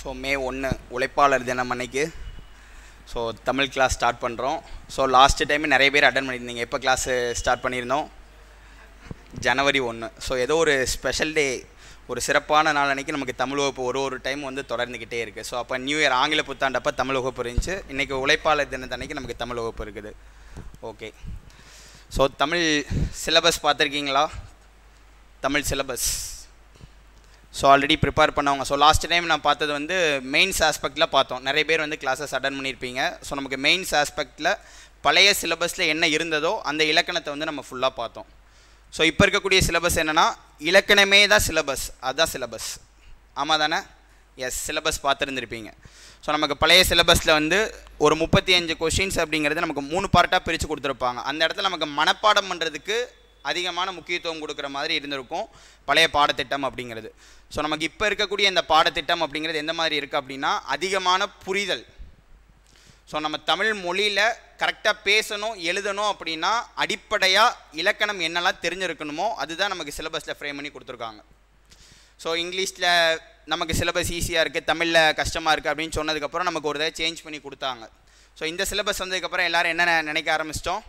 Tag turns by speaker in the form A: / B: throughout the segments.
A: So மே 1 உழைப்பாளர் தினம் அன்னைக்கு ஸோ தமிழ் கிளாஸ் ஸ்டார்ட் பண்ணுறோம். ஸோ லாஸ்ட் டைம் நிறைய பேர் அட்டன் பண்ணியிருந்தீங்க. எப்போ கிளாஸு ஸ்டார்ட் பண்ணியிருந்தோம்? ஜனவரி 1. ஸோ ஏதோ ஒரு ஸ்பெஷல் டே, ஒரு சிறப்பான நாள் அன்றைக்கி நமக்கு தமிழ் வகுப்பு ஒரு டைம் வந்து தொடர்ந்துக்கிட்டே இருக்குது. ஸோ அப்போ நியூ இயர் ஆங்கில புத்தாண்டப்போ தமிழ் வகுப்பு இருந்துச்சு. இன்றைக்கி உழைப்பாளர் தினத்தன்னைக்கு நமக்கு தமிழ் வகுப்பு இருக்குது. ஓகே, ஸோ தமிழ் சிலபஸ் பார்த்துருக்கீங்களா? Tamil syllabus so already prepare பண்ணவங்க. ஸோ லாஸ்ட் டைம் நான் பார்த்தது வந்து மெயின்ஸ் ஆஸ்பெக்டில் பார்த்தோம். நிறைய பேர் வந்து கிளாஸஸ் அட்டன் பண்ணியிருப்பீங்க. ஸோ நமக்கு மெயின்ஸ் ஆஸ்பெக்டில் பழைய சிலபஸில் என்ன இருந்ததோ அந்த இலக்கணத்தை வந்து நம்ம ஃபுல்லாக பார்த்தோம். ஸோ இப்போ இருக்கக்கூடிய சிலபஸ் என்னென்னா இலக்கணமே தான் சிலபஸ், அதுதான் சிலபஸ். ஆமாம் தானே? S, syllabus பார்த்துருந்துருப்பீங்க. ஸோ நமக்கு பழைய சிலபஸில் வந்து ஒரு 35 கொஷின்ஸ் அப்படிங்கிறது நமக்கு 3 பார்ட்டாக பிரித்து கொடுத்துருப்பாங்க. அந்த இடத்துல நமக்கு மனப்பாடம் பண்ணுறதுக்கு அதிகமான முக்கியத்துவம் கொடுக்குற மாதிரி இருந்திருக்கும் பழைய பாடத்திட்டம் அப்படிங்கிறது. ஸோ நமக்கு இப்போ இருக்கக்கூடிய இந்த பாடத்திட்டம் அப்படிங்கிறது எந்த மாதிரி இருக்குது அப்படின்னா அதிகமான புரிதல். ஸோ நம்ம தமிழ் மொழியில் கரெக்டாக பேசணும் எழுதணும் அப்படின்னா அடிப்படையாக இலக்கணம் என்னெல்லாம் தெரிஞ்சிருக்கணுமோ அதுதான் நமக்கு சிலபஸில் ஃப்ரேம் பண்ணி கொடுத்துருக்காங்க. ஸோ இங்கிலீஷில் நமக்கு சிலபஸ் ஈஸியாக இருக்குது, தமிழில் கஷ்டமாக இருக்குது அப்படின்னு சொன்னதுக்கப்புறம் நமக்கு ஒரு தடவை சேஞ்ச் பண்ணி கொடுத்தாங்க. ஸோ இந்த சிலபஸ் வந்ததுக்கப்புறம் எல்லோரும் என்ன நினைக்க ஆரம்பிச்சிட்டோம்?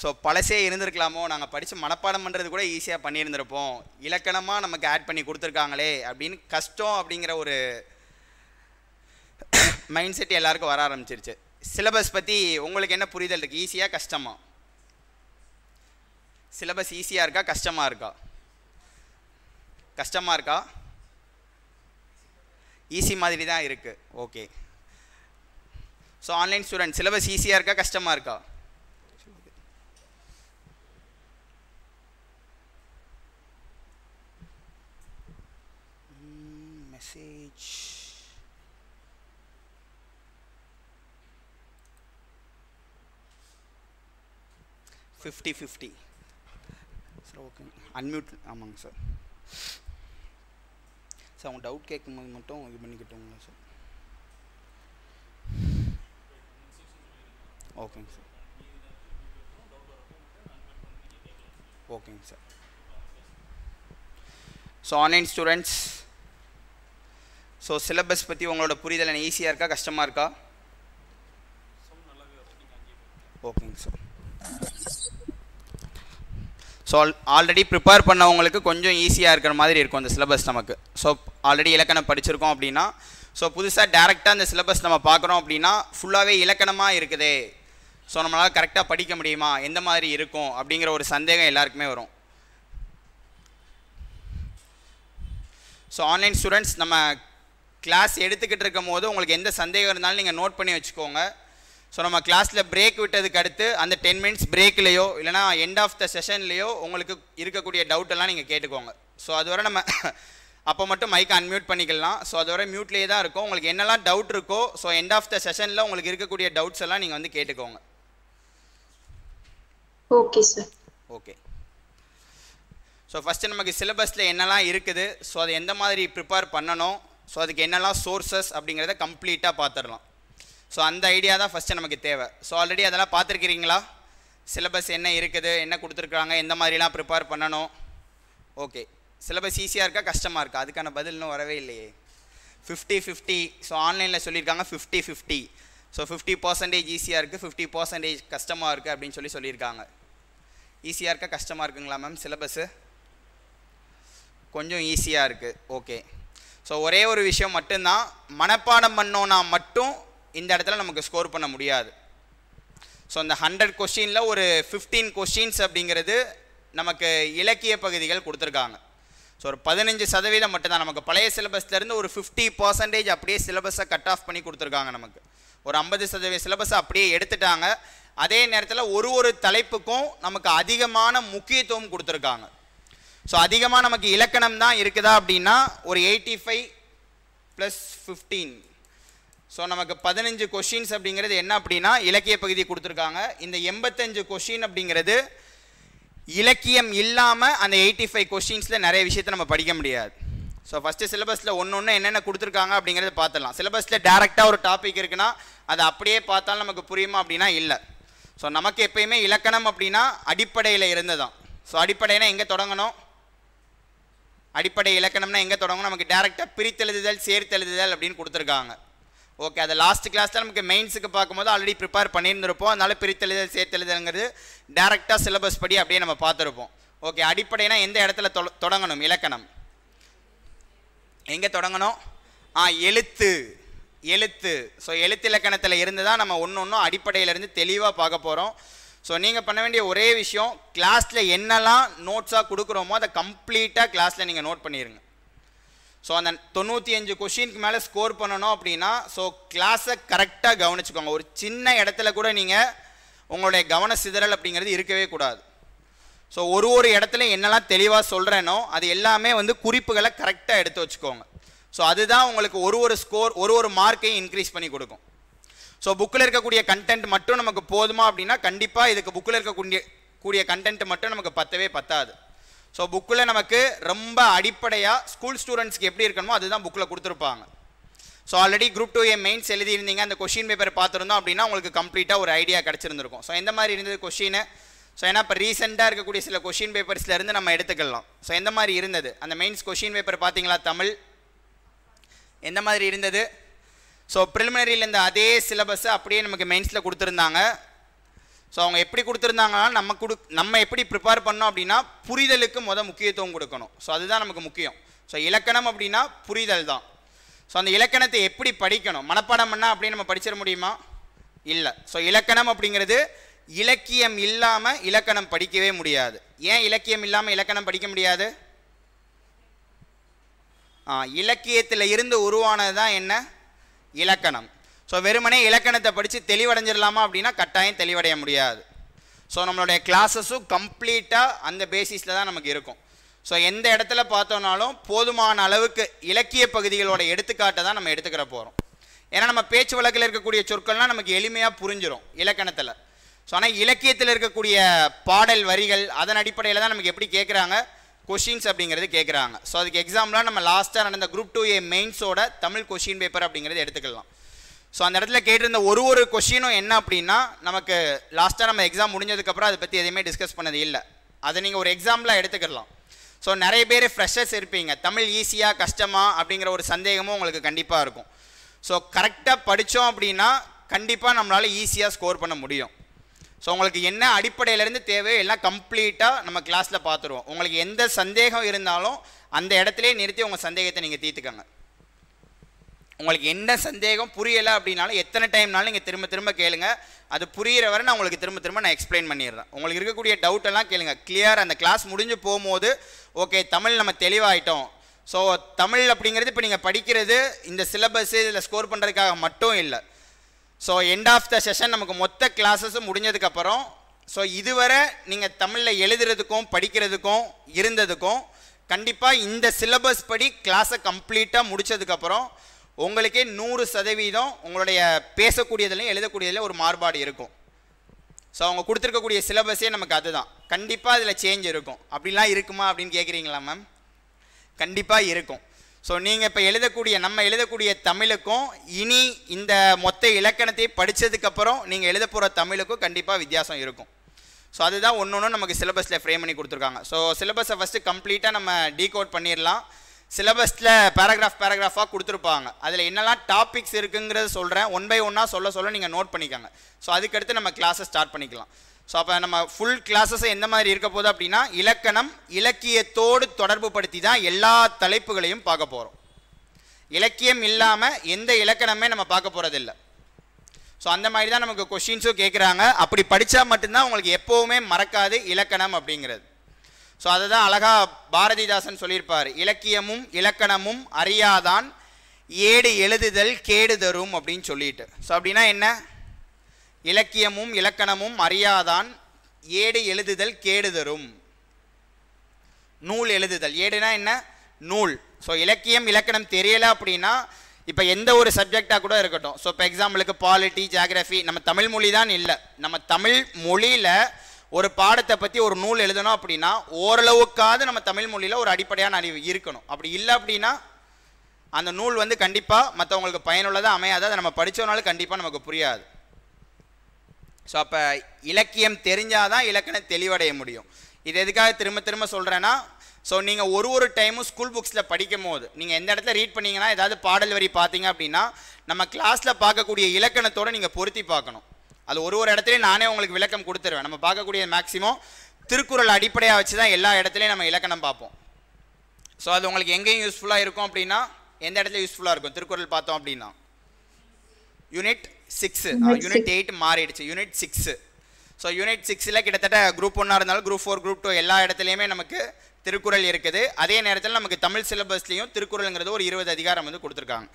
A: ஸோ பழசே இருந்திருக்கலாமோ, நாங்கள் படித்து மனப்பாடம் பண்ணுறது கூட ஈஸியாக பண்ணியிருந்திருப்போம், இலக்கணமாக நமக்கு ஆட் பண்ணி கொடுத்துருக்காங்களே அப்படின்னு கஷ்டம் அப்படிங்கிற ஒரு மைண்ட் செட் எல்லாருக்கும் வர ஆரம்பிச்சிருச்சு. சிலபஸ் பற்றி உங்களுக்கு என்ன புரிதல் இருக்குது? ஈஸியாக கஷ்டமா? சிலபஸ் ஈஸியாக இருக்கா கஷ்டமாக இருக்கா? கஷ்டமாக இருக்கா? ஈஸி மாதிரி தான் இருக்குது. Okay, so online student syllabus ஈஸியாக இருக்கா கஷ்டமாக இருக்கா? Message 50-50 sir. Okay, unmute. ஆமாங்க சார். சார் அவங்க டவுட் கேட்கும்போது மட்டும் இது பண்ணிக்கிட்டோங்களா சார்? ஓகேங்க சார். ஓகேங்க sir. So online students, so syllabus பற்றி உங்களோட புரிதல் என்ன ஈஸியாக இருக்கா கஷ்டமாக இருக்கா? ஓகேங்க சார். ஸோ ஆல்ரெடி ப்ரிப்பேர் பண்ணவங்களுக்கு கொஞ்சம் ஈஸியாக இருக்கிற மாதிரி இருக்கும் அந்த சிலபஸ் நமக்கு. ஸோ ஆல்ரெடி இலக்கணம் படிச்சிருக்கோம் அப்படின்னா, ஸோ புதுசாக டேரெக்டாக அந்த சிலபஸ் நம்ம பார்க்குறோம் அப்படின்னா ஃபுல்லாகவே இலக்கணமாக இருக்குதே, ஸோ நம்மளால் கரெக்டாக படிக்க முடியுமா, எந்த மாதிரி இருக்கும் அப்படிங்கிற ஒரு சந்தேகம் எல்லாருக்குமே வரும். ஸோ ஆன்லைன் ஸ்டூடெண்ட்ஸ், நம்ம கிளாஸ் எடுத்துக்கிட்டு இருக்கும் போது உங்களுக்கு எந்த சந்தேகம் இருந்தாலும் நீங்கள் நோட் பண்ணி வச்சுக்கோங்க. ஸோ நம்ம கிளாஸில் பிரேக் விட்டதுக்கு அடுத்து அந்த 10 மினிட்ஸ் பிரேக்லேயோ இல்லைனா எண்ட் ஆஃப் த செஷன்லேயோ உங்களுக்கு இருக்கக்கூடிய டவுட்டெல்லாம் நீங்கள் கேட்டுக்கோங்க. ஸோ அதுவரை நம்ம அப்போ மட்டும் மைக்கை அன்மியூட் பண்ணிக்கலாம். ஸோ அதுவரை மியூட்லேயே தான் இருக்கும். உங்களுக்கு என்னெல்லாம் டவுட் இருக்கோ ஸோ எண்ட் ஆஃப் த செஷனில் உங்களுக்கு இருக்கக்கூடிய டவுட்ஸ் எல்லாம் நீங்கள் வந்து கேட்டுக்கோங்க.
B: Okay sir.
A: Okay, so first நமக்கு சிலபஸில் என்னெல்லாம் இருக்குது, ஸோ அதை எந்த மாதிரி ப்ரிப்பேர் பண்ணணும், ஸோ அதுக்கு என்னெல்லாம் சோர்சஸ் அப்படிங்கிறத கம்ப்ளீட்டாக பார்த்துடலாம். ஸோ அந்த ஐடியா தான் ஃபஸ்ட்டு நமக்கு தேவை. ஸோ ஆல்ரெடி அதெல்லாம் பார்த்துருக்கிறீங்களா? சிலபஸ் என்ன இருக்குது, என்ன கொடுத்துருக்குறாங்க, எந்த மாதிரிலாம் ப்ரிப்பேர் பண்ணணும். ஓகே, சிலபஸ் ஈஸியாக இருக்கா கஷ்டமாக இருக்கா? அதுக்கான பதில் இன்னும் வரவே இல்லையே. 50-50. ஸோ ஆன்லைனில் சொல்லியிருக்காங்க 50-50. ஸோ 50% ஈஸியாக இருக்குது, 50% கஷ்டமாக இருக்குது அப்படின்னு சொல்லியிருக்காங்க. ஈஸியாக இருக்கா கஷ்டமாக இருக்குங்களா மேம்? சிலபஸ்ஸு கொஞ்சம் ஈஸியாக இருக்குது. ஓகே, ஸோ ஒரே ஒரு விஷயம் மட்டும்தான், மனப்பாடம் பண்ணோன்னா மட்டும் இந்த இடத்துல நமக்கு ஸ்கோர் பண்ண முடியாது. ஸோ இந்த 100 கொஸ்டினில் ஒரு 15 கொஸ்டின்ஸ் அப்படிங்கிறது நமக்கு இலக்கிய பகுதிகள் கொடுத்துருக்காங்க. ஸோ ஒரு 15% மட்டும்தான். நமக்கு பழைய சிலபஸ்லேருந்து ஒரு 50% அப்படியே சிலபஸை கட் ஆஃப் பண்ணி கொடுத்துருக்காங்க. நமக்கு ஒரு 50% சிலபஸை அப்படியே எடுத்துட்டாங்க. அதே நேரத்தில் ஒரு தலைப்புக்கும் நமக்கு அதிகமான முக்கியத்துவம் கொடுத்துருக்காங்க. ஸோ அதிகமாக நமக்கு இலக்கணம் தான் இருக்குதா அப்படின்னா ஒரு 85+15. ஸோ நமக்கு 15 கொஷின்ஸ் அப்படிங்கிறது என்ன அப்படின்னா இலக்கிய பகுதி கொடுத்துருக்காங்க. இந்த 85 கொஷின் அப்படிங்கிறது இலக்கியம் இல்லாமல் அந்த 85 கொஷின்ஸில் நிறைய விஷயத்தை நம்ம படிக்க முடியாது. ஸோ ஃபஸ்ட்டு சிலபஸில் ஒன்று என்னென்ன கொடுத்துருக்காங்க அப்படிங்கிறத பார்த்துடலாம். சிலபஸில் டேரெக்டாக ஒரு டாபிக் இருக்குன்னா அதை அப்படியே பார்த்தாலும் நமக்கு புரியுமா அப்படின்னா இல்லை. ஸோ நமக்கு எப்பயுமே இலக்கணம் அப்படின்னா அடிப்படையில் இருந்ததான். ஸோ அடிப்படைனா எங்கே தொடங்கணும்? அடிப்படை இலக்கணம்னா எங்கே தொடங்கும்? நமக்கு டேரெக்டாக பிரித்தெழுதுதல் சேர்த்தெழுதுதல் அப்படின்னு கொடுத்துருக்காங்க. ஓகே, அதை லாஸ்ட் கிளாஸில் நமக்கு மெயின்ஸுக்கு பார்க்கும்போது ஆல்ரெடி ப்ரிப்பேர் பண்ணியிருந்திருப்போம். அதனால பிரித்தெழுதல் சேர்த்தெழுதல்ங்கிறது டேரெக்டாக சிலபஸ் படி அப்படியே நம்ம பார்த்துருப்போம். ஓகே, அடிப்படைனா எந்த இடத்துல தொடங்கணும்? இலக்கணம் எங்கே தொடங்கணும்? எழுத்து. ஸோ எழுத்து இலக்கணத்தில் இருந்து தான் நம்ம ஒன்று அடிப்படையிலேருந்து தெளிவாக பார்க்க போகிறோம். ஸோ நீங்கள் பண்ண வேண்டிய ஒரே விஷயம், கிளாஸில் என்னெல்லாம் நோட்ஸாக கொடுக்குறோமோ அதை கம்ப்ளீட்டாக கிளாஸில் நீங்கள் நோட் பண்ணிடுங்க. ஸோ அந்த 95 கொஷினுக்கு மேலே ஸ்கோர் பண்ணணும் அப்படின்னா ஸோ கிளாஸை கரெக்டாக கவனிச்சுக்கோங்க. ஒரு சின்ன இடத்துல கூட நீங்கள் உங்களுடைய கவன சிதறல் அப்படிங்கிறது இருக்கவே கூடாது. ஸோ ஒரு இடத்துல என்னெல்லாம் தெளிவாக சொல்கிறேனோ அது எல்லாமே குறிப்புகளை கரெக்டாக எடுத்து வச்சுக்கோங்க. ஸோ அதுதான் உங்களுக்கு ஒரு ஸ்கோர் ஒரு மார்க்கையும் இன்க்ரீஸ் பண்ணி கொடுக்கும். ஸோ புக்கில் இருக்கக்கூடிய கண்டென்ட் மட்டும் நமக்கு போதுமா அப்படின்னா கண்டிப்பாக இதுக்கு புக்கில் இருக்கக்கூடிய கண்டென்ட் மட்டும் நமக்கு பத்தாது. ஸோ புக்கில் நமக்கு ரொம்ப அடிப்படையாக ஸ்கூல் ஸ்டூடெண்ட்ஸ்க்கு எப்படி இருக்கணுமோ அதுதான் புக்கில் கொடுத்துருப்பாங்க. So already group 2A mains எழுதியிருந்தீங்க, அந்த கொஷின் பேப்பர் பார்த்துருந்தோம் அப்படின்னா உங்களுக்கு கம்ப்ளீட்டாக ஒரு ஐடியா கிடச்சிருந்துருக்கும். ஸோ எந்த மாதிரி இருந்தது கொஷின்? ஸோ ஏன்னா இப்போ ரீசெண்டாக இருக்கக்கூடிய சில கொஷின் பேப்பர்ஸ்லேருந்து நம்ம எடுத்துக்கலாம். ஸோ எந்த மாதிரி இருந்தது அந்த மெயின்ஸ் கொஷின் பேப்பர் பார்த்தீங்களா? தமிழ் எந்த மாதிரி இருந்தது? ஸோ ப்ரிலிமினரியில் இந்த அதே சிலபஸை அப்படியே நமக்கு மெயின்ஸில் கொடுத்துருந்தாங்க. ஸோ அவங்க எப்படி கொடுத்துருந்தாங்கன்னா நம்ம எப்படி ப்ரிப்பேர் பண்ணோம் அப்படின்னா புரிதலுக்கு முக்கியத்துவம் கொடுக்கணும். ஸோ அதுதான் நமக்கு முக்கியம். ஸோ இலக்கணம் அப்படின்னா புரிதல் தான். ஸோ அந்த இலக்கணத்தை எப்படி படிக்கணும்? மனப்பாடம் பண்ணால் அப்படி நம்ம படிச்சிட முடியுமா? இல்லை. ஸோ இலக்கணம் அப்படிங்கிறது இலக்கியம் இல்லாமல் இலக்கணம் படிக்கவே முடியாது. ஏன் இலக்கியம் இல்லாமல் இலக்கணம் படிக்க முடியாது? இலக்கியத்தில் இருந்து உருவானது தான் என்ன? இலக்கணம். ஸோ வெறுமனே இலக்கணத்தை படித்து தெளிவடைஞ்சிடலாமா அப்படின்னா கட்டாயம் தெளிவடைய முடியாது. ஸோ நம்மளுடைய கிளாஸஸும் கம்ப்ளீட்டாக அந்த பேசிஸில் தான் நமக்கு இருக்கும். ஸோ எந்த இடத்துல பார்த்தோம்னாலும் போதுமான அளவுக்கு இலக்கிய பகுதிகளோட எடுத்துக்காட்டை தான் நம்ம எடுத்துக்கிற போகிறோம். ஏன்னா நம்ம பேச்சு வழக்கில் இருக்கக்கூடிய சொற்கள்லாம் நமக்கு எளிமையாக புரிஞ்சிடும் இலக்கணத்தில். ஸோ ஆனால் இலக்கியத்தில் இருக்கக்கூடிய பாடல் வரிகள் அதன் அடிப்படையில் தான் நமக்கு எப்படி கேட்குறாங்க கொஷின்ஸ் அப்படிங்கிறது கேட்குறாங்க. ஸோ அதுக்கு எக்ஸாம்பிளாக நம்ம லாஸ்ட்டாக நடந்த குரூப் 2A மெயின்ஸோட தமிழ் கொஷின் பேப்பர் அப்படிங்கிறது எடுத்துக்கலாம். ஸோ அந்த இடத்துல கேட்டிருந்த ஒரு கொஷினும் என்ன அப்படின்னா நமக்கு லாஸ்ட்டாக நம்ம எக்ஸாம் முடிஞ்சதுக்கப்புறம் அதை பற்றி எதுவுமே டிஸ்கஸ் பண்ணது இல்லை. அதை நீங்கள் ஒரு எக்ஸாம்பிளாக எடுத்துக்கலாம். ஸோ நிறைய பேர் ஃப்ரெஷர்ஸ் இருப்பீங்க, தமிழ் ஈஸியாக கஷ்டமா அப்படிங்கிற ஒரு சந்தேகமும் உங்களுக்கு கண்டிப்பாக இருக்கும். ஸோ கரெக்டாக படித்தோம் அப்படின்னா கண்டிப்பாக நம்மளால் ஈஸியாக ஸ்கோர் பண்ண முடியும். ஸோ உங்களுக்கு என்ன அடிப்படையிலேருந்து தேவையோ எல்லாம் கம்ப்ளீட்டாக நம்ம கிளாஸில் பார்த்துருவோம். உங்களுக்கு எந்த சந்தேகம் இருந்தாலும் அந்த இடத்துலையே நிறுத்தி உங்கள் சந்தேகத்தை நீங்கள் தீர்த்துக்கங்க. உங்களுக்கு என்ன சந்தேகம் புரியலை அப்படின்னாலும் எத்தனை டைம்னாலும் நீங்கள் திரும்ப கேளுங்க. அது புரிகிற வரை நான் உங்களுக்கு திரும்ப நான் எக்ஸ்பிளைன் பண்ணிடுறேன். உங்களுக்கு இருக்கக்கூடிய டவுட்டெல்லாம் கேளுங்க. கிளியர் அந்த கிளாஸ் முடிஞ்சு போகும்போது ஓகே தமிழ் நம்ம தெளிவாயிட்டோம். ஸோ தமிழ் அப்படிங்கிறது இப்போ நீங்கள் படிக்கிறது இந்த சிலபஸ்ஸு இதில் ஸ்கோர் பண்ணுறதுக்காக மட்டும் இல்லை. So end of the session நமக்கு மொத்த கிளாஸஸும் முடிஞ்சதுக்கப்புறம் ஸோ இதுவரை நீங்கள் தமிழில் எழுதுறதுக்கும் படிக்கிறதுக்கும் இருந்ததுக்கும் கண்டிப்பாக இந்த சிலபஸ் படி கிளாஸை கம்ப்ளீட்டாக முடித்ததுக்கப்புறம் உங்களுக்கே 100% உங்களுடைய பேசக்கூடியதுலையும் எழுதக்கூடியதுலையும் ஒரு மாறுபாடு இருக்கும். ஸோ அவங்க கொடுத்துருக்கக்கூடிய சிலபஸே நமக்கு அதுதான். கண்டிப்பாக அதில் சேஞ்ச் இருக்கும். அப்படிலாம் இருக்குமா அப்படின்னு கேட்குறீங்களா மேம்? கண்டிப்பாக இருக்கும். ஸோ நீங்கள் இப்போ நம்ம எழுதக்கூடிய தமிழுக்கும் இனி இந்த மொத்த இலக்கணத்தை படித்ததுக்கப்புறம் நீங்கள் எழுத போகிற தமிழுக்கும் கண்டிப்பாக வித்தியாசம் இருக்கும். ஸோ அதுதான் ஒன்று நமக்கு சிலபஸில் ஃப்ரேம் பண்ணி கொடுத்துருக்காங்க. ஸோ சிலபஸை ஃபஸ்ட்டு கம்ப்ளீட்டாக நம்ம டீகோட் பண்ணிடலாம். சிலபஸில் பேராகிராஃபாக கொடுத்துருப்பாங்க. அதில் என்னெல்லாம் டாபிக்ஸ் இருக்குங்கிறத சொல்கிறேன். 1 by 1 சொல்ல நீங்கள் நோட் பண்ணிக்கோங்க. ஸோ அதுக்கடுத்து நம்ம கிளாஸை ஸ்டார்ட் பண்ணிக்கலாம். ஸோ அப்போ நம்ம ஃபுல் கிளாஸஸை எந்த மாதிரி இருக்க போகுது அப்படின்னா இலக்கணம் இலக்கியத்தோடு தொடர்பு படுத்தி தான் எல்லா தலைப்புகளையும் பார்க்க போகிறோம். இலக்கியம் இல்லாமல் எந்த இலக்கணமே நம்ம பார்க்க போகிறதில்ல. ஸோ அந்த மாதிரி தான் நமக்கு கொஷின்ஸும் கேட்குறாங்க. அப்படி படித்தா மட்டும்தான் உங்களுக்கு எப்போவுமே மறக்காது இலக்கணம் அப்படிங்கிறது. ஸோ அதை தான் அழகாக பாரதிதாசன் சொல்லியிருப்பார், இலக்கியமும் இலக்கணமும் அறியாதான் ஏடு எழுதுதல் கேடு தரும் அப்படின்னு சொல்லிட்டு. ஸோ அப்படின்னா என்ன? இலக்கியமும் இலக்கணமும் அறியாதான் ஏடு எழுதுதல் கேடு தரும். நூல் எழுதுதல், ஏடுனா என்ன? நூல். ஸோ இலக்கியம் இலக்கணம் தெரியலை அப்படின்னா இப்போ எந்த ஒரு சப்ஜெக்டாக கூட இருக்கட்டும். ஸோ இப்போ எக்ஸாம்பிளுக்கு பாலிட்டி ஜியாகிரஃபி நம்ம தமிழ் மொழி தான் இல்லை, நம்ம தமிழ் மொழியில் ஒரு பாடத்தை பற்றி ஒரு நூல் எழுதணும் அப்படின்னா ஓரளவுக்காவது நம்ம தமிழ் மொழியில் ஒரு அடிப்படையான அறிவு இருக்கணும். அப்படி இல்லை அப்படின்னா அந்த நூல் கண்டிப்பாக மற்றவங்களுக்கு பயனுள்ளதாக அமையாது. அதை நம்ம படித்தோம்னாலும் கண்டிப்பாக நமக்கு புரியாது. ஸோ அப்போ இலக்கியம் தெரிஞ்சால் தான் இலக்கணம் தெளிவடைய முடியும். இது எதுக்காக திரும்ப திரும்ப சொல்கிறேன்னா, ஸோ நீங்கள் ஒரு டைமும் ஸ்கூல் புக்ஸில் படிக்கும் போது நீங்கள் எந்த இடத்துல ரீட் பண்ணிங்கன்னா ஏதாவது பாடல் வரி பார்த்தீங்க அப்படின்னா நம்ம கிளாஸில் பார்க்கக்கூடிய இலக்கணத்தோடு நீங்கள் பொருத்தி பார்க்கணும். அது ஒரு இடத்துலையும் நானே உங்களுக்கு விளக்கம் கொடுத்துருவேன். நம்ம பார்க்கக்கூடிய மேக்ஸிமம் திருக்குறள் அடிப்படையாக வச்சு தான் எல்லா இடத்துலையும் நம்ம இலக்கணம் பார்ப்போம். ஸோ அது உங்களுக்கு எங்கேயும் யூஸ்ஃபுல்லாக இருக்கும் அப்படின்னா எந்த இடத்துல யூஸ்ஃபுல்லாக இருக்கும்? திருக்குறள் பார்த்தோம் அப்படின்னா யூனிட் 6, யூனிட் 8 மாறிடுச்சு, யூனிட் 6. ஸோ யூனிட் 6ல் கிட்டத்தட்ட குரூப் 1 இருந்தாலும் குரூப் 4 குரூப் 2 எல்லா இடத்துலையுமே நமக்கு திருக்குறள் இருக்குது. அதே நேரத்தில் நமக்கு தமிழ் சிலபஸ்லேயும் திருக்குறளுங்கிறது ஒரு 20 அதிகாரம் வந்து கொடுத்துருக்காங்க.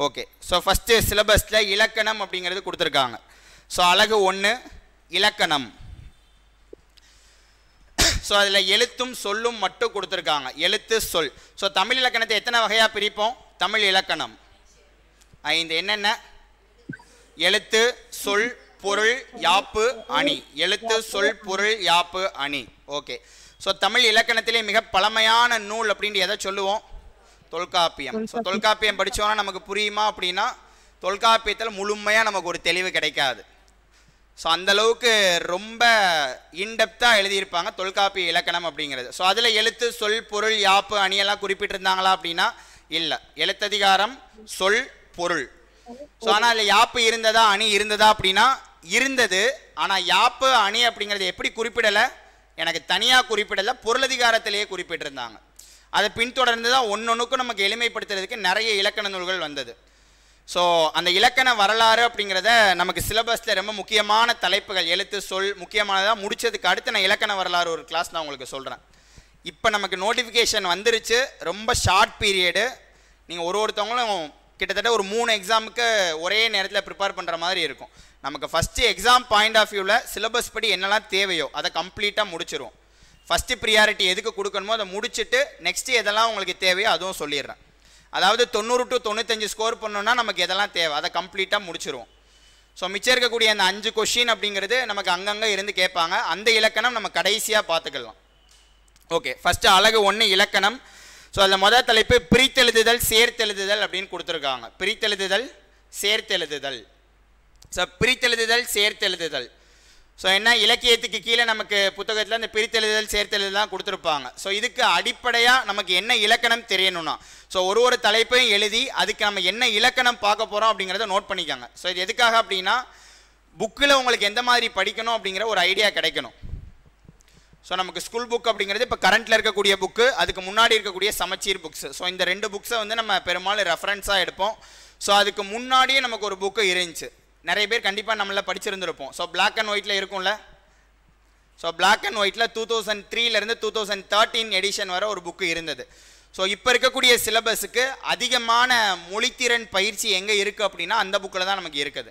A: ஓகே, ஸோ ஃபஸ்ட்டு சிலபஸில் இலக்கணம் அப்படிங்கிறது கொடுத்துருக்காங்க. ஸோ அழகு 1 இலக்கணம். ஸோ அதில் எழுத்தும் சொல்லும் மட்டும் கொடுத்துருக்காங்க, எழுத்து சொல். ஸோ தமிழ் இலக்கணத்தை எத்தனை வகையாக பிரிப்போம்? தமிழ் இலக்கணம் 5. என்னென்ன? எழுத்து, சொல், பொருள், யாப்பு, அணி. எழுத்து, சொல், பொருள், யாப்பு, அணி. ஓகே, ஸோ தமிழ் இலக்கணத்திலே மிக பழமையான நூல் அப்படின்ட்டு எதை சொல்லுவோம்? தொல்காப்பியம். ஸோ தொல்காப்பியம் படித்தோன்னா நமக்கு புரியுமா அப்படின்னா தொல்காப்பியத்தில் முழுமையாக நமக்கு ஒரு தெளிவு கிடைக்காது. ஸோ அந்தளவுக்கு ரொம்ப இன்டெப்த்தாக எழுதியிருப்பாங்க தொல்காப்பிய இலக்கணம் அப்படிங்கிறது. ஸோ அதில் எழுத்து, சொல், பொருள், யாப்பு, அணியெல்லாம் குறிப்பிட்டிருந்தாங்களா அப்படின்னா இல்லை. எழுத்ததிகாரம், சொல், பொருள். ஸோ ஆனால் அதில் யாப்பு இருந்ததா, அணி இருந்ததா அப்படின்னா இருந்தது. ஆனால் யாப்பு, அணி அப்படிங்கிறது எப்படி குறிப்பிடலை? எனக்கு தனியாக குறிப்பிடலை, பொருளதிகாரத்திலேயே குறிப்பிட்டிருந்தாங்க. அதை பின்தொடர்ந்து தான் ஒன்னொன்றுக்கும் நமக்கு எளிமைப்படுத்துறதுக்கு நிறைய இலக்கண நூல்கள் வந்தது. ஸோ அந்த இலக்கண வரலாறு அப்படிங்கிறத நமக்கு சிலபஸில் ரொம்ப முக்கியமான தலைப்புகள் எழுத்து, சொல் முக்கியமானதாக முடித்ததுக்கு அடுத்து நான் இலக்கண வரலாறு ஒரு கிளாஸ் நான் உங்களுக்கு சொல்கிறேன். இப்போ நமக்கு நோட்டிஃபிகேஷன் வந்துருச்சு, ரொம்ப ஷார்ட் பீரியடு. நீங்கள் ஒருத்தவங்களும் கிட்டத்தட்ட ஒரு 3 எக்ஸாமுக்கு ஒரே நேரத்தில் ப்ரிப்பேர் பண்ணுற மாதிரி இருக்கும். நமக்கு ஃபஸ்ட்டு எக்ஸாம் பாயிண்ட் ஆஃப் வியூவில் சிலபஸ் படி என்னெல்லாம் தேவையோ அதை கம்ப்ளீட்டாக முடிச்சிருவோம். ஃபஸ்ட்டு ப்ரியாரிட்டி எதுக்கு கொடுக்கணுமோ அதை முடிச்சுட்டு நெக்ஸ்ட்டு எதெல்லாம் உங்களுக்கு தேவையோ அதுவும் சொல்லிடுறேன். அதாவது 90 to 95 ஸ்கோர் பண்ணோன்னா நமக்கு எதெல்லாம் தேவை அதை கம்ப்ளீட்டாக முடிச்சிருவோம். ஸோ மிச்சம் இருக்கக்கூடிய அந்த 5 கொஷின் அப்படிங்கிறது நமக்கு அங்கங்கே இருந்து கேட்பாங்க. அந்த இலக்கணம் நம்ம கடைசியாக பார்த்துக்கலாம். ஓகே, ஃபஸ்ட்டு அழகு 1 இலக்கணம். ஸோ அதில் முதல் தலைப்பு பிரித்தெழுதுதல், சேர்த்தெழுதுதல் அப்படின்னு கொடுத்துருக்காங்க. பிரித்தெழுதுதல், சேர்த்தெழுதுதல். ஸோ பிரித்தெழுதுதல், சேர்த்தெழுதுதல். ஸோ என்ன, இலக்கியத்துக்கு கீழே நமக்கு புத்தகத்தில் இந்த பிரித்தெழுதுதல், சேர்த்தெழுதுதல் தான் கொடுத்துருப்பாங்க. ஸோ இதுக்கு அடிப்படையாக நமக்கு என்ன இலக்கணம் தெரியணும்னா ஸோ ஒரு தலைப்பையும் எழுதி அதுக்கு நம்ம என்ன இலக்கணம் பார்க்க போகிறோம் அப்படிங்கிறத நோட் பண்ணிக்கோங்க. ஸோ இது எதுக்காக அப்படின்னா புக்கில் உங்களுக்கு எந்த மாதிரி படிக்கணும் அப்படிங்கிற ஒரு ஐடியா கிடைக்கணும். ஸோ நமக்கு ஸ்கூல் புக் அப்படிங்கிறது இப்போ கரண்ட்டில் இருக்கக்கூடிய புக்கு, அதுக்கு முன்னாடி இருக்கக்கூடிய சமச்சீர் புக்ஸ். ஸோ இந்த 2 புக்ஸை வந்து நம்ம பெரும்பாலும் ரெஃபரன்ஸாக எடுப்போம். ஸோ அதுக்கு முன்னாடியே நமக்கு ஒரு புக்கு இருந்துச்சு, நிறைய பேர் கண்டிப்பாக நம்மள படிச்சிருந்துருப்போம். ஸோ பிளாக் அண்ட் ஒயிட்டில் இருக்கும்ல. ஸோ பிளாக் அண்ட் ஒயிட்டில் 2003லேருந்து 2013 எடிஷன் வர ஒரு புக்கு இருந்தது. ஸோ இப்போ இருக்கக்கூடிய சிலபஸுக்கு அதிகமான மொழித்திறன் பயிற்சி எங்கே இருக்குது அப்படின்னா அந்த புக்கில் தான் நமக்கு இருக்குது.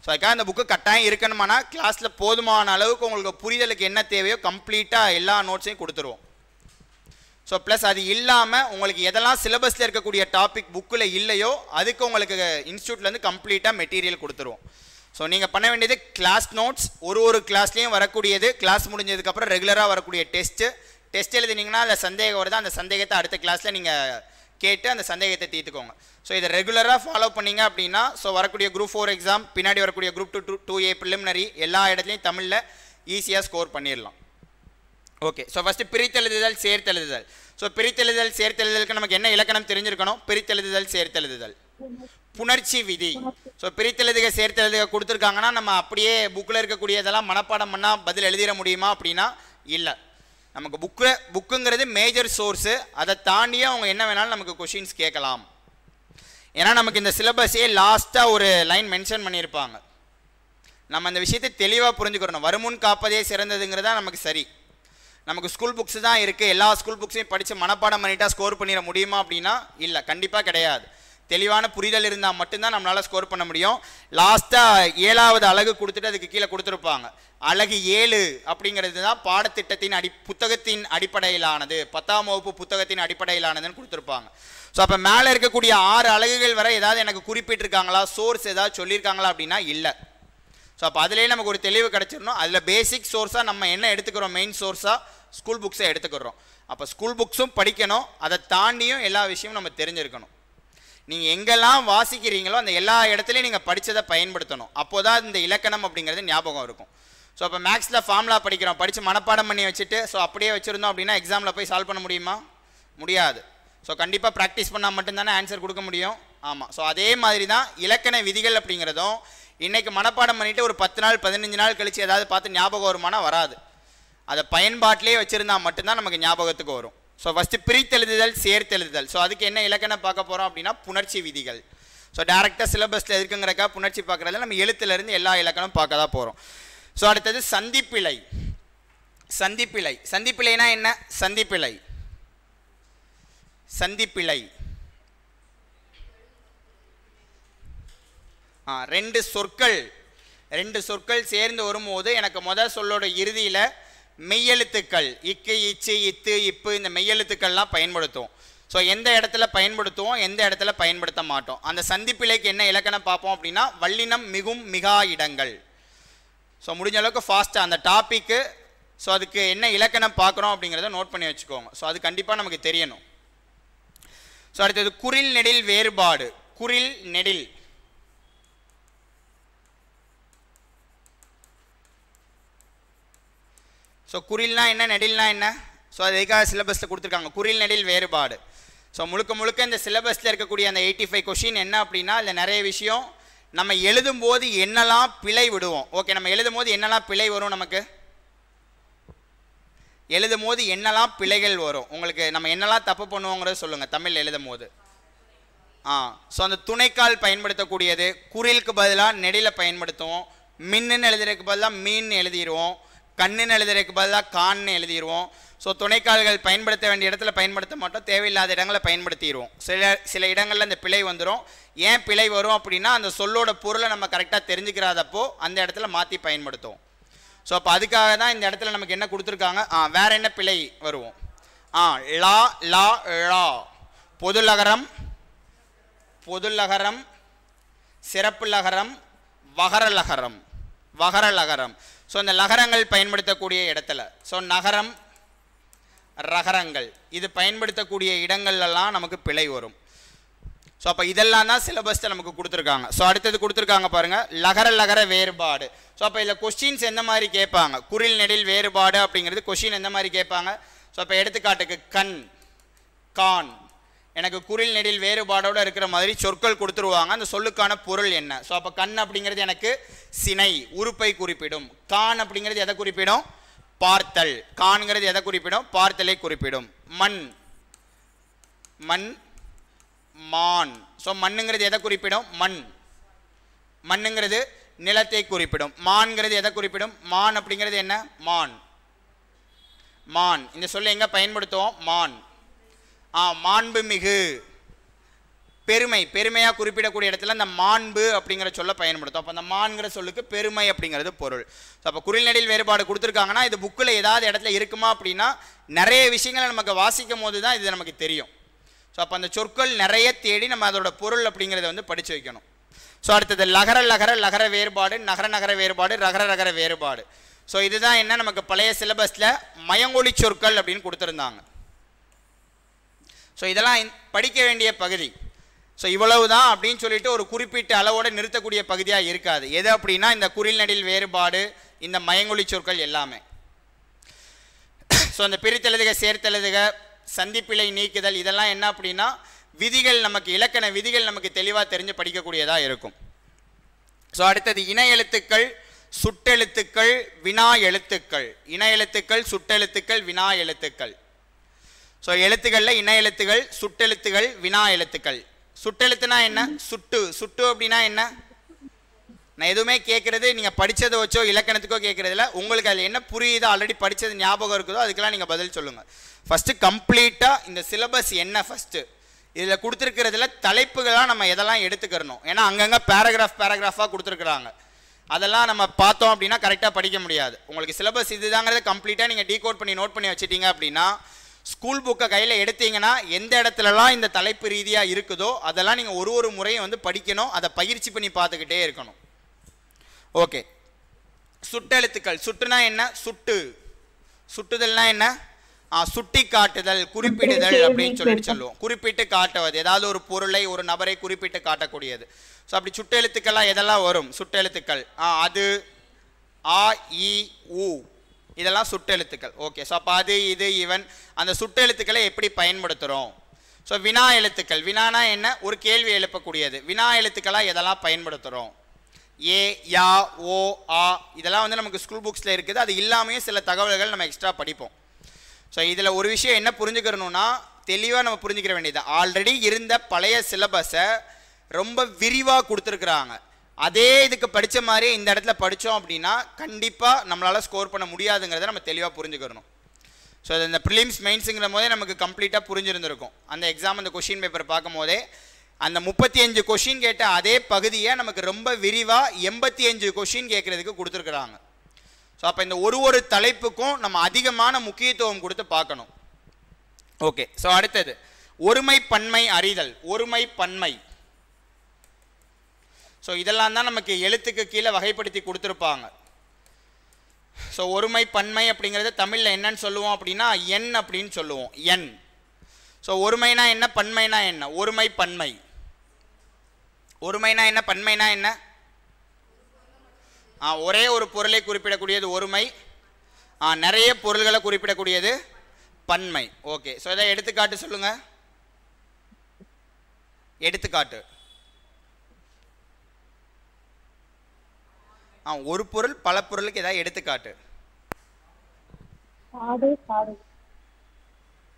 A: ஸோ அதுக்காக அந்த புக்கு கட்டாயம் இருக்கணுமானா கிளாஸில் போதுமான அளவுக்கு உங்களுக்கு புரிதலுக்கு என்ன தேவையோ கம்ப்ளீட்டாக எல்லா நோட்ஸையும் கொடுத்துருவோம். ஸோ ப்ளஸ் அது இல்லாமல் உங்களுக்கு எதெல்லாம் சிலபஸில் இருக்கக்கூடிய டாபிக் புக்கில் இல்லையோ அதுக்கு உங்களுக்கு இன்ஸ்டியூட்லேருந்து கம்ப்ளீட்டாக மெட்டீரியல் கொடுத்துருவோம். ஸோ நீங்கள் பண்ண வேண்டியது கிளாஸ் நோட்ஸ், ஒரு கிளாஸ்லேயும் வரக்கூடியது, கிளாஸ் முடிஞ்சதுக்கப்புறம் ரெகுலராக வரக்கூடிய டெஸ்ட் எழுதினீங்கன்னா அதில் சந்தேகம் வருது, அந்த சந்தேகத்தை அடுத்த கிளாஸில் நீங்கள் கேட்டு அந்த சந்தேகத்தை தீர்த்துக்கோங்க. ஸோ இதை ரெகுலராக ஃபாலோ பண்ணிங்க அப்படின்னா ஸோ வரக்கூடிய குரூப் 4 எக்ஸாம், பின்னாடி வரக்கூடிய குரூப் 2A ப்ரிலிமினரி எல்லா இடத்துலையும் தமிழில் ஈஸியாக ஸ்கோர் பண்ணிடலாம். ஓகே, ஸோ ஃபஸ்ட்டு பிரித்தெழுதுதல், சேர்த்தெழுதுதல். ஸோ பிரித்தெழுதுதல், சேர்த்தெழுதுதலுக்கு நமக்கு என்ன இலக்கணம் தெரிஞ்சிருக்கணும்? பிரித்தெழுதுதல், சேர்த்தெழுதுதல், புணர்ச்சி விதி. ஸோ பிரித்தெழுதுக, சேர்த்தெழுதுக கொடுத்துருக்காங்கன்னா நம்ம அப்படியே புக்கில் இருக்கக்கூடியதெல்லாம் மனப்பாடம் பண்ணால் பதில் எழுதிட முடியுமா அப்படின்னா இல்லை. நமக்கு புக்குங்கிறது மேஜர் சோர்ஸு, அதை தாண்டியே அவங்க என்ன வேணாலும் நமக்கு கொஷின்ஸ் கேட்கலாம். ஏன்னா நமக்கு இந்த சிலபஸே லாஸ்ட்டாக ஒரு லைன் மென்ஷன் பண்ணியிருப்பாங்க. நம்ம அந்த விஷயத்தை தெளிவாக புரிஞ்சுக்கிறணும். வருமுன் காப்பதே சிறந்ததுங்கிறதா நமக்கு சரி. நமக்கு ஸ்கூல் புக்ஸ் தான் இருக்குது, எல்லா ஸ்கூல் புக்ஸையும் படித்து மனப்பாடம் பண்ணிட்டா ஸ்கோர் பண்ணிட முடியுமா அப்படின்னா இல்லை, கண்டிப்பாக கிடையாது. தெளிவான புரிதல் இருந்தால் மட்டும்தான் நம்மளால் ஸ்கோர் பண்ண முடியும். லாஸ்ட்டாக 7வது அழகு கொடுத்துட்டு அதுக்கு கீழே கொடுத்துருப்பாங்க. அழகு 7 அப்படிங்கிறது தான் பாடத்திட்டத்தின் புத்தகத்தின் அடிப்படையிலானது, 10ஆம் வகுப்பு புத்தகத்தின் அடிப்படையிலானதுன்னு கொடுத்துருப்பாங்க. ஸோ அப்போ மேலே இருக்கக்கூடிய 6 அழகுகள் வரை ஏதாவது எனக்கு குறிப்பிட்டிருக்காங்களா, சோர்ஸ் ஏதாவது சொல்லியிருக்காங்களா அப்படின்னா இல்லை. ஸோ அப்போ அதிலே நமக்கு ஒரு தெளிவு கிடச்சிடணும். அதில் பேசிக் சோர்ஸாக நம்ம என்ன எடுத்துக்கிறோம், மெயின் சோர்ஸாக ஸ்கூல் புக்ஸை எடுத்துக்கிறோம். அப்போ ஸ்கூல் புக்ஸும் படிக்கணும், அதை தாண்டியும் எல்லா விஷயமும் நம்ம தெரிஞ்சிருக்கணும். நீங்கள் எங்கெல்லாம் வாசிக்கிறீங்களோ அந்த எல்லா இடத்துலையும் நீங்கள் படித்ததை பயன்படுத்தணும். அப்போ தான் இந்த இலக்கணம் அப்படிங்கிறது ஞாபகம் இருக்கும். ஸோ அப்போ மேக்ஸில் ஃபார்முலா படிக்கிறோம், படித்து மனப்பாடம் பண்ணி வச்சுட்டு ஸோ அப்படியே வச்சுருந்தோம் அப்படின்னா எக்ஸாமில் போய் சால்வ் பண்ண முடியுமா? முடியாது. ஸோ கண்டிப்பாக ப்ராக்டிஸ் பண்ணால் மட்டும்தானே ஆன்சர் கொடுக்க முடியும். ஆமாம். ஸோ அதே மாதிரி தான் இலக்கண விதிகள் அப்படிங்கிறதும் இன்றைக்கி மனப்பாடம் பண்ணிவிட்டு ஒரு 10 நாள் 15 நாள் கழித்து ஏதாவது பார்த்து ஞாபகம் வருமானா வராது. அதை பயன்பாட்டிலே வச்சுருந்தால் மட்டும்தான் நமக்கு ஞாபகத்துக்கு வரும். ஸோ ஃபஸ்ட்டு பிரித்தெழுதுதல் சேர்த்தெழுதுதல். ஸோ அதுக்கு என்ன இலக்கணம் பார்க்க போகிறோம் அப்படின்னா புணர்ச்சி விதிகள். ஸோ டேரெக்டாக சிலபஸில் இருக்குங்கிறக்கா புணர்ச்சி பார்க்குறதுல நம்ம எழுத்துலேருந்து எல்லா இலக்கணம் பார்க்க தான் போகிறோம். ஸோ அடுத்தது சந்திப்பிழை. சந்திப்பிழை சந்திப்பிழைனா என்ன? சந்திப்பிழை சந்திப்பிழை ரெண்டு சொற்கள் சேர்ந்து வரும்போது எனக்கு முதல் சொல்லோட இறுதியில் மெய்யெழுத்துக்கள் இக்கு இச்சு இத்து இப்பு இந்த மெய்யெழுத்துக்கள்லாம் பயன்படுத்துவோம். ஸோ எந்த இடத்துல பயன்படுத்துவோம், எந்த இடத்துல பயன்படுத்த மாட்டோம். அந்த சந்திப்பிழைக்கு என்ன இலக்கணம் பார்ப்போம் அப்படின்னா வல்லினம் மிகும் மிகா இடங்கள். ஸோ முடிஞ்ச அளவுக்கு ஃபாஸ்ட்டாக அந்த டாப்பிக்கு ஸோ அதுக்கு என்ன இலக்கணம் பார்க்குறோம் அப்படிங்கிறத நோட் பண்ணி வச்சுக்கோங்க. ஸோ அது கண்டிப்பாக நமக்கு தெரியணும். ஸோ அடுத்தது குறில் நெடில் வேறுபாடு. குறில் நெடில் ஸோ குறில்னா என்ன, நெடில்னா என்ன? ஸோ அது எதுக்காக சிலபஸில் கொடுத்துருக்காங்க குறில் நெடில் வேறுபாடு. ஸோ முழுக்க இந்த சிலபஸில் இருக்கக்கூடிய அந்த 85 கொஷின் என்ன அப்படின்னா அதில் நிறைய விஷயம் நம்ம எழுதும்போது என்னெல்லாம் பிழை விடுவோம். ஓகே, நம்ம எழுதும்போது என்னெல்லாம் பிழை வரும், நமக்கு எழுதும்போது என்னெல்லாம் பிழைகள் வரும், உங்களுக்கு நம்ம என்னெல்லாம் தப்பு பண்ணுவோங்கிறத சொல்லுங்கள் தமிழ் எழுதும் போது. ஸோ அந்த துணைக்கால் பயன்படுத்தக்கூடியது குறிலுக்கு பதிலாக நெடில பயன்படுத்துவோம். மின்னு எழுதுறதுக்கு பதிலாக மீன் எழுதிடுவோம். கண்ணுன்னு எழுதுறதுக்கு பதிலாக கான்னு எழுதிடுவோம். ஸோ துணைக்கால்கள் பயன்படுத்த வேண்டிய இடத்துல பயன்படுத்த மாட்டோம், தேவையில்லாத இடங்களை பயன்படுத்திடுவோம். சில இடங்களில் அந்த பிழை வந்துடும். ஏன் பிழை வரும் அப்படின்னா அந்த சொல்லோட பொருளை நம்ம கரெக்டாக தெரிஞ்சுக்கிறாதப்போ அந்த இடத்துல மாற்றி பயன்படுத்துவோம். ஸோ அப்போ அதுக்காக தான் இந்த இடத்துல நமக்கு என்ன கொடுத்துருக்காங்க. வேற என்ன பிழை வருவோம்? லா லா ழா பொதுலகரம் பொதுலகரம் சிறப்பு லகரம் வகரலகரம். ஸோ இந்த லகரங்கள் பயன்படுத்தக்கூடிய இடத்துல ஸோ நகரம் ரகரங்கள் இது பயன்படுத்தக்கூடிய இடங்கள்லாம் நமக்கு பிழை வரும். ஸோ அப்போ இதெல்லாம் தான் சிலபஸில் நமக்கு கொடுத்துருக்காங்க. ஸோ அடுத்தது கொடுத்துருக்காங்க பாருங்கள் லகர வேறுபாடு. ஸோ அப்போ இதில் கொஸ்டின்ஸ் எந்த மாதிரி கேட்பாங்க, குறில் நெடில் வேறுபாடு அப்படிங்கிறது கொஸ்டின் எந்த மாதிரி கேட்பாங்க. ஸோ அப்போ எடுத்துக்காட்டுக்கு கண் கான் எனக்கு குறில் நெடில் வேறுபாடோடு இருக்கிற மாதிரி சொற்கள் கொடுத்துருவாங்க. அந்த சொல்லுக்கான பொருள் என்ன? ஸோ அப்போ கண் அப்படிங்கிறது எனக்கு சினை உறுப்பை குறிப்பிடும். கான் அப்படிங்கிறது எதை குறிப்பிடும்? பார்த்தல். கான்கிறது எதை குறிப்பிடும்? பார்த்தலை குறிப்பிடும். மண் மான். ஸோ மண்ணுங்கிறது எதை குறிப்பிடும்? மண்ணுங்கிறது நிலத்தை குறிப்பிடும். மான்கிறது எதை குறிப்பிடும்? மான் அப்படிங்கிறது என்ன? மான். இந்த சொல்ல எங்கே பயன்படுத்துவோம்? மான். மாண்புமிகு பெருமையாக குறிப்பிடக்கூடிய இடத்துல இந்த மாண்பு அப்படிங்கிற சொல்ல பயன்படுத்தும். அப்போ அந்த மான்கிற சொல்லுக்கு பெருமை அப்படிங்கிறது பொருள். ஸோ அப்போ குறில் நெடில் வேறுபாடு கொடுத்துருக்காங்கன்னா இது புக்கில் ஏதாவது இடத்துல இருக்குமா அப்படின்னா நிறைய விஷயங்களை நமக்கு வாசிக்கும் போது தான் இது நமக்கு தெரியும். ஸோ அப்போ அந்த சொற்கள் நிறைய தேடி நம்ம அதோட பொருள் அப்படிங்கிறத வந்து படித்து வைக்கணும். ஸோ அடுத்தது லகர வேறுபாடு, நகர வேறுபாடு, ரகர வேறுபாடு. ஸோ இதுதான் என்ன நமக்கு பழைய சிலபஸில் மயங்கொலி சொற்கள் அப்படின்னு கொடுத்துருந்தாங்க. ஸோ இதெல்லாம் படிக்க வேண்டிய பகுதி. ஸோ இவ்வளவு தான் அப்படின்னு சொல்லிட்டு ஒரு குறிப்பிட்ட அளவோடு நிறுத்தக்கூடிய பகுதியாக இருக்காது. எது அப்படின்னா இந்த குறில் நெடில் வேறுபாடு, இந்த மயங்கொலி சொற்கள் எல்லாமே. ஸோ அந்த பிரித்தெழுதுக சேர்த்தெழுதுக சந்திப்பிழை நீக்குதல் இதெல்லாம் என்ன அப்படின்னா விதிகள், நமக்கு இலக்கண விதிகள் நமக்கு தெளிவாக தெரிஞ்சு படிக்கக்கூடியதாக இருக்கும். ஸோ அடுத்தது இன எழுத்துக்கள் சுட்டெழுத்துக்கள் வினா எழுத்துக்கள். இன எழுத்துக்கள் சுட்டெழுத்துக்கள் வினா எழுத்துக்கள். ஸோ எழுத்துக்களில் இன எழுத்துக்கள் சுட்டெழுத்துக்கள் வினா எழுத்துக்கள். சுட்டெழுத்துனா என்ன? சுட்டு அப்படின்னா என்ன? நான் எதுவுமே கேட்குறது நீங்கள் படித்ததை வச்சோ இலக்கணத்துக்கோ கேட்குறதில்ல, உங்களுக்கு அதில் என்ன புரியுதோ ஆல்ரெடி படித்தது ஞாபகம் இருக்குதோ அதுக்கெல்லாம் நீங்கள் பதில் சொல்லுங்கள். ஃபஸ்ட்டு கம்ப்ளீட்டாக இந்த சிலபஸ் என்ன ஃபஸ்ட்டு இதில் கொடுத்துருக்கிறதுல தலைப்புகளாக நம்ம எதெல்லாம் எடுத்துக்கிறணும். ஏன்னா அங்கங்கே பேராகிராஃபாக கொடுத்துருக்குறாங்க. அதெல்லாம் நம்ம பார்த்தோம் அப்படின்னா கரெக்டாக படிக்க முடியாது. உங்களுக்கு சிலபஸ் இதுதாங்கிறத கம்ப்ளீட்டாக நீங்கள் டீகோட் பண்ணி நோட் பண்ணி வச்சுட்டீங்க அப்படின்னா ஸ்கூல் புக்கை கையில் எடுத்தீங்கன்னா எந்த இடத்துலலாம் இந்த தலைப்பு ரீதியாக இருக்குதோ அதெல்லாம் நீங்கள் ஒரு முறையும் வந்து படிக்கணும், அதை பயிற்சி பண்ணி பார்த்துக்கிட்டே இருக்கணும். ஓகே, சுட்டெழுத்துக்கள். சுட்டுனா என்ன? சுட்டுதல்னா என்ன? சுட்டி காட்டுதல், குறிப்பிடுதல் அப்படின்னு சொல்லுவோம். குறிப்பிட்டு காட்டுவது, ஏதாவது ஒரு பொருளை ஒரு நபரை குறிப்பிட்டு காட்டக்கூடியது. ஸோ அப்படி சுட்டெழுத்துக்கள்லாம் எதெல்லாம் வரும்? சுட்டெழுத்துக்கள் அது ஆ இ உ இதெல்லாம் சுட்டெழுத்துக்கள். ஓகே, ஸோ அப்போ அது இது இவன் அந்த சுட்டெழுத்துக்களை எப்படி பயன்படுத்துகிறோம்? ஸோ வினா எழுத்துக்கள், வினானா என்ன? ஒரு கேள்வி எழுப்பக்கூடியது. வினா எழுத்துக்களாக எதெல்லாம் பயன்படுத்துகிறோம்? ஏ, யா, ஓ, ஆ இதெல்லாம் வந்து நமக்கு ஸ்கூல் புக்ஸில் இருக்குது. அது இல்லாமையும் சில தகவல்கள் நம்ம எக்ஸ்ட்ரா படிப்போம். ஸோ இதில் ஒரு விஷயம் என்ன புரிஞ்சுக்கிறணும்னா, தெளிவாக நம்ம புரிஞ்சுக்கிற வேண்டியது, ஆல்ரெடி இருந்த பழைய சிலபஸை ரொம்ப விரிவாக கொடுத்துருக்குறாங்க. அதே இதுக்கு படித்த மாதிரி இந்த இடத்துல படித்தோம் அப்படின்னா கண்டிப்பாக நம்மளால் ஸ்கோர் பண்ண முடியாதுங்கிறத நம்ம தெளிவாக புரிஞ்சுக்கிறணும். ஸோ இந்த ப்ரிலிம்ஸ் மெயின்ஸுங்கிற போதே நமக்கு கம்ப்ளீட்டாக புரிஞ்சிருந்திருக்கும். அந்த எக்ஸாம் அந்த கொஷின் பேப்பர் பார்க்கும் போதே அந்த 35 கொஷின் கேட்ட அதே பகுதியை நமக்கு ரொம்ப விரிவாக 85 கொஷின் கேட்குறதுக்கு கொடுத்துருக்குறாங்க. ஸோ அப்போ இந்த ஒரு தலைப்புக்கும் நம்ம அதிகமான முக்கியத்துவம் கொடுத்து பார்க்கணும். ஓகே, ஸோ அடுத்தது ஒருமை பன்மை அறிதல். ஒருமை பன்மை, ஸோ இதெல்லாம் தான் நமக்கு எழுத்துக்கு கீழே வகைப்படுத்தி கொடுத்துருப்பாங்க. ஸோ ஒருமை பன்மை அப்படிங்கிறது தமிழில் என்னன்னு சொல்லுவோம் அப்படின்னா எண் அப்படின்னு சொல்லுவோம், எண். ஸோ ஒருமைனா என்ன, பன்மைனா என்ன? ஒருமை பன்மை, ஒருமைனா என்ன, பன்மைனா என்ன? ஒரே ஒரு பொருளை குறிப்பிடக்கூடியது ஒருமை, நிறைய பொருள்களை குறிப்பிடக்கூடியது பன்மை. ஓகே, ஸோ இதை எடுத்துக்காட்டு சொல்லுங்க. எடுத்துக்காட்டு, ஒரு பொருள் பல பொருளுக்கு ஏதாவது எடுத்துக்காட்டு.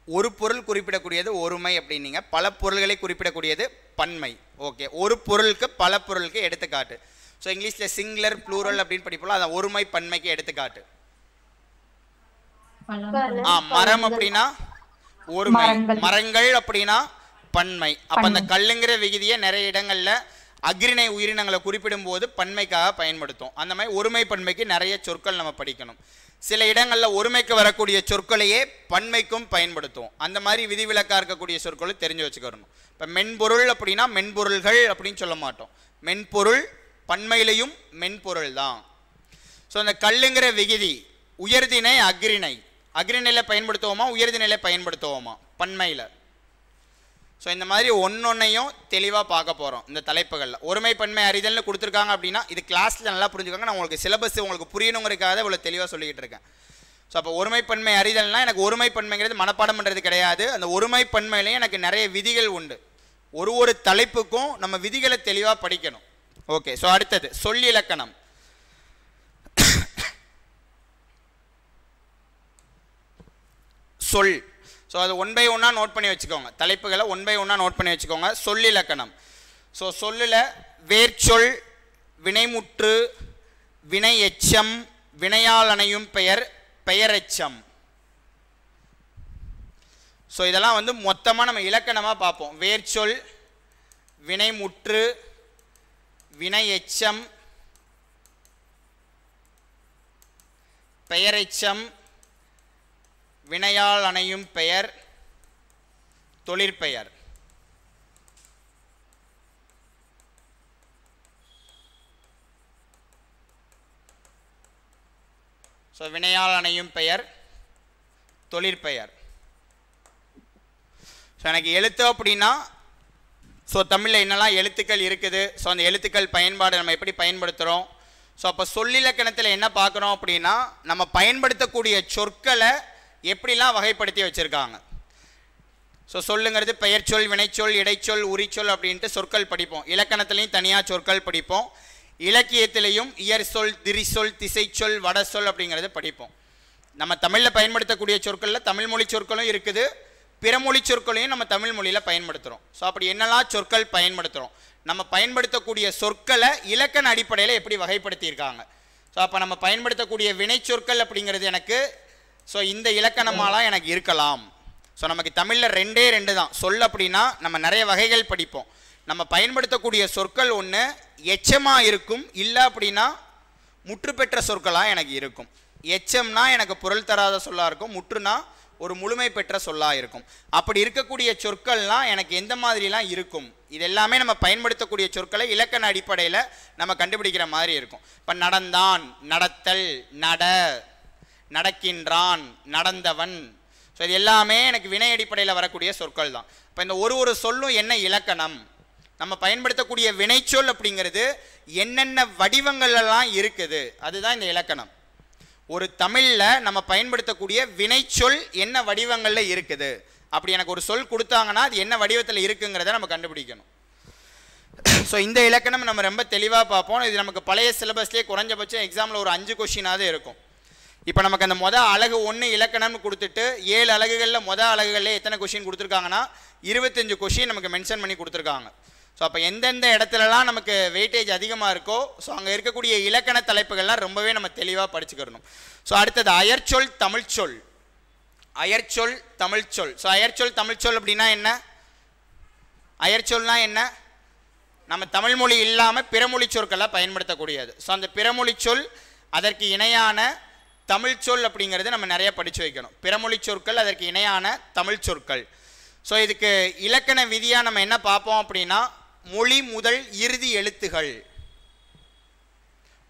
A: ஒரு பொருள் குறிப்பிடக்கூடியது ஒருமை அப்படின்னீங்க, பல பொருள்களை குறிப்பிடக்கூடியது பன்மை. ஓகே, ஒரு பொருளுக்கு பல பொருளுக்கு எடுத்துக்காட்டு. ஸோ இங்கிலீஷில் சிங்குலர் ப்ளூரல் அப்படின்னு படிப்போம், அதான் ஒருமை பன்மைக்கு எடுத்துக்காட்டு. மரம் அப்படின்னா ஒருமை, மரங்கள் அப்படின்னா பன்மை. அப்போ அந்த கல்லுங்கிற விகுதியை நிறைய இடங்கள்ல அக்ரிணை உயிரினங்களை குறிப்பிடும் போது பன்மைக்காக பயன்படுத்தும். அந்த மாதிரி ஒருமை பன்மைக்கு நிறைய சொற்கள் நம்ம படிக்கணும். சில இடங்களில் ஒருமைக்கு வரக்கூடிய சொற்களையே பன்மைக்கும் பயன்படுத்துவோம். அந்த மாதிரி விதிவிலக்காக இருக்கக்கூடிய சொற்களை தெரிஞ்சு வச்சுக்கணும். இப்போ மென்பொருள் அப்படின்னா மென்பொருள்கள் அப்படின்னு சொல்ல மாட்டோம், மென்பொருள் பன்மையிலையும் மென்பொருள் தான். ஸோ அந்த கல்லுங்கிற விகுதி உயர்திணை அக்ரிணை, அக்ரிணையில் பயன்படுத்துவோமா உயர்திணையில் பயன்படுத்துவோமா பன்மையில்? ஸோ இந்த மாதிரி ஒன்னொன்னையும் தெளிவாக பார்க்க போகிறோம் இந்த தலைப்புகளில். ஒருமை பன்மை அறிதல்னு கொடுத்துருக்காங்க அப்படின்னா இது கிளாஸில் நல்லா புரிஞ்சுக்காங்க. நான் உங்களுக்கு சிலபஸ் உங்களுக்கு புரியணுங்கிறதுக்காக இவ்வளோ தெளிவாக சொல்லிக்கிட்டு இருக்கேன். ஸோ அப்போ ஒருமை பன்மை அறிதல்னால் எனக்கு ஒருமை பன்மைங்கிறது மனப்பாடம் பண்ணுறது கிடையாது. அந்த ஒருமை பன்மையிலையும் எனக்கு நிறைய விதிகள் உண்டு. ஒரு தலைப்புக்கும் நம்ம விதிகளை தெளிவாக படிக்கணும். ஓகே, ஸோ அடுத்தது சொல் இலக்கணம். சொல், ஸோ அது 1 by 1 நோட் பண்ணி வச்சுக்கோங்க. தலைப்புகளை 1 by 1 நோட் பண்ணி வச்சுக்கோங்க. சொல்லிலக்கணம். ஸோ சொல்லில் வேர்ச்சொல், வினைமுற்று, வினை எச்சம், வினையால் அணையும் பெயர், பெயரெச்சம். ஸோ இதெல்லாம் வந்து மொத்தமாக நம்ம இலக்கணமாக பார்ப்போம். வேர்ச்சொல், வினைமுற்று, வினை எச்சம், பெயரெச்சம், வினையால் அணையும் பெயர், தொழிற்பெயர். ஸோ வினையால் அணையும் பெயர், தொழிற்பெயர். ஸோ எனக்கு எழுத்து அப்படின்னா ஸோ தமிழில் என்னெல்லாம் எழுத்துக்கள் இருக்குது, ஸோ அந்த எழுத்துக்கள் பயன்பாடு நம்ம எப்படி பயன்படுத்துகிறோம். ஸோ அப்போ சொல்லிலக்கணத்தில் என்ன பார்க்குறோம் அப்படின்னா நம்ம பயன்படுத்தக்கூடிய சொற்களை எப்படிலாம் வகைப்படுத்தி வச்சுருக்காங்க. ஸோ சொல்லுங்கிறது பெயர்ச்சொல், வினைச்சொல், இடைச்சொல், உரிச்சொல் அப்படின்ட்டு சொற்கள் படிப்போம். இலக்கணத்துலேயும் தனியாக சொற்கள் படிப்போம். இலக்கியத்திலையும் இயற்சொல், திரிசொல், திசைச்சொல், வடசொல் அப்படிங்கிறது படிப்போம். நம்ம தமிழில் பயன்படுத்தக்கூடிய சொற்களில் தமிழ் மொழி சொற்களும் இருக்குது, பிற மொழி சொற்களையும் நம்ம தமிழ் மொழியில் பயன்படுத்துகிறோம். ஸோ அப்படி என்னெல்லாம் சொற்கள் பயன்படுத்துகிறோம், நம்ம பயன்படுத்தக்கூடிய சொற்களை இலக்கண அடிப்படையில் எப்படி வகைப்படுத்தியிருக்காங்க. ஸோ அப்போ நம்ம பயன்படுத்தக்கூடிய வினை சொற்கள் அப்படிங்கிறது எனக்கு ஸோ இந்த இலக்கணமாலாம் எனக்கு இருக்கலாம். ஸோ நமக்கு தமிழில் 2 தான். சொல் அப்படின்னா நம்ம நிறைய வகைகள் படிப்போம். நம்ம பயன்படுத்தக்கூடிய சொற்கள் ஒன்று எச்சமாக இருக்கும், இல்லை அப்படின்னா முற்று பெற்ற சொற்களாக எனக்கு இருக்கும். எச்சம்னா எனக்கு பொருள் தராத சொல்லாக இருக்கும், முற்றுனா ஒரு முழுமை பெற்ற சொல்லாக இருக்கும். அப்படி இருக்கக்கூடிய சொற்கள்லாம் எனக்கு எந்த மாதிரிலாம் இருக்கும், இது எல்லாமே நம்ம பயன்படுத்தக்கூடிய சொற்களை இலக்கண அடிப்படையில் நம்ம கண்டுபிடிக்கிற மாதிரி இருக்கும். இப்போ நடந்தான், நடத்தல், நட, நடக்கின்றான், நடந்தவன். ஸோ இது எல்லாமே எனக்கு வினை அடிப்படையில் வரக்கூடிய சொற்கள் தான். இப்போ இந்த ஒரு சொல்லும் என்ன இலக்கணம், நம்ம பயன்படுத்தக்கூடிய வினைச்சொல் அப்படிங்கிறது என்னென்ன வடிவங்கள் எல்லாம் இருக்குது, அதுதான் இந்த இலக்கணம். ஒரு தமிழ்ல நம்ம பயன்படுத்தக்கூடிய வினைச்சொல் என்ன வடிவங்கள்ல இருக்குது, அப்படி எனக்கு ஒரு சொல் கொடுத்தாங்கன்னா அது என்ன வடிவத்தில் இருக்குங்கிறத நம்ம கண்டுபிடிக்கணும். ஸோ இந்த இலக்கணம் நம்ம ரொம்ப தெளிவாக பார்ப்போம். இது நமக்கு பழைய சிலபஸ்லேயே குறைஞ்சபட்சம் எக்ஸாமில் ஒரு 5 கொஸ்டினாவது இருக்கும். இப்போ நமக்கு அந்த அலகு 1 இலக்கணம்னு கொடுத்துட்டு 7 அலகுகளில் அலகுகளில் எத்தனை கொஸ்டின் கொடுத்துருக்காங்கன்னா 25 கொஸ்டின் நமக்கு மென்ஷன் பண்ணி கொடுத்துருக்காங்க. ஸோ அப்போ எந்தெந்த இடத்துலலாம் நமக்கு வெயிட்டேஜ் அதிகமாக இருக்கோ ஸோ அங்கே இருக்கக்கூடிய இலக்கண தலைப்புகள்லாம் ரொம்பவே நம்ம தெளிவாக படிச்சுக்கிறணும். ஸோ அடுத்தது அயற்சொல் தமிழ்ச்சொல். அயற்சொல் தமிழ்ச்சொல். ஸோ அயற்சொல் தமிழ்ச்சொல் அப்படின்னா என்ன? அயற்சொல்னா என்ன? நம்ம தமிழ் மொழி இல்லாமல் பிறமொழி சொற்களை பயன்படுத்தக்கூடியது. ஸோ அந்த பிறமொழி சொல் அதற்கு இணையான தமிழ் சொல் அப்படிங்கிறது நம்ம நிறைய படித்து வைக்கணும். பிறமொழி சொற்கள் அதற்கு இணையான தமிழ் சொற்கள். ஸோ இதுக்கு இலக்கண விதியாக நம்ம என்ன பார்ப்போம் அப்படின்னா மொழி முதல் இறுதி எழுத்துகள்.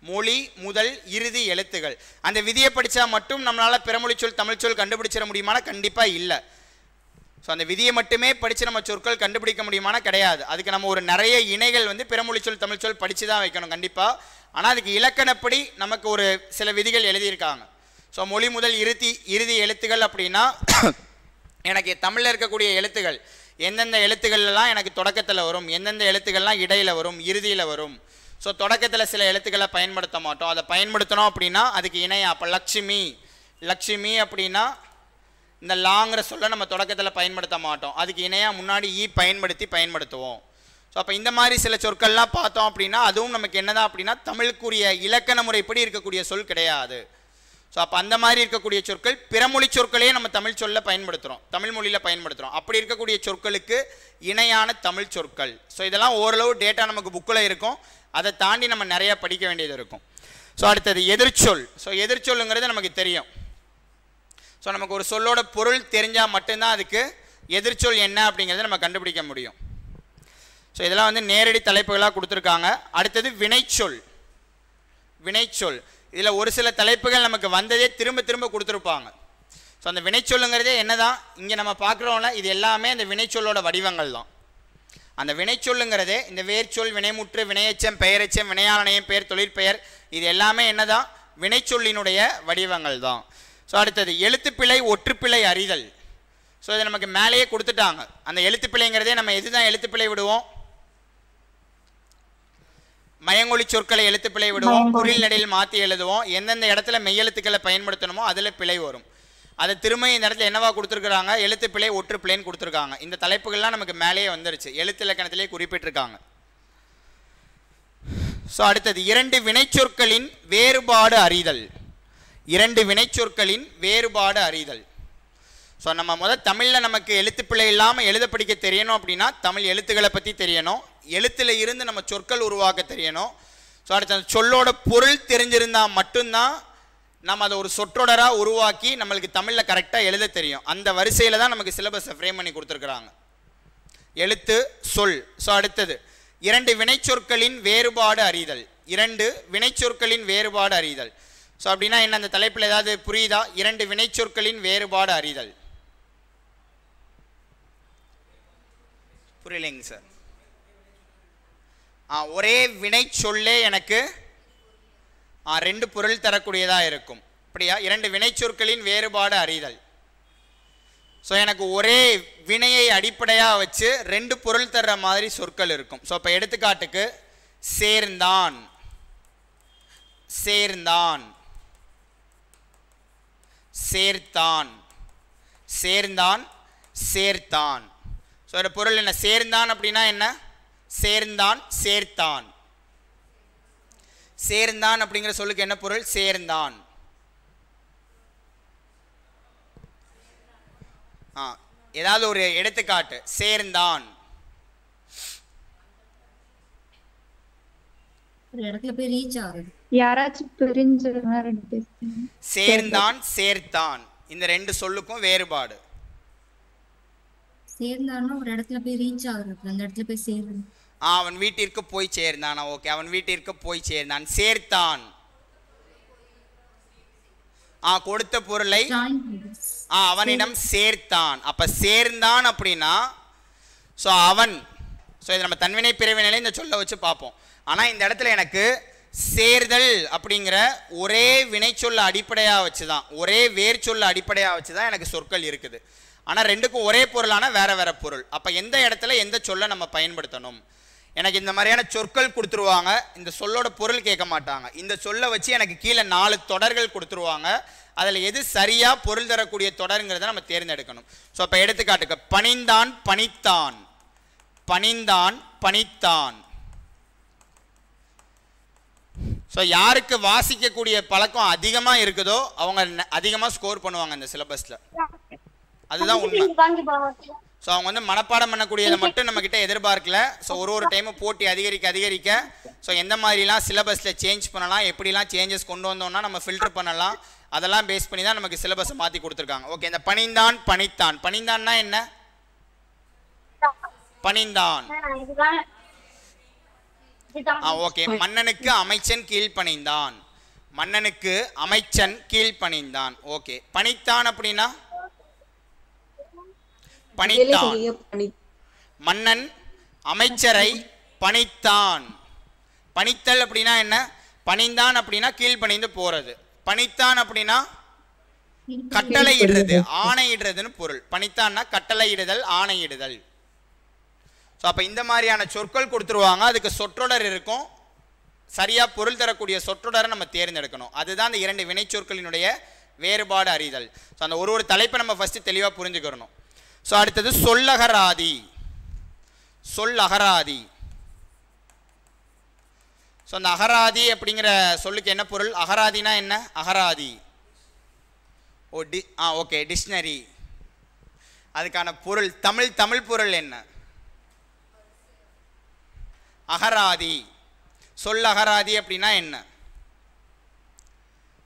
A: மொழி முதல் இறுதி எழுத்துகள். அந்த விதியை படித்தா மட்டும் நம்மளால் பிறமொழி சொல் தமிழ் சொல் கண்டுபிடிச்சிட முடியுமானா கண்டிப்பாக இல்லை. ஸோ அந்த விதியை மட்டுமே படித்து நம்ம சொற்கள் கண்டுபிடிக்க முடியுமானா கிடையாது. அதுக்கு நம்ம ஒரு நிறைய இணைகள் பிறமொழி சொல் தமிழ் சொல் படித்து தான் வைக்கணும் கண்டிப்பாக. ஆனால் அதுக்கு இலக்கணப்படி நமக்கு ஒரு சில விதிகள் எழுதியிருக்காங்க. ஸோ மொழி முதல் இறுதி எழுத்துகள் அப்படின்னா எனக்கு தமிழில் இருக்கக்கூடிய எழுத்துகள் எந்தெந்த எழுத்துக்கள்லாம் எனக்கு தொடக்கத்தில் வரும், எந்தெந்த எழுத்துக்கள்லாம் இடையில் வரும், இறுதியில் வரும். ஸோ தொடக்கத்தில் சில எழுத்துக்களை பயன்படுத்த மாட்டோம். அதை பயன்படுத்தணும் அப்படின்னா அதுக்கு இணையா. அப்போ லக்ஷ்மி லக்ஷ்மி அப்படின்னா இந்த லாங்கிற சொல்ல நம்ம தொடக்கத்தில் பயன்படுத்த மாட்டோம். அதுக்கு இணையாக முன்னாடி பயன்படுத்துவோம். ஸோ அப்போ இந்த மாதிரி சில சொற்கள்லாம் பார்த்தோம் அப்படின்னா அதுவும் நமக்கு என்னதான் அப்படின்னா தமிழுக்குரிய இலக்கண முறைப்படி இருக்கக்கூடிய சொல் கிடையாது. ஸோ அப்போ அந்த மாதிரி இருக்கக்கூடிய சொற்கள் பிறமொழி சொற்களையே நம்ம தமிழ் சொல்ல பயன்படுத்துகிறோம், தமிழ் மொழியில் பயன்படுத்துகிறோம். அப்படி இருக்கக்கூடிய சொற்களுக்கு இணையான தமிழ் சொற்கள். ஸோ இதெல்லாம் ஓரளவு டேட்டா நமக்கு புக்கில் இருக்கும். அதை தாண்டி நம்ம நிறையா படிக்க வேண்டியது இருக்கும். ஸோ அடுத்தது எதிர்ச்சொல். ஸோ எதிர்ச்சொல்லுங்கிறது நமக்கு தெரியும். ஸோ நமக்கு ஒரு சொல்லோட பொருள் தெரிஞ்சால் மட்டும்தான் அதுக்கு எதிர்ச்சொல் என்ன அப்படிங்கிறத நம்ம கண்டுபிடிக்க முடியும். ஸோ இதெல்லாம் நேரடி தலைப்புகளாக கொடுத்துருக்காங்க. அடுத்தது வினைச்சொல். வினைச்சொல் இதில் ஒரு சில தலைப்புகள் நமக்கு வந்ததே திரும்ப திரும்ப கொடுத்துருப்பாங்க. ஸோ அந்த வினைச்சொல்லுங்கிறதே என்னதான் இங்கே நம்ம பார்க்குறோம்ல, இது எல்லாமே அந்த வினைச்சொல்லோட வடிவங்கள் தான். அந்த வினைச்சொல்லுங்கிறதே இந்த வேர்ச்சொல், வினைமுற்று, வினையச்சம், பெயரெச்சம், வினையாளனையம், பெயர், தொழிற்பெயர், இது எல்லாமே என்னதான் வினைச்சொல்லினுடைய வடிவங்கள் தான். ஸோ அடுத்தது எழுத்துப்பிழை ஒற்றுப்பிழை அறிதல். ஸோ இதை நமக்கு மேலேயே கொடுத்துட்டாங்க. அந்த எழுத்துப்பிழைங்கிறதே நம்ம எதுதான் எழுத்துப்பிழை விடுவோம்? மயங்கொழி சொற்களை எழுத்துப்பிழை விடுவோம், குறில் நடையில் மாற்றி எழுதுவோம். எந்தெந்த இடத்துல மெய்யெழுத்துக்களை பயன்படுத்தணுமோ அதில் பிழை வரும். அதை திரும்ப இந்த இடத்துல என்னவா கொடுத்துருக்குறாங்க? எழுத்துப்பிழை ஒற்றுப்பிழைன்னு கொடுத்துருக்காங்க. இந்த தலைப்புகள்லாம் நமக்கு மேலேயே வந்துருச்சு, எழுத்து இலக்கணத்திலே குறிப்பிட்டிருக்காங்க. ஸோ அடுத்தது 2 வினைச்சொற்களின் வேறுபாடு அறிதல். 2 வினைச்சொற்களின் வேறுபாடு அறிதல். ஸோ நம்ம தமிழில் நமக்கு எழுத்துப்பிழை இல்லாமல் எழுத படிக்க தெரியணும் அப்படின்னா தமிழ் எழுத்துக்களை பற்றி தெரியணும், எழுத்துல இருந்து நம்ம சொற்கள் உருவாக்க தெரியணும். ஸோ அடுத்த சொல்லோட பொருள் தெரிஞ்சிருந்தால் மட்டும்தான் நம்ம அதை ஒரு சொற்றொடராக உருவாக்கி நம்மளுக்கு தமிழில் கரெக்டாக எழுத தெரியும். அந்த வரிசையில் தான் நமக்கு சிலபஸை ஃப்ரேம் பண்ணி கொடுத்துருக்குறாங்க, எழுத்து சொல். ஸோ அடுத்தது 2 வினைச்சொற்களின் வேறுபாடு அறிதல். 2 வினைச்சொற்களின் வேறுபாடு அறிதல். ஸோ அப்படின்னா என்ன? அந்த தலைப்பில் ஏதாவது புரியுதா? 2 வினைச்சொற்களின் வேறுபாடு அறிதல் புரியலைங்க சார். ஒரே வினை சொல்லே எனக்கு 2 பொருள் தரக்கூடியதாக இருக்கும். அப்படியா? 2 வினைச்சொற்களின் வேறுபாடு அறிதல். ஸோ எனக்கு ஒரே வினையை அடிப்படையாக வச்சு 2 பொருள் தர்ற மாதிரி சொற்கள் இருக்கும். ஸோ இப்போ எடுத்துக்காட்டுக்கு சேர்ந்தான், சேர்ந்தான், சேர்த்தான், சேர்ந்தான், சேர்த்தான். ஸோ அதோட பொருள் என்ன? சேர்ந்தான் அப்படின்னா என்ன? சேர்ந்தான், சேர்த்தான். சேர்ந்தான் அப்படிங்கிற சொல்லுக்கு என்ன பொருள்? சேர்ந்தான். ஏதாவது ஒரு எடுத்துக்காட்டு. சேர்ந்தான், சேர்ந்தான், சேர்த்தான். இந்த 2 சொல்லுக்கும் வேறுபாடு. அவன் வீட்டிற்கு போய் சேர்ந்தான். ஓகே, அவன் வீட்டிற்கு போய் சேர்ந்தான். சேர்த்தான் கொடுத்த பொருளை அவனிடம் சேர்த்தான். அப்ப சேர்ந்தான் அப்படின்னா ஸோ அவன் ஸோ இது நம்ம தன்வினை பிறவினையில இந்த சொல்ல வச்சு பார்ப்போம். ஆனால் இந்த இடத்துல எனக்கு சேர்தல் அப்படிங்கிற ஒரே வினைச்சொல்ல அடிப்படையாக வச்சு தான், ஒரே வேர் சொல்ல அடிப்படையாக வச்சு தான் எனக்கு சொற்கள் இருக்குது. ஆனால் ரெண்டுக்கும் ஒரே பொருளான வேற வேற பொருள். அப்போ எந்த இடத்துல எந்த சொல்லை நம்ம பயன்படுத்தணும்? எனக்கு இந்த மாதிரியான சொற்கள் கொடுத்துருவாங்க, இந்த சொல்லோட பொருள் கேட்க மாட்டாங்க. இந்த சொல்லை வச்சு எனக்கு கீழே 4 தொடர்கள் கொடுத்துருவாங்க. அதில் எது சரியாக பொருள் தரக்கூடிய தொடருங்கிறத நம்ம தேர்ந்தெடுக்கணும். ஸோ அப்போ எடுத்துக்காட்டுக்கு பணிந்தான் பணித்தான், பணிந்தான் பணித்தான். ஸோ யாருக்கு வாசிக்கக்கூடிய பழக்கம் அதிகமாக இருக்குதோ அவங்க அதிகமாக ஸ்கோர் பண்ணுவாங்க இந்த சிலபஸில். அதுதான் உண்மை. ஸோ அவங்க வந்து மனப்பாடம் பண்ணக்கூடியதை மட்டும் நம்மக்கிட்ட எதிர்பார்க்கல. ஸோ ஒரு டைமும் போட்டி அதிகரிக்க ஸோ எந்த மாதிரிலாம் சிலபஸில் சேஞ்ச் பண்ணலாம், எப்படிலாம் சேஞ்சஸ் கொண்டு வந்தோம்னா நம்ம ஃபில்டர் பண்ணலாம், அதெல்லாம் பேஸ் பண்ணி தான் நமக்கு சிலபஸை மாற்றி கொடுத்துருக்காங்க. ஓகே, இந்த பணிந்தான் பணித்தான், பணிந்தான்னா என்ன? பணிந்தான். ஓகே, மன்னனுக்கு அமைச்சன் கீழ்ப்பணிந்தான், மன்னனுக்கு அமைச்சன் கீழ்ப்பணிந்தான். ஓகே, பணித்தான் அப்படின்னா பணித்தான், மன்னன் அமைச்சரை பணித்தான். பணித்தல் அப்படின்னா என்ன? பணிந்தான் அப்படின்னா கீழ்ப்பணிந்து போறது, பணித்தான் அப்படின்னா கட்டளையிடுறது, ஆணையிடுறதுன்னு பொருள். பணித்தான்னா கட்டளையிடுதல், ஆணையிடுதல். ஸோ அப்போ இந்த மாதிரியான சொற்கள் கொடுத்துருவாங்க, அதுக்கு சொற்றொடர் இருக்கும். சரியாக பொருள் தரக்கூடிய சொற்றொடரை நம்ம தேர்ந்தெடுக்கணும். அதுதான் அந்த 2 வினைச்சொற்களினுடைய வேறுபாடு அறிதல். ஸோ அந்த ஒரு தலைப்பை நம்ம ஃபஸ்ட்டு தெளிவாக புரிஞ்சுக்கிறணும். ஸோ அடுத்தது சொல்லகராதி, சொல்லகராதி. ஸோ அந்த அகராதி அப்படிங்கிற சொல்லுக்கு என்ன பொருள்? அகராதினா என்ன? அகராதி ஓகே, டிக்ஷனரி. அதுக்கான பொருள் தமிழ் பொருள் என்ன? அகராதி. சொல்லகராதி அப்படின்னா என்ன?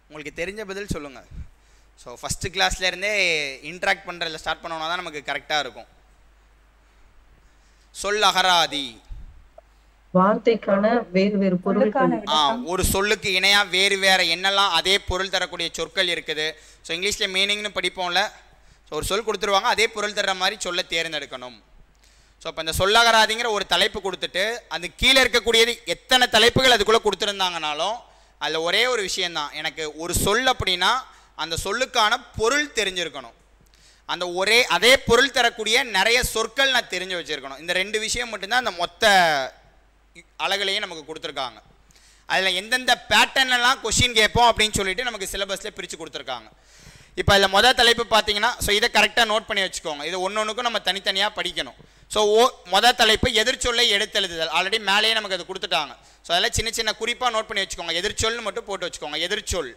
A: உங்களுக்கு தெரிஞ்ச பதில் சொல்லுங்கள். ஸோ ஃபஸ்ட்டு கிளாஸ்லேருந்தே இன்ட்ராக்ட் பண்ணுறதுல ஸ்டார்ட் பண்ணோன்னா தான் நமக்கு கரெக்டாக இருக்கும். சொல்லகராதி
B: வார்த்தைக்கான வேறு பொருளுக்கான
A: ஒரு சொல்லுக்கு இணையாக வேறு என்னெல்லாம் அதே பொருள் தரக்கூடிய சொற்கள் இருக்குது. ஸோ இங்கிலீஷில் மீனிங்னு படிப்போம்ல, ஸோ ஒரு சொல் கொடுத்துருவாங்க, அதே பொருள் தர்ற மாதிரி சொல்ல தேர்ந்தெடுக்கணும். ஸோ இப்போ இந்த சொல்லகராதிங்கிற ஒரு தலைப்பு கொடுத்துட்டு அது கீழே இருக்கக்கூடியது எத்தனை தலைப்புகள் அதுக்குள்ளே கொடுத்துருந்தாங்கனாலும் அதில் ஒரே ஒரு விஷயந்தான், எனக்கு ஒரு சொல் அப்படின்னா அந்த சொல்லுக்கான பொருள் தெரிஞ்சிருக்கணும். அந்த அதே பொருள் தரக்கூடிய நிறைய சொற்கள் நான் தெரிஞ்சு வச்சுருக்கணும். இந்த 2 விஷயம் மட்டும்தான் அந்த மொத்த அழகுலையும் நமக்கு கொடுத்துருக்காங்க. அதில் எந்தெந்த பேட்டர்ன்லாம் கொஷின் கேட்போம் அப்படின்னு சொல்லிட்டு நமக்கு சிலபஸில் பிரித்து கொடுத்துருக்காங்க. இப்போ அதில் மொதல் தலைப்பு பார்த்தீங்கன்னா, ஸோ இதை கரெக்டாக நோட் பண்ணி வச்சுக்கோங்க. இது ஒன்றுக்கும் நம்ம தனித்தனியாக படிக்கணும். ஸோ மொதல் தலைப்பு எதிர்ச்சொல்லை எடுத்தெழுதுதல். ஆல்ரெடி மேலேயே நமக்கு அது கொடுத்துட்டாங்க. ஸோ அதில் சின்ன குறிப்பாக நோட் பண்ணி வச்சுக்கோங்க. எதிர்ச்சொல்னு மட்டும் போட்டு வச்சுக்கோங்க, எதிர்ச்சொல்.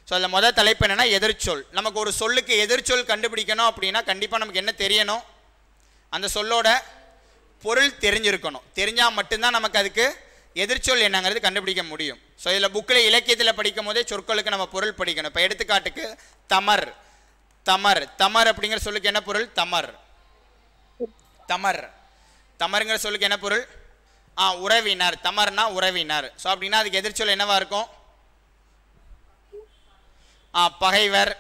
A: ஸோ அதில் மொதல் தலைப்பு என்னென்னா எதிர்ச்சொல். நமக்கு ஒரு சொல்லுக்கு எதிர்ச்சொல் கண்டுபிடிக்கணும் அப்படின்னா கண்டிப்பாக நமக்கு என்ன தெரியணும்? அந்த சொல்லோட பொருள் தெரிஞ்சிருக்கணும். தெரிஞ்சால் மட்டும்தான் நமக்கு அதுக்கு எதிர்ச்சொல் என்னங்கிறது கண்டுபிடிக்க முடியும். ஸோ இதில் புக்கில் இலக்கியத்தில் படிக்கும் போதே சொற்களுக்கு நம்ம பொருள் படிக்கணும். இப்போ எடுத்துக்காட்டுக்கு தமர், தமர், தமர் அப்படிங்கிற சொல்லுக்கு என்ன பொருள்? தமர், தமர், தமருங்கிற சொல்லுக்கு என்ன பொருள்? உறவினர். தமர்னா உறவினர். ஸோ அப்படின்னா அதுக்கு எதிர்ச்சொல் என்னவா இருக்கும்? பகைவர்,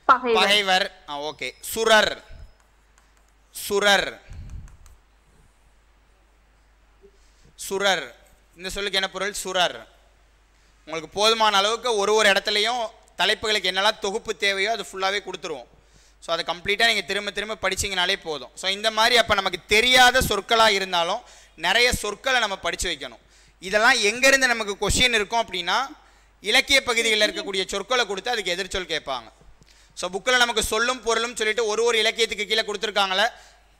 A: பகைவர். ஓகே, சுரர், சுரர், சுரர். இந்த சொல்லுக்கு என்ன பொருள்? சுரர். உங்களுக்கு போதுமான அளவுக்கு ஒரு இடத்துலையும் தலைப்புகளுக்கு என்னெல்லாம் தொகுப்பு தேவையோ அது ஃபுல்லாகவே கொடுத்துருவோம். ஸோ அதை கம்ப்ளீட்டாக நீங்கள் திரும்ப படிச்சிங்கனாலே போதும். ஸோ இந்த மாதிரி அப்போ நமக்கு தெரியாத சொற்களாக இருந்தாலும் நிறைய சொற்களை நம்ம படித்து வைக்கணும். இதெல்லாம் எங்கேருந்து நமக்கு கொஷின் இருக்கும் அப்படின்னா இலக்கிய பகுதிகளில் இருக்கக்கூடிய சொற்களை கொடுத்து அதுக்கு எதிர்ச்சொல் கேட்பாங்க. ஸோ புக்கில் நமக்கு சொல்லும் பொருளும் சொல்லிட்டு ஒரு இலக்கியத்துக்கு கீழே கொடுத்துருக்காங்களே.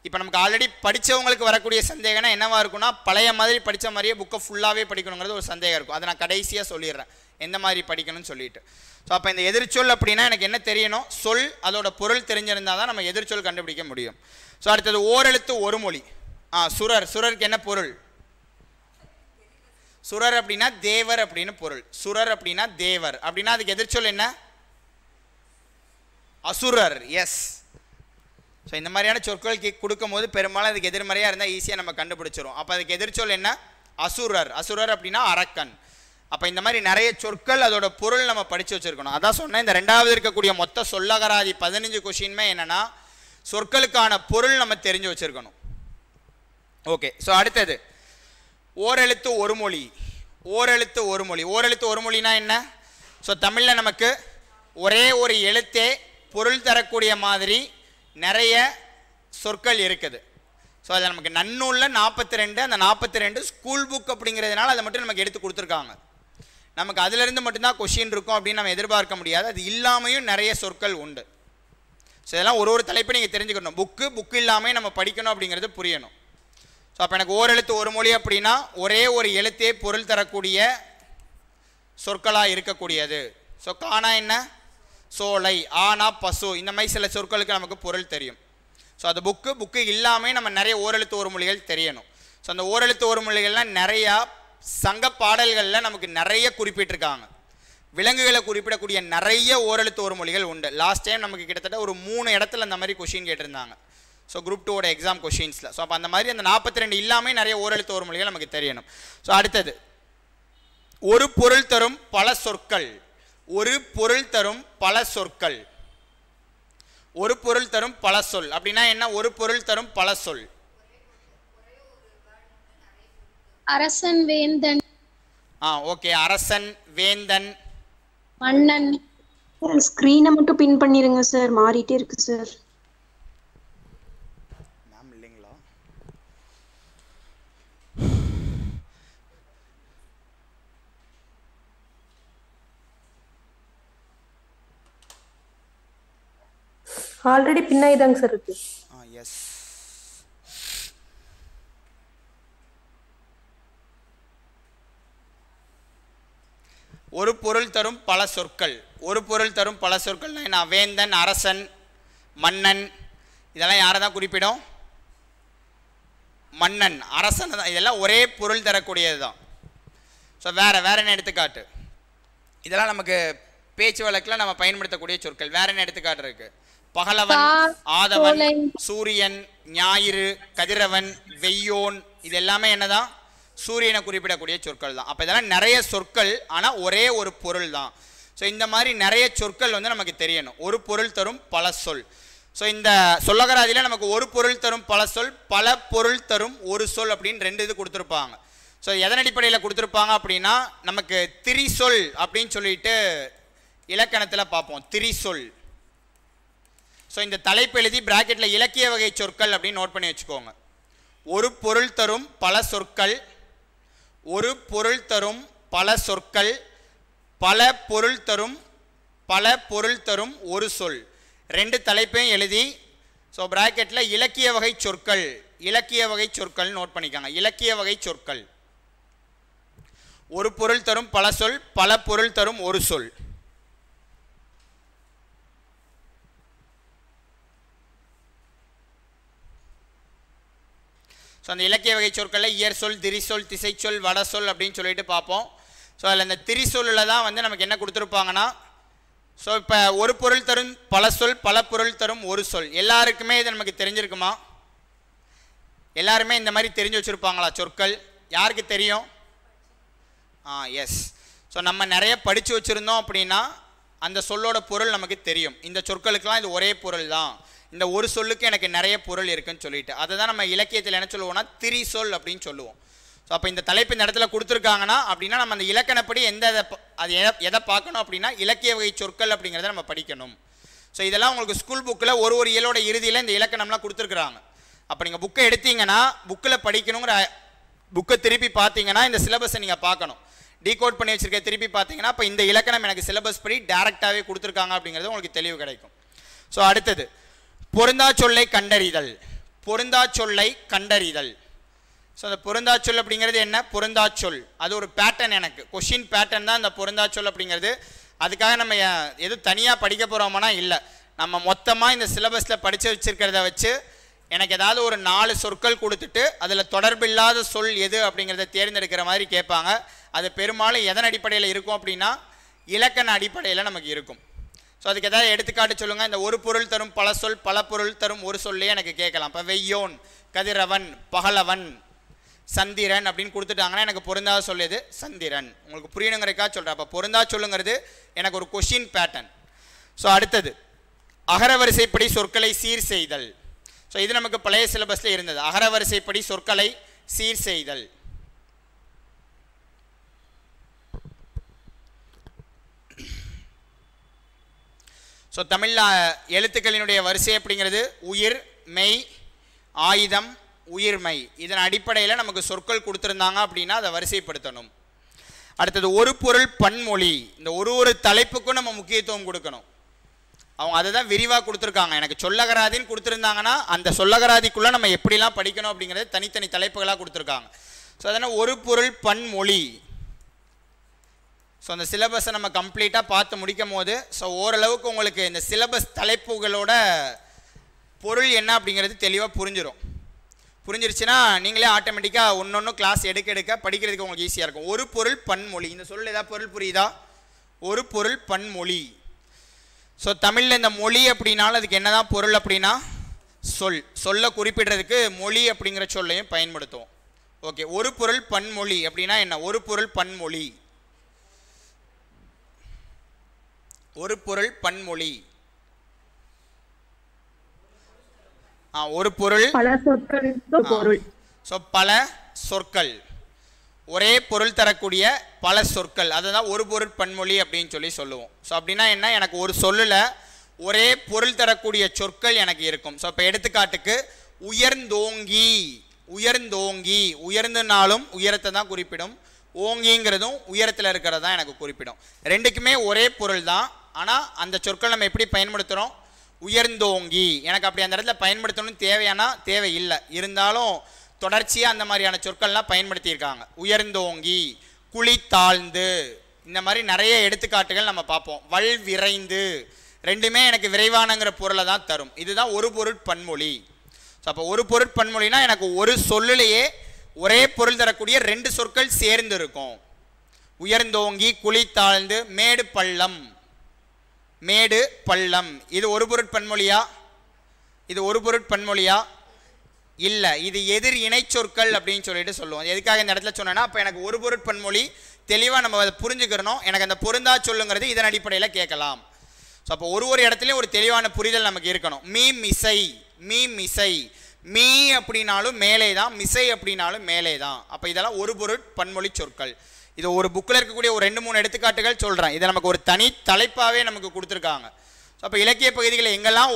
A: இப்போ நமக்கு ஆல்ரெடி படித்தவங்களுக்கு வரக்கூடிய சந்தேகம்னா என்னவா இருக்குன்னா, பழைய மாதிரி படித்த மாதிரியே புக்கை ஃபுல்லாகவே படிக்கணுங்கிறது ஒரு சந்தேகம் இருக்கும். அதை நான் கடைசியாக சொல்லிடுறேன் எந்த மாதிரி படிக்கணும்னு சொல்லிட்டு. ஸோ அப்போ இந்த எதிர்ச்சொல் அப்படின்னா எனக்கு என்ன தெரியணும்? சொல், அதோட பொருள் தெரிஞ்சிருந்தால் தான் நம்ம எதிர்ச்சொல் கண்டுபிடிக்க முடியும். ஸோ அடுத்தது ஓரெழுத்து ஒரு மொழி. சுரர். சுரருக்கு என்ன பொருள்? சுரர் அப்படின்னா தேவர் அப்படின்னு பொருள். சுரர் அப்படின்னா தேவர் அப்படின்னா அதுக்கு எதிர்ச்சொல் என்ன? அசுரர். எஸ். ஸோ இந்த மாதிரியான சொற்கள் கொடுக்கும் போது பெரும்பாலும் அதுக்கு எதிர்மறையாக இருந்தால் ஈஸியாக நம்ம கண்டுபிடிச்சிரும். அப்போ அதுக்கு எதிர்ச்சொல் என்ன? அசுரர். அசுரர் அப்படின்னா அரக்கன். அப்போ இந்த மாதிரி நிறைய சொற்கள் அதோட பொருள் நம்ம படித்து வச்சுருக்கணும். அதான் சொன்னேன், இந்த 2வது இருக்கக்கூடிய மொத்த சொல்லகராதி 15 கொஷினுமே என்னென்னா சொற்களுக்கான பொருள் நம்ம தெரிஞ்சு வச்சுருக்கணும். ஓகே. ஸோ அடுத்தது ஓரெழுத்து ஒரு மொழி. ஓரெழுத்து ஒரு மொழி. ஓரெழுத்து ஒரு மொழினா என்ன? ஸோ தமிழில் நமக்கு ஒரே ஒரு எழுத்தே பொருள் தரக்கூடிய மாதிரி நிறைய சொற்கள் இருக்குது. ஸோ அதில் நமக்கு நன்னூலில் 42, அந்த 42 ஸ்கூல் புக் அப்படிங்கிறதுனால அதை மட்டும் நமக்கு எடுத்து கொடுத்துருக்காங்க. நமக்கு அதிலிருந்து மட்டும்தான் கொஷின் இருக்கும் அப்படின்னு நம்ம எதிர்பார்க்க முடியாது. அது இல்லாமையும் நிறைய சொற்கள் உண்டு. ஸோ இதெல்லாம் ஒரு தலைப்பை நீங்கள் தெரிஞ்சுக்கணும். புக்கு இல்லாமல் நம்ம படிக்கணும் அப்படிங்கிறது புரியணும். ஸோ அப்போ எனக்கு ஓரெழுத்து ஒரு மொழி அப்படின்னா ஒரே ஒரு எழுத்தே பொருள் தரக்கூடிய சொற்களாக இருக்கக்கூடியது. ஸோ காணா என்ன? சோலை. ஆனா பசு. இந்த மாதிரி சில சொற்களுக்கு நமக்கு பொருள் தெரியும். ஸோ அது புக்கு இல்லாமல் நம்ம நிறைய ஓரெழுத்து ஒரு மொழிகள் தெரியணும். ஸோ அந்த ஓரெழுத்து ஒரு மொழிகள்லாம் நிறையா சங்க பாடல்களில் நமக்கு நிறைய குறிப்பிட்டிருக்காங்க. விலங்குகளை குறிப்பிடக்கூடிய நிறைய ஓரெழுத்து ஒரு மொழிகள் உண்டு. லாஸ்ட் டைம் நமக்கு கிட்டத்தட்ட ஒரு 3 இடத்துல அந்த மாதிரி கொஷின் கேட்டிருந்தாங்க. ஸோ குரூப் 2 எக்ஸாம் கொஷின்ஸில். ஸோ அப்போ அந்த மாதிரி அந்த 42 இல்லாமல் நிறைய ஓரெழுத்து ஒரு மொழிகள் நமக்கு தெரியணும். ஸோ அடுத்தது ஒரு பொருள் தரும் பல சொற்கள். ஒரு பொருள் தரும் பல சொற்கள். ஒரு பொருள் தரும் பல சொல் அப்படின்னா என்ன? ஒரு பொருள் தரும் பல சொல்.
C: அரசன், வேந்தன்.
A: ஓகே. அரசன், வேந்தன்,
C: மன்னன்.
D: ஸ்கிரீனை மட்டும் பின் பண்ணிருங்க சார், மாறிட்டே இருக்கு சார்.
A: மேம் இல்லைங்களா?
B: ஆல்ரெடி பின்னாடி தாங்க சார் இருக்கு.
A: எஸ். ஒரு பொருள் தரும் பல சொற்கள். ஒரு பொருள் தரும் பல சொற்கள்னா என்ன? வேந்தன், அரசன், மன்னன், இதெல்லாம் யாரை தான் குறிப்பிடும்? மன்னன், அரசன் தான். இதெல்லாம் ஒரே பொருள் தரக்கூடியது தான். ஸோ வேற என்ன எடுத்துக்காட்டு? இதெல்லாம் நமக்கு பேச்சு வழக்கில் நம்ம பயன்படுத்தக்கூடிய சொற்கள். வேற என்ன எடுத்துக்காட்டு இருக்கு? பகலவன், ஆதவன், சூரியன், ஞாயிறு, கதிரவன், வெய்யோன், இது எல்லாமே என்னதான்? சூரியனை குறிப்பிடக்கூடிய சொற்கள் தான். அப்போ இதெல்லாம் நிறைய சொற்கள், ஆனால் ஒரே ஒரு பொருள் தான். ஸோ இந்த மாதிரி நிறைய சொற்கள் வந்து நமக்கு தெரியணும். ஒரு பொருள் தரும் பல சொல். ஸோ இந்த சொல்லகராதியில் நமக்கு ஒரு பொருள் தரும் பல சொல், பல பொருள் தரும் ஒரு சொல் அப்படின்னு 2 இது கொடுத்துருப்பாங்க. ஸோ எதன் அடிப்படையில் கொடுத்துருப்பாங்க அப்படின்னா நமக்கு திரிசொல் அப்படின்னு சொல்லிட்டு இலக்கணத்தில் பார்ப்போம். திரிசொல். ஸோ இந்த தலைப்பு எழுதி பிராக்கெட்டில் இலக்கிய வகை சொற்கள் அப்படின்னு நோட் பண்ணி வச்சுக்கோங்க. ஒரு பொருள் தரும் பல சொற்கள், ஒரு பொருள் தரும் பல சொற்கள், பல பொருள் தரும் ஒரு சொல். 2 தலைப்பையும் எழுதி ஸோ பிராக்கெட்டில் இலக்கிய வகை சொற்கள், இலக்கிய வகை சொற்கள் நோட் பண்ணிக்காங்க. இலக்கிய வகை சொற்கள். ஒரு பொருள் தரும் பல சொல், பல பொருள் தரும் ஒரு சொல். ஸோ அந்த இலக்கிய வகை சொற்களில் இயற் சொல், திரிசொல், திசைச்சொல், வடசொல் அப்படின்னு சொல்லிட்டு பார்ப்போம். ஸோ அதில் இந்த திரிசொல்லில் தான் வந்து நமக்கு என்ன கொடுத்துருப்பாங்கன்னா ஸோ இப்போ ஒரு பொருள் தரும் பல சொல், பல பொருள் தரும் ஒரு சொல். எல்லாருக்குமே இது நமக்கு தெரிஞ்சிருக்குமா? எல்லாருமே இந்த மாதிரி தெரிஞ்சு வச்சுருப்பாங்களா சொற்கள்? யாருக்கு தெரியும்? எஸ். ஸோ நம்ம நிறைய படித்து வச்சுருந்தோம் அப்படின்னா அந்த சொல்லோட பொருள் நமக்கு தெரியும். இந்த சொற்களுக்கெல்லாம் இது ஒரே பொருள் தான், இந்த ஒரு சொல்லுக்கு எனக்கு நிறைய பொருள் இருக்குன்னு சொல்லிட்டு அதை தான் நம்ம இலக்கியத்தில் என்ன சொல்லுவோம்னா திரிசொல் அப்படின்னு சொல்லுவோம். ஸோ அப்போ இந்த தலைப்பு இந்த இடத்துல கொடுத்துருக்காங்கன்னா அப்படின்னா நம்ம அந்த இலக்கணப்படி எதை பார்க்கணும் அப்படின்னா இலக்கிய வகை சொற்கள் அப்படிங்கிறத நம்ம படிக்கணும். ஸோ இதெல்லாம் உங்களுக்கு ஸ்கூல் புக்கில் ஒரு இயலோட இறுதியில் இந்த இலக்கணம்லாம் கொடுத்துருக்குறாங்க. அப்போ நீங்கள் புக்கை எடுத்தீங்கன்னா புக்கில் படிக்கணுங்கிற புக்கை திருப்பி பார்த்தீங்கன்னா இந்த சிலபஸை நீங்கள் பார்க்கணும். டீகோட் பண்ணி வச்சிருக்க திருப்பி பார்த்தீங்கன்னா அப்போ இந்த இலக்கணம் எனக்கு சிலபஸ் படி டேரெக்டாகவே கொடுத்துருக்காங்க அப்படிங்கிறது உங்களுக்கு தெளிவு கிடைக்கும். ஸோ அடுத்தது பொருந்தா சொல்லை கண்டறிதல். பொருந்தா சொல்லை கண்டறிதல். ஸோ அந்த பொருந்தா சொல் அப்படிங்கிறது என்ன? பொருந்தா சொல் அது ஒரு பேட்டர்ன், எனக்கு கொஷின் பேட்டர்ன் தான் இந்த பொருந்தா சொல் அப்படிங்கிறது. அதுக்காக நம்ம எதுவும் தனியாக படிக்க போகிறோம்னா இல்லை, நம்ம மொத்தமாக இந்த சிலபஸில் படித்து வச்சுருக்கிறத வச்சு எனக்கு ஏதாவது ஒரு 4 சொற்கள் கொடுத்துட்டு அதில் தொடர்பில்லாத சொல் எது அப்படிங்கிறத தேர்ந்தெடுக்கிற மாதிரி கேட்பாங்க. அது பெரும்பாலும் எதன் அடிப்படையில் இருக்கும் அப்படின்னா இலக்கண அடிப்படையில் நமக்கு இருக்கும். ஸோ அதுக்கு ஏதாவது எடுத்துக்காட்டு சொல்லுங்கள். இந்த ஒரு பொருள் தரும் பல சொல், பல பொருள் தரும் ஒரு சொல்லே எனக்கு கேட்கலாம். இப்போ வெய்யோன், கதிரவன், பகலவன், சந்திரன் அப்படின்னு கொடுத்துட்டாங்கன்னா எனக்கு பொருந்தா சொல்லுது சந்திரன். உங்களுக்கு புரியணுங்கிறதுக்காக சொல்கிறேன். அப்போ பொருந்தா சொல்லுங்கிறது எனக்கு ஒரு கொஷின் பேட்டர்ன். ஸோ அடுத்தது அகரவரிசைப்படி சொற்களை சீர் செய்தல். ஸோ இது நமக்கு பழைய சிலபஸில் இருந்தது. அகரவரிசைப்படி சொற்களை சீர் செய்தல். ஸோ தமிழில் எழுத்துக்களினுடைய வரிசை அப்படிங்கிறது உயிர், மெய், ஆயுதம், உயிர்மை. இதன் அடிப்படையில் நமக்கு சொற்கள் கொடுத்துருந்தாங்க அப்படின்னா அதை வரிசைப்படுத்தணும். அடுத்தது ஒரு பொருள் பன்மொழி. இந்த ஒரு தலைப்புக்கும் நம்ம முக்கியத்துவம் கொடுக்கணும். அவங்க அதை தான் விரிவாக கொடுத்துருக்காங்க. எனக்கு சொல்லகராதின்னு கொடுத்துருந்தாங்கன்னா அந்த சொல்லகராதிக்குள்ளே நம்ம எப்படிலாம் படிக்கணும் அப்படிங்கிறது தனித்தனி தலைப்புகளாக கொடுத்துருக்காங்க. ஸோ அதனால் ஒரு பொருள் பன்மொழி. ஸோ அந்த சிலபஸை நம்ம கம்ப்ளீட்டாக பார்த்து முடிக்கும் போது ஸோ ஓரளவுக்கு உங்களுக்கு இந்த சிலபஸ் தலைப்புகளோட பொருள் என்ன அப்படிங்கிறது தெளிவாக புரிஞ்சிருச்சுன்னா நீங்களே ஆட்டோமேட்டிக்காக ஒன்று கிளாஸ் எடுக்க படிக்கிறதுக்கு உங்களுக்கு ஈஸியாக இருக்கும். ஒரு பொருள் பன்மொழி. இந்த சொல்ல ஏதாவது பொருள் புரியுதா? ஒரு பொருள் பன்மொழி. ஸோ தமிழில் இந்த மொழி அப்படின்னாலும் அதுக்கு என்ன தான் பொருள் அப்படின்னா சொல்ல குறிப்பிடுறதுக்கு மொழி அப்படிங்கிற சொல்லையும் பயன்படுத்துவோம். ஓகே, ஒரு பொருள் பன்மொழி அப்படின்னா என்ன? ஒரு பொருள் பன்மொழி. ஒரு பொருள் பன்மொழி. ஒரு பொருள்
B: பல சொற்கள்.
A: ஸோ பல சொற்கள், ஒரே பொருள் தரக்கூடிய பல சொற்கள், அதுதான் ஒரு பொருள் பன்மொழி அப்படின்னு சொல்லுவோம். ஸோ அப்படின்னா என்ன? எனக்கு ஒரு சொல்லில் ஒரே பொருள் தரக்கூடிய சொற்கள் எனக்கு இருக்கும். ஸோ இப்போ எடுத்துக்காட்டுக்கு உயர்ந்தோங்கி. உயர்ந்தோங்கி, உயர்ந்தனாலும் உயரத்தை தான் குறிப்பிடும், ஓங்கிங்கிறதும் உயரத்தில் இருக்கிறது தான் எனக்கு குறிப்பிடும். ரெண்டுக்குமே ஒரே பொருள் தான். ஆனால் அந்த சொற்கள் நம்ம எப்படி பயன்படுத்துகிறோம்? உயர்ந்தோங்கி. எனக்கு அப்படி அந்த இடத்துல பயன்படுத்தணும்னு தேவை இல்லை, இருந்தாலும் தொடர்ச்சியாக அந்த மாதிரியான சொற்கள்லாம் பயன்படுத்தியிருக்காங்க. உயர்ந்தோங்கி, குழி தாழ்ந்து, இந்த மாதிரி நிறைய எடுத்துக்காட்டுகள் நம்ம பார்ப்போம். வல் விரைந்து, ரெண்டுமே எனக்கு விரைவானங்கிற பொருளை தான் தரும். இதுதான் ஒரு பொருள் பன்மொழி. ஸோ அப்போ ஒரு பொருள் பன்மொழினா எனக்கு ஒரு சொல்லிலேயே ஒரே பொருள் தரக்கூடிய ரெண்டு சொற்கள் சேர்ந்து இருக்கும். உயர்ந்தோங்கி, குழி தாழ்ந்து, மேடு பள்ளம். மேடு பள்ளம், இது ஒரு பொருள் பன்மொழியா? இது ஒரு பொருள் பன்மொழியா? இல்லை, இது எதிர் இணை சொற்கள் அப்படின்னு சொல்லுவோம். எதுக்காக இந்த இடத்துல சொன்னேன்னா, அப்போ எனக்கு ஒரு பொருள் பன்மொழி தெளிவாக நம்ம அதை புரிஞ்சுக்கிறணும். எனக்கு அந்த பொருந்தா சொல்லுங்கிறது இதன் அடிப்படையில் கேட்கலாம். ஸோ அப்போ ஒரு இடத்துலையும் ஒரு தெளிவான புரிதல் நமக்கு இருக்கணும். மீ மிசை, மீ மிசை, மீ அப்படின்னாலும் மேலே தான், மிசை அப்படின்னாலும் மேலே தான். அப்போ இதெல்லாம் ஒரு பொருள் பன்மொழி சொற்கள். இது ஒரு புக்கில் இருக்கக்கூடிய ஒரு 2-3 எடுத்துக்காட்டுகள் சொல்கிறேன். இதை நமக்கு ஒரு தனி தலைப்பாகவே நமக்கு கொடுத்துருக்காங்க. ஸோ அப்போ இலக்கிய பகுதிகளில் எங்கெல்லாம்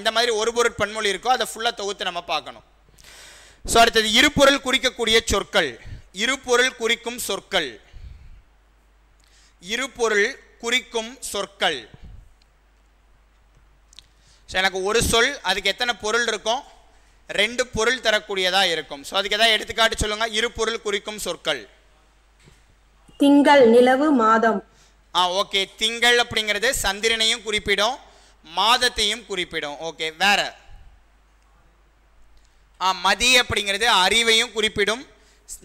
A: இந்த மாதிரி ஒரு பொருள் பன்மொழி இருக்கோ அதை ஃபுல்லாக தொகுத்து நம்ம பார்க்கணும். ஸோ அடுத்தது இருபொருள் குறிக்கக்கூடிய சொற்கள். இருபொருள் குறிக்கும் சொற்கள். இருபொருள் குறிக்கும் சொற்கள். ஸோ எனக்கு ஒரு சொல், அதுக்கு எத்தனை பொருள் இருக்கும்? 2 பொருள் தரக்கூடியதாக இருக்கும். ஸோ அதுக்கு எதாவது எடுத்துக்காட்டு சொல்லுங்க. இருபொருள் குறிக்கும் சொற்கள்.
E: திங்கள், நிலவு, மாதம்.
A: ஓகே, திங்கள் அப்படிங்கிறது சந்திரனையும் குறிப்பிடும், மாதத்தையும் குறிப்பிடும். ஓகே, வேற? மதி அப்படிங்கிறது அறிவையும் குறிப்பிடும்,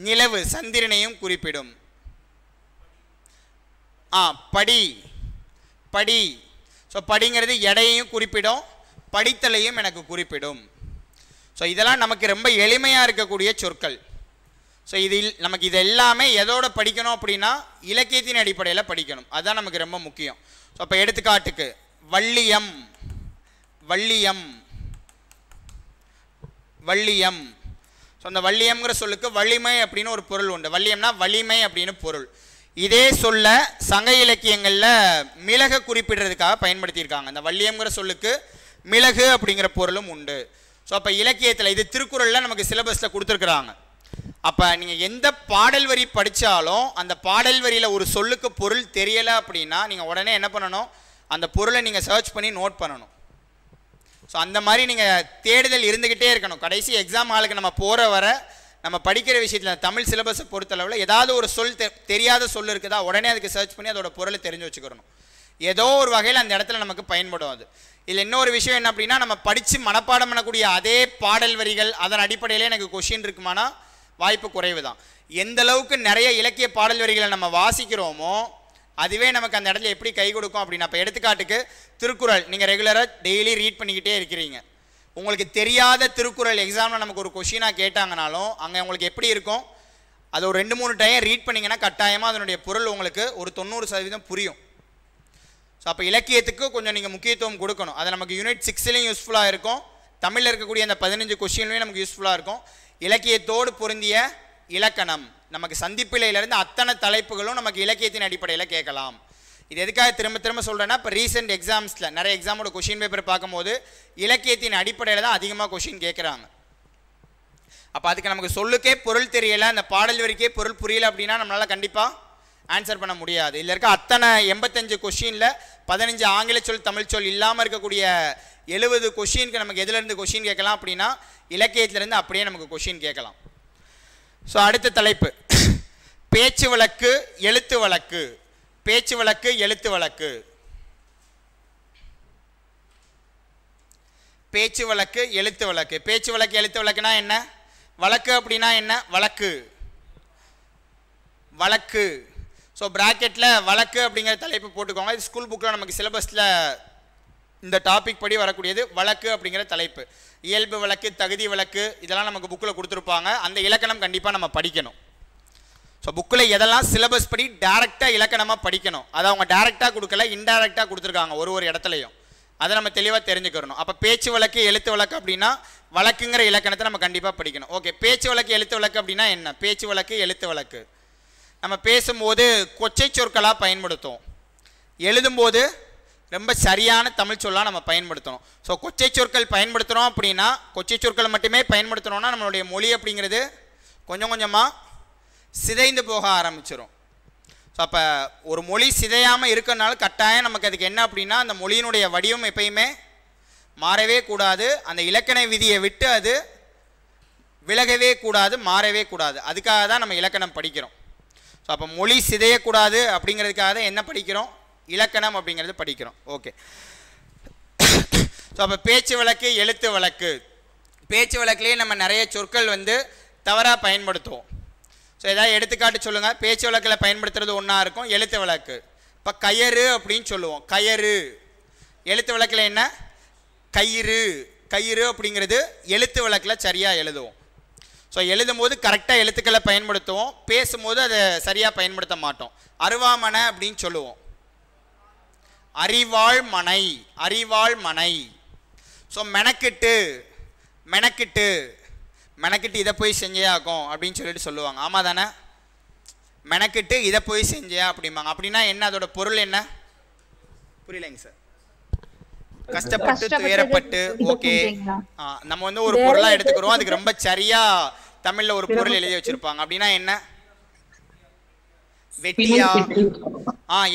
A: நிலவு சந்திரனையும் குறிப்பிடும். படி, படி. ஸோ படிங்கிறது எடையையும் குறிப்பிடும், படித்தலையும் எனக்கு குறிப்பிடும். ஸோ இதெல்லாம் நமக்கு ரொம்ப எளிமையாக இருக்கக்கூடிய சொற்கள். ஸோ நமக்கு இது எல்லாமே எதோட படிக்கணும் அப்படின்னா இலக்கியத்தின் அடிப்படையில் படிக்கணும். அதுதான் நமக்கு ரொம்ப முக்கியம். ஸோ அப்போ எடுத்துக்காட்டுக்கு வள்ளியம், வள்ளியம், வள்ளியம். ஸோ அந்த வள்ளியம்ங்கிற சொல்லுக்கு வலிமை அப்படின்னு ஒரு பொருள் உண்டு. வள்ளியம்னா வலிமை அப்படின்னு பொருள். இதே சொல்ல சங்க இலக்கியங்களில் மிளகு குறிப்பிடுறதுக்காக பயன்படுத்தியிருக்காங்க. இந்த வள்ளியம்ங்கிற சொல்லுக்கு மிளகு அப்படிங்கிற பொருளும் உண்டு. ஸோ அப்போ இலக்கியத்தில் இது திருக்குறளில் நமக்கு சிலபஸில் கொடுத்துருக்குறாங்க. அப்போ நீங்கள் எந்த பாடல் வரி படித்தாலும் அந்த பாடல் வரியில் ஒரு சொல்லுக்கு பொருள் தெரியலை அப்படின்னா நீங்கள் உடனே என்ன பண்ணணும்? அந்த பொருளை நீங்கள் சர்ச் பண்ணி நோட் பண்ணணும். ஸோ அந்த மாதிரி நீங்கள் தேடுதல் இருந்துக்கிட்டே இருக்கணும். கடைசி எக்ஸாம் ஹாலுக்கு நம்ம போகிற வர நம்ம படிக்கிற விஷயத்தில் தமிழ் சிலபஸை பொறுத்தளவில் ஏதாவது ஒரு சொல் தெரியாத சொல் இருக்குதா, உடனே அதுக்கு சர்ச் பண்ணி அதோட பொருளை தெரிஞ்சு வச்சுக்கிறணும். ஏதோ ஒரு வகையில் அந்த இடத்துல நமக்கு பயன்படும். அது இதில் இன்னொரு விஷயம் என்ன அப்படின்னா, நம்ம படித்து மனப்பாடம் பண்ணக்கூடிய அதே பாடல் வரிகள் அதன் அடிப்படையிலே எனக்கு கொஷின் இருக்குமானா வாய்ப்பு குறைவு தான். எந்த அளவுக்கு நிறைய இலக்கிய பாடல் வரிகளை நம்ம வாசிக்கிறோமோ அதுவே நமக்கு அந்த இடத்துல எப்படி கை கொடுக்கும் அப்படின்னா, இப்போ எடுத்துக்காட்டுக்கு திருக்குறள் நீங்கள் ரெகுலராக டெய்லி ரீட் பண்ணிக்கிட்டே இருக்கிறீங்க. உங்களுக்கு தெரியாத திருக்குறள் எக்ஸாமில் நமக்கு ஒரு கொஷினாக கேட்டாங்கனாலும் அங்கே உங்களுக்கு எப்படி இருக்கும்? அது ஒரு 2-3 டைம் ரீட் பண்ணிங்கன்னா கட்டாயமாக அதனுடைய பொருள் உங்களுக்கு ஒரு 90% புரியும். ஸோ அப்போ இலக்கியத்துக்கு கொஞ்சம் நீங்கள் முக்கியத்துவம் கொடுக்கணும். அது நமக்கு யூனிட் 6லையும் யூஸ்ஃபுல்லாக இருக்கும், தமிழில் இருக்கக்கூடிய அந்த 15 கொஸ்டின்லையும் நமக்கு யூஸ்ஃபுல்லாக இருக்கும். இலக்கியத்தோடு பொருந்திய இலக்கணம், நமக்கு சந்திப்பிலையிலேருந்து அத்தனை தலைப்புகளும் நமக்கு இலக்கியத்தின் அடிப்படையில் கேட்கலாம். இது எதுக்காக திரும்ப திரும்ப சொல்கிறேன்னா, இப்போ ரீசெண்ட் எக்ஸாம்ஸில் நிறைய எக்ஸாமோட கொஷின் பேப்பர் பார்க்கும்போது இலக்கியத்தின் அடிப்படையில் தான் அதிகமாக கொஷின் கேட்குறாங்க. அப்போ அதுக்கு நமக்கு சொல்லுக்கே பொருள் தெரியலை, அந்த பாடல் வரைக்கே பொருள் புரியலை அப்படின்னா நம்மளால் கண்டிப்பாக ஆன்சர் பண்ண முடியாது. இதில் இருக்க அத்தனை 85 கொஷினில் 15 ஆங்கில சொல் தமிழ் சொல் இல்லாமல் இருக்கக்கூடிய 70 கொஷினுக்கு நமக்கு எதுலேருந்து கொஷின் கேட்கலாம் அப்படின்னா இலக்கியத்திலேருந்து அப்படியே நமக்கு கொஷின் கேட்கலாம். ஸோ அடுத்த தலைப்பு பேச்சு வழக்கு எழுத்து வழக்கு. பேச்சு வழக்கு எழுத்து வழக்கு. பேச்சு வழக்கு எழுத்து வழக்கு. பேச்சு வழக்கு எழுத்து வழக்குனா என்ன? வழக்கு அப்படின்னா என்ன? வழக்கு வழக்கு. ஸோ ப்ராக்கெட்டில் வழக்கு அப்படிங்கிற தலைப்பு போட்டுக்கோங்க. இது ஸ்கூல் புக்கில் நமக்கு சிலபஸில் இந்த டாபிக் படி வரக்கூடியது வழக்கு அப்படிங்கிற தலைப்பு. இயல்பு வழக்கு, தகுதி வழக்கு இதெல்லாம் நமக்கு புக்கில் கொடுத்துருப்பாங்க. அந்த இலக்கணம் கண்டிப்பாக நம்ம படிக்கணும். ஸோ புக்கில் எதெல்லாம் சிலபஸ் படி டேரெக்டாக இலக்கணமாக படிக்கணும், அதை அவங்க டேரெக்டாக கொடுக்கல, இன்டேரக்டாக கொடுத்துருக்காங்க ஒரு இடத்துலையும். அதை நம்ம தெளிவாக தெரிஞ்சுக்கிறணும். அப்போ பேச்சு வழக்கு எழுத்து வழக்கு அப்படின்னா வழக்குங்கிற இலக்கணத்தை நம்ம கண்டிப்பாக படிக்கணும். ஓகே, பேச்சு வழக்கு எழுத்து வழக்கு அப்படின்னா என்ன? பேச்சு வழக்கு எழுத்து வழக்கு நம்ம பேசும்போது கொச்சை சொற்களாக பயன்படுத்தும், எழுதும்போது ரொம்ப சரியான தமிழ் சொல்லாக நம்ம பயன்படுத்தணும். ஸோ கொச்சை சொற்கள் பயன்படுத்துகிறோம் அப்படின்னா, கொச்சை சொற்களை மட்டுமே பயன்படுத்துகிறோன்னா நம்மளுடைய மொழி அப்படிங்கிறது கொஞ்சம் கொஞ்சமாக சிதைந்து போக ஆரம்பிச்சிடும். ஸோ அப்போ ஒரு மொழி சிதையாமல் இருக்கனால கட்டாயம் நமக்கு அதுக்கு என்ன அப்படின்னா, அந்த மொழியினுடைய வடிவம் எப்பயுமே மாறவே கூடாது, அந்த இலக்கண விதியை விட்டு அது விலகவே கூடாது, மாறவே கூடாது. அதுக்காக தான் நம்ம இலக்கணம் படிக்கிறோம். ஸோ அப்போ மொழி சிதையக்கூடாது அப்படிங்கிறதுக்காக தான் என்ன படிக்கிறோம்? இலக்கணம் அப்படிங்கிறது படிக்கிறோம். ஓகே, ஸோ அப்போ பேச்சு வழக்கு எழுத்து வழக்கு. பேச்சு வழக்குலேயே நம்ம நிறைய சொற்கள் தவறாக பயன்படுத்துவோம். ஸோ ஏதாவது எடுத்துக்காட்டு சொல்லுங்கள். பேச்சு வழக்கில் பயன்படுத்துறது ஒன்றா இருக்கும், எழுத்து வழக்கு. இப்போ கயறு அப்படின்னு சொல்லுவோம், கயறு. எழுத்து வழக்கில் என்ன? கயிறு. கயிறு அப்படிங்கிறது எழுத்து வழக்கில் சரியாக எழுதுவோம். ஸோ எழுதும்போது கரெக்டாக எழுத்துக்களை பயன்படுத்துவோம், பேசும்போது அதை சரியாக பயன்படுத்த மாட்டோம். அருவாமனை அப்படின்னு சொல்லுவோம், அறிவாள் மனை. அறிவாள் மனை. ஸோ மெனக்கிட்டு. மெனக்கிட்டு மெனக்கிட்டு இதை போய் செஞ்சேயாக்கும் அப்படின்னு சொல்லிட்டு சொல்லுவாங்க. ஆமாம் தானே? மெனக்கிட்டு இதை போய் செஞ்சே அப்படிம்பாங்க. அப்படின்னா என்ன? அதோட பொருள் என்ன? புரியலைங்க சார். கஷ்டப்பட்டு துயரப்பட்டு. ஓகே, நம்ம ஒரு பொருளாக எடுத்துக்கிறோம், அதுக்கு ரொம்ப சரியா தமிழ்ல ஒரு பொருள் எழுதி வச்சிருப்பாங்க. அப்படின்னா என்ன? வெட்டியா?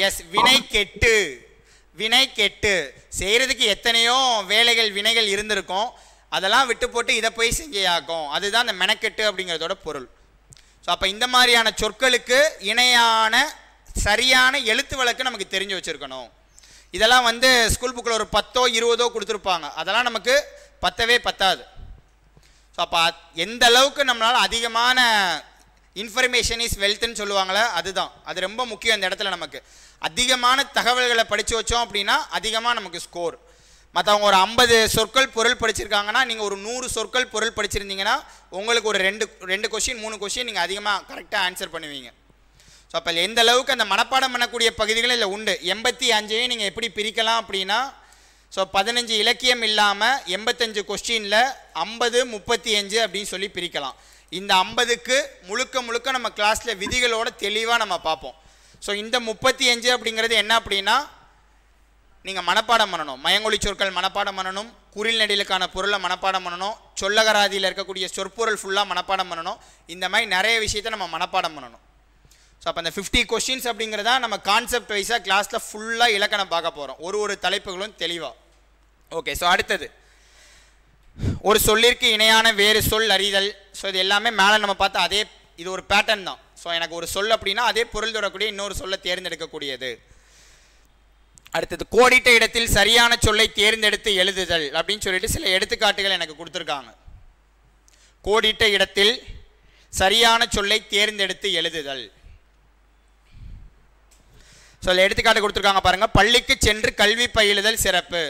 A: எஸ், வினை கெட்டு. வினை கெட்டு. செய்யறதுக்கு எத்தனையோ வேலைகள் வினைகள் இருந்திருக்கும், அதெல்லாம் விட்டு போட்டு இதை போய் செஞ்சேயாக்கும், அதுதான் அந்த மெனக்கெட்டு அப்படிங்கிறதோட பொருள். ஸோ அப்போ இந்த மாதிரியான சொற்களுக்கு இணையான சரியான எழுத்து வழக்கு நமக்கு தெரிஞ்சு வச்சுருக்கணும். இதெல்லாம் ஸ்கூல் புக்கில் ஒரு 10ஓ 20ஓ கொடுத்துருப்பாங்க, அதெல்லாம் நமக்கு பத்தவே பத்தாது. ஸோ அப்போ எந்த அளவுக்கு நம்மளால் அதிகமான இன்ஃபர்மேஷன் இஸ் வெல்த்ன்னு சொல்லுவாங்களே, அதுதான். அது ரொம்ப முக்கியம். இந்த இடத்துல நமக்கு அதிகமான தகவல்களை படித்து வச்சோம் அப்படின்னா அதிகமாக நமக்கு ஸ்கோர். மற்றவங்க ஒரு 50 சொற்கள் பொருள் படிச்சிருக்காங்கன்னா நீங்கள் ஒரு 100 சொற்கள் பொருள் படிச்சிருந்தீங்கன்னா உங்களுக்கு ஒரு 2 கொஷின் 3 கொஷின் நீங்கள் அதிகமாக கரெக்டாக ஆன்சர் பண்ணுவீங்க. ஸோ அப்போ எந்த அளவுக்கு அந்த மனப்பாடம் பண்ணக்கூடிய பகுதிகள் இல்லை உண்டு. 85ஐயும் நீங்கள் எப்படி பிரிக்கலாம் அப்படின்னா, ஸோ 15 இலக்கியம் இல்லாமல் 85 கொஸ்டினில் 50 35 அப்படின்னு சொல்லி பிரிக்கலாம். இந்த 50க்கு முழுக்க முழுக்க நம்ம கிளாஸில் விதிகளோட தெளிவாக நம்ம பார்ப்போம். ஸோ இந்த 35 அப்படிங்கிறது என்ன அப்படின்னா, நீங்கள் மனப்பாடம் பண்ணணும். மயங்கொலி சொற்கள் மனப்பாடம் பண்ணணும், குறில் நெடிலுக்கான பொருளை மனப்பாடம் பண்ணணும், சொல்லகராதியில் இருக்கக்கூடிய சொற்பொருள் ஃபுல்லாக மனப்பாடம் பண்ணணும். இந்த மாதிரி நிறைய விஷயத்தை நம்ம மனப்பாடம் பண்ணணும். ஸோ அப்போ அந்த 50 கொஸ்டின்ஸ் அப்படிங்கிறதா நம்ம கான்செப்ட் வைஸாக கிளாஸில் ஃபுல்லாக இலக்கணம் பார்க்க போகிறோம், ஒரு தலைப்புகளும் தெளிவாக. ஓகே, ஸோ அடுத்தது ஒரு சொல்லிற்கு இணையான வேறு சொல் அறிதல். ஸோ இது எல்லாமே மேலே நம்ம பார்த்தா அதே, இது ஒரு பேட்டர்ன் தான். ஸோ எனக்கு ஒரு சொல் அப்படின்னா அதே பொருள் தொடரக்கூடிய இன்னொரு சொல்லை தேர்ந்தெடுக்கக்கூடியது. அடுத்தது கோடிட்ட இடத்தில் சரியான சொல்லை தேர்ந்தெடுத்து எழுதுதல் அப்படின்னு சொல்லிட்டு சில எடுத்துக்காட்டுகள் எனக்கு கொடுத்துருக்காங்க. கோடிட்ட இடத்தில் சரியான சொல்லை தேர்ந்தெடுத்து எழுதுதல். ஸோ எடுத்துக்காட்டு கொடுத்துருக்காங்க பாருங்க. பள்ளிக்கு சென்று கல்வி பயிலுதல் சிறப்பு.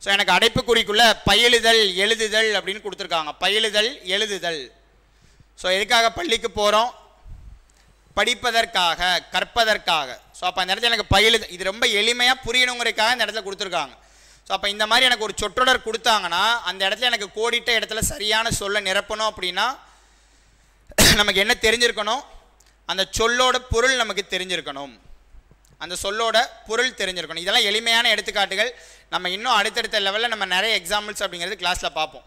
A: ஸோ எனக்கு அடைப்புக்குறிக்குள்ள பயிலுதல் எழுதுதல் அப்படின்னு கொடுத்துருக்காங்க. பயிலுதல் எழுதுதல். ஸோ எதுக்காக பள்ளிக்கு போகிறோம்? படிப்பதற்காக, கற்பதற்காக. ஸோ அப்போ அந்த இடத்துல எனக்கு இது ரொம்ப எளிமையாக புரியணுங்கிறதுக்காக இந்த இடத்துல கொடுத்துருக்காங்க. ஸோ அப்போ இந்த மாதிரி எனக்கு ஒரு சொற்றொடர் கொடுத்தாங்கன்னா அந்த இடத்துல எனக்கு கோடிட்ட இடத்துல சரியான சொல்ல நிரப்பணும் அப்படின்னா நமக்கு என்ன தெரிஞ்சிருக்கணும், அந்த சொல்லோட பொருள் நமக்கு தெரிஞ்சிருக்கணும், அந்த சொல்லோட பொருள் தெரிஞ்சிருக்கணும். இதெல்லாம் எளிமையான எடுத்துக்காட்டுகள். நம்ம இன்னும் அடுத்தடுத்த லெவலில் நம்ம நிறைய எக்ஸாம்பிள்ஸ் அப்படிங்கிறது கிளாஸில் பார்ப்போம்.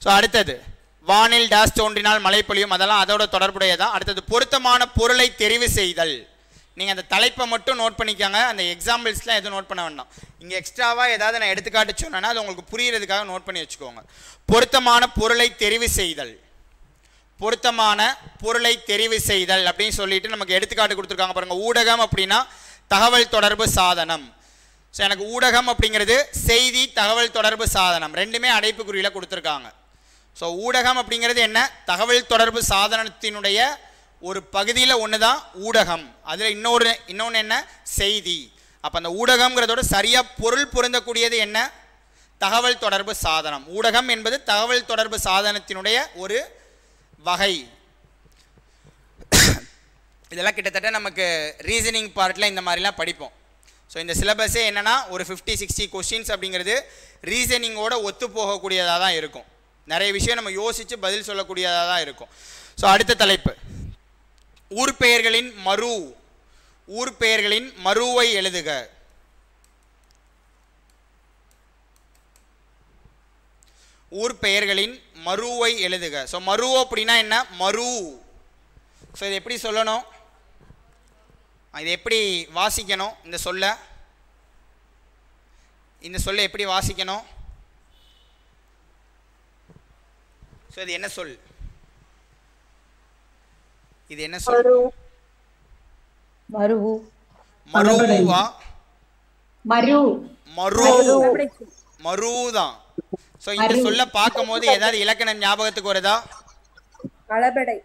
A: ஸோ அடுத்தது வானில் டேஷ் தோன்றினால் மழை பொழியும், அதெல்லாம் அதோட தொடர்புடையதான். அடுத்தது பொருத்தமான பொருளை தெரிவு செய்தல். நீங்கள் அந்த தலைப்பை மட்டும் நோட் பண்ணிக்கோங்க, அந்த எக்ஸாம்பிள்ஸ்லாம் எதுவும் நோட் பண்ண வேண்டாம். இங்கே எக்ஸ்ட்ராவாக ஏதாவது நான் எடுத்துக்காட்டு சொன்னேன்னா அது உங்களுக்கு புரிகிறதுக்காக நோட் பண்ணி வச்சுக்கோங்க. பொருத்தமான பொருளை தெரிவு செய்தல், பொருத்தமான பொருளை தெரிவு செய்தல் அப்படின்னு சொல்லிட்டு நமக்கு எடுத்துக்காட்டு கொடுத்துருக்காங்க பாருங்கள். ஊடகம் அப்படின்னா தகவல் தொடர்பு சாதனம். ஸோ எனக்கு ஊடகம் அப்படிங்கிறது செய்தி தகவல் தொடர்பு சாதனம், ரெண்டுமே அடைப்புக்குறியில் கொடுத்துருக்காங்க. ஸோ ஊடகம் அப்படிங்கிறது என்ன, தகவல் தொடர்பு சாதனத்தினுடைய ஒரு பகுதியில் ஒன்று தான் ஊடகம். அதில் இன்னொன்று என்ன, செய்தி. அப்போ அந்த ஊடகங்கிறதோட சரியாக பொருள் பொருந்தக்கூடியது என்ன, தகவல் தொடர்பு சாதனம். ஊடகம் என்பது தகவல் தொடர்பு சாதனத்தினுடைய ஒரு வகை. இதெல்லாம் கிட்டத்தட்ட நமக்கு ரீசனிங் பார்ட்டில் இந்த மாதிரிலாம் படிப்போம். ஸோ இந்த சிலபஸே என்னென்னா ஒரு 50-60 கொஸ்டின்ஸ் அப்படிங்கிறது ரீசனிங்கோட ஒத்து போகக்கூடியதாக தான் இருக்கும். நிறைய விஷயம் நம்ம யோசித்து பதில் சொல்லக்கூடியதாக தான் இருக்கும். ஸோ அடுத்த தலைப்பு ஊர் பெயர்களின் மறு. ஊர் பெயர்களின் மறுவை எழுதுக. ஊர் பெயர்களின் மறுவை எழுதுக. ஸோ மறு அப்படின்னா என்ன, மறு. ஸோ இது எப்படி சொல்லணும், இது எப்படி வாசிக்கணும், இந்த சொல்ல எப்படி வாசிக்கணும், ஸோ இது என்ன சொல், இது என்ன சொல்,
B: மருவு,
A: மருவா,
B: மரு,
A: மருதான். ஸோ இந்த சொல்ல பார்க்கும் போது ஏதாவது இலக்கணம் ஞாபகத்துக்கு வருதா,
E: அளபடை.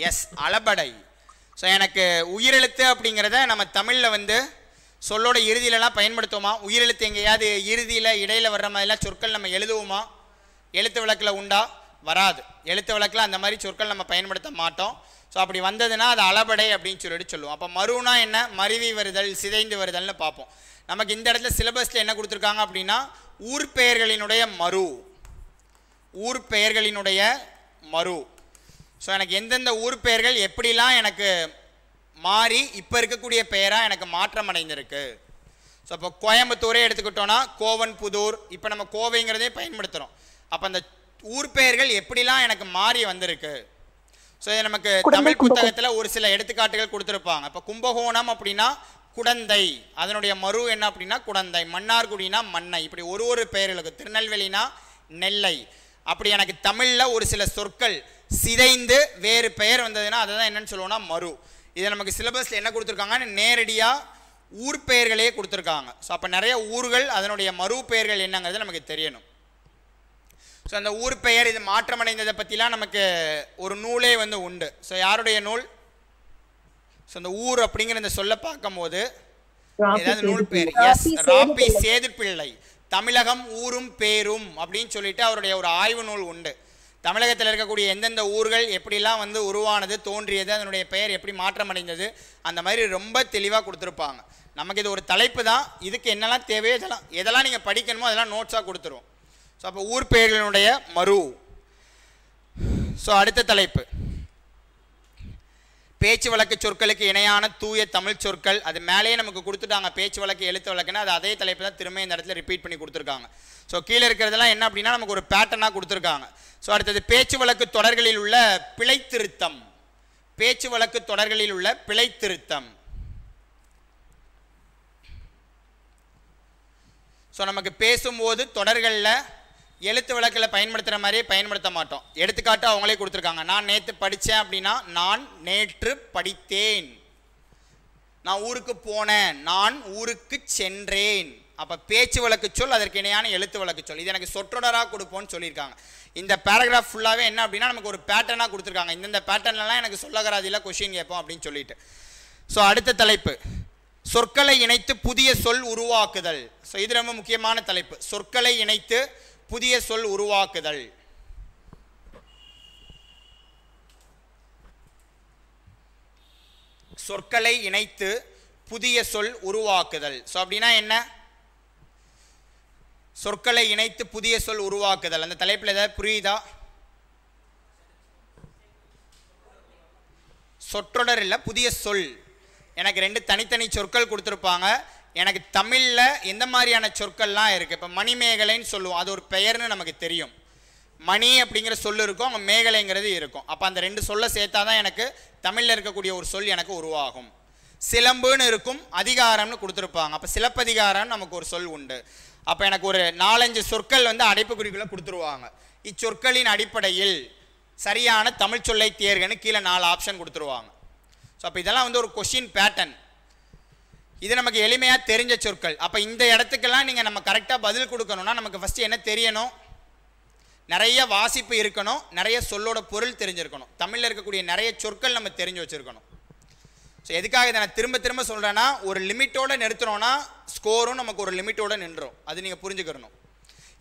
A: எஸ், அளபடை. ஸோ எனக்கு உயிரெழுத்து அப்படிங்கிறத நம்ம தமிழில் வந்து சொல்லோட இறுதியிலலாம் பயன்படுத்துவோமா, உயிரெழுத்து எங்கேயாவது இறுதியில் இடையில் வர்ற மாதிரிலாம் சொற்கள் நம்ம எழுதுவோமா, எழுத்து விளக்கில் உண்டா, வராது. எழுத்து விளக்கில் அந்த மாதிரி சொற்கள் நம்ம பயன்படுத்த மாட்டோம். ஸோ அப்படி வந்ததுன்னா அது அளபடை அப்படின்னு சொல்லுவோம். அப்போ மறுனா என்ன, மருவி வருதல், சிதைந்து வருதல்னு பார்ப்போம். நமக்கு இந்த இடத்துல சிலபஸில் என்ன கொடுத்துருக்காங்க அப்படின்னா ஊர் பெயர்களினுடைய மறு, ஊர் பெயர்களினுடைய மறு. ஸோ எனக்கு எந்தெந்த ஊர் பெயர்கள் எப்படிலாம் எனக்கு மாறி இப்போ இருக்கக்கூடிய பெயராக எனக்கு மாற்றம் அடைந்திருக்கு. ஸோ இப்போ கோயம்புத்தூரே எடுத்துக்கிட்டோன்னா கோவன் புதூர், இப்போ நம்ம கோவைங்கிறதே பயன்படுத்துகிறோம். அப்போ அந்த ஊர் பெயர்கள் எப்படிலாம் எனக்கு மாறி வந்திருக்கு. ஸோ இது நமக்கு தமிழ் புத்தகத்தில் ஒரு சில எடுத்துக்காட்டுகள் கொடுத்துருப்பாங்க. இப்போ கும்பகோணம் அப்படின்னா குடந்தை, அதனுடைய மறு என்ன அப்படின்னா குடந்தை. மன்னார்குடினா மண்ணை, இப்படி ஒரு பெயர்களுக்கு. திருநெல்வேலினா நெல்லை. அப்படி எனக்கு தமிழில் ஒரு சில சொற்கள் சிதைந்து வேறு பெயர் வந்ததுன்னா அதை தான் என்னன்னு சொல்லுவோம்னா மறு. இதை நமக்கு சிலபஸில் என்ன கொடுத்துருக்காங்கன்னு நேரடியாக ஊர் பெயர்களே கொடுத்துருக்காங்க. ஸோ அப்போ நிறைய ஊர்கள் அதனுடைய மறு பெயர்கள் என்னங்கிறது நமக்கு தெரியணும். ஸோ அந்த ஊர் பெயர் இது மாற்றமடைந்ததை பற்றிலாம் நமக்கு ஒரு நூலே வந்து உண்டு. ஸோ யாருடைய நூல், ஸோ அந்த ஊர் அப்படிங்கிற இந்த சொல்ல பார்க்கும் போது ஏதாவது நூல் பேர், எஸ், ராபி சேதுப்பிள்ளை, தமிழகம் ஊரும் பேரும் அப்படின்னு சொல்லிட்டு அவருடைய ஒரு ஆய்வு நூல் உண்டு. தமிழகத்தில் இருக்கக்கூடிய எந்தெந்த ஊர்கள் எப்படிலாம் வந்து உருவானது, தோன்றியது, அதனுடைய பெயர் எப்படி மாற்றமடைந்தது, அந்த மாதிரி ரொம்ப தெளிவாக கொடுத்துருப்பாங்க. நமக்கு இது ஒரு தலைப்பு தான், இதுக்கு என்னெல்லாம் தேவையோ எதெல்லாம் நீங்கள் படிக்கணுமோ அதெல்லாம் நோட்ஸாக கொடுத்துருவோம். ஸோ அப்போ ஊர் பெயர்களினுடைய மறு. ஸோ அடுத்த தலைப்பு பேச்சு வழக்கு சொற்களுக்கு இணையான தூய தமிழ் சொற்கள். அது மேலேயே நமக்கு கொடுத்துட்டாங்க, பேச்சு வழக்கு எழுத்து வழக்குன்னா அது அதே தலைப்பு தான் திரும்ப இந்த இடத்துல ரிப்பீட் பண்ணி கொடுத்துருக்காங்க. ஸோ கீழே இருக்கிறதெல்லாம் என்ன அப்படின்னா நமக்கு ஒரு பேட்டர்னாக கொடுத்துருக்காங்க. ஸோ அடுத்தது பேச்சு வழக்கு தொடர்களில் உள்ள பிழை திருத்தம். பேச்சு வழக்கு தொடர்களில் உள்ள பிழை திருத்தம். ஸோ நமக்கு பேசும்போது தொடர்களில் எழுத்து வழக்கில் பயன்படுத்துகிற மாதிரியே பயன்படுத்த மாட்டோம். எடுத்துக்காட்டு அவங்களே கொடுத்துருக்காங்க. நான் நேற்று படித்தேன் அப்படின்னா நான் நேற்று படித்தேன். நான் ஊருக்கு போனேன், நான் ஊருக்கு சென்றேன். அப்போ பேச்சு வழக்கு சொல், அதற்கு இணையான எழுத்து வழக்கு சொல். இது எனக்கு சொற்றொடராக கொடுப்போம்னு சொல்லியிருக்காங்க. இந்த பேராகிராஃப் ஃபுல்லாகவே என்ன அப்படின்னா நமக்கு ஒரு பேட்டர்னாக கொடுத்துருக்காங்க. இந்தந்த பேட்டர்ன்லாம் எனக்கு சொல்லகராதியில் கொஷின் கேட்போம் அப்படின்னு சொல்லிட்டு. ஸோ அடுத்த தலைப்பு சொற்களை இணைத்து புதிய சொல் உருவாக்குதல். ஸோ இது ரொம்ப முக்கியமான தலைப்பு. சொற்களை இணைத்து புதிய சொல் உருவாக்குதல். சொற்களை இணைத்து புதிய சொல் உருவாக்குதல். ஸோ அப்படின்னா என்ன, சொற்களை இணைத்து புதிய சொல் உருவாக்குதல். அந்த தலைப்பில் ஏதாவது புரியுதா? சொற்றொடர் இல்லை, புதிய சொல். எனக்கு 2 தனித்தனி சொற்கள் கொடுத்துருப்பாங்க. எனக்கு தமிழில் எந்த மாதிரியான சொற்கள்லாம் இருக்குது. இப்போ மணிமேகலைன்னு சொல்லுவோம், அது ஒரு பெயர்னு நமக்கு தெரியும். மணி அப்படிங்கிற சொல் இருக்கும், அங்கே மேகலைங்கிறது இருக்கும். அப்போ அந்த 2 சொல்லை சேர்த்தா தான் எனக்கு தமிழில் இருக்கக்கூடிய ஒரு சொல் எனக்கு உருவாகும். சிலம்புன்னு இருக்கும், அதிகாரம்னு கொடுத்துருப்பாங்க. அப்போ சிலப்பதிகாரம் நமக்கு ஒரு சொல் உண்டு. அப்போ எனக்கு ஒரு 4-5 சொற்கள் வந்து அடைப்புக்குறிக்குள்ளே கொடுத்துருவாங்க. இச்சொற்களின் அடிப்படையில் சரியான தமிழ் சொல்லை தேர்கன்னு கீழே 4 ஆப்ஷன் கொடுத்துருவாங்க. ஸோ அப்போ இதெல்லாம் வந்து ஒரு கொஷின் பேட்டர்ன். இது நமக்கு எளிமையாக தெரிஞ்ச சொற்கள். அப்போ இந்த இடத்துக்கெல்லாம் நீங்கள் நம்ம கரெக்டாக பதில் கொடுக்கணும்னா நமக்கு ஃபஸ்ட்டு என்ன தெரியணும்? நிறைய வாசிப்பு இருக்கணும், நிறைய சொல்லோட பொருள் தெரிஞ்சிருக்கணும், தமிழில் இருக்கக்கூடிய நிறைய சொற்கள் நம்ம தெரிஞ்சு வச்சுருக்கணும். ஸோ எதுக்காக இதை நான் திரும்ப திரும்ப சொல்கிறேன்னா, ஒரு லிமிட்டோடு நிறுத்தினோன்னா ஸ்கோரும் நமக்கு ஒரு லிமிட்டோடு நின்றோம். அது நீங்கள் புரிஞ்சுக்கணும்.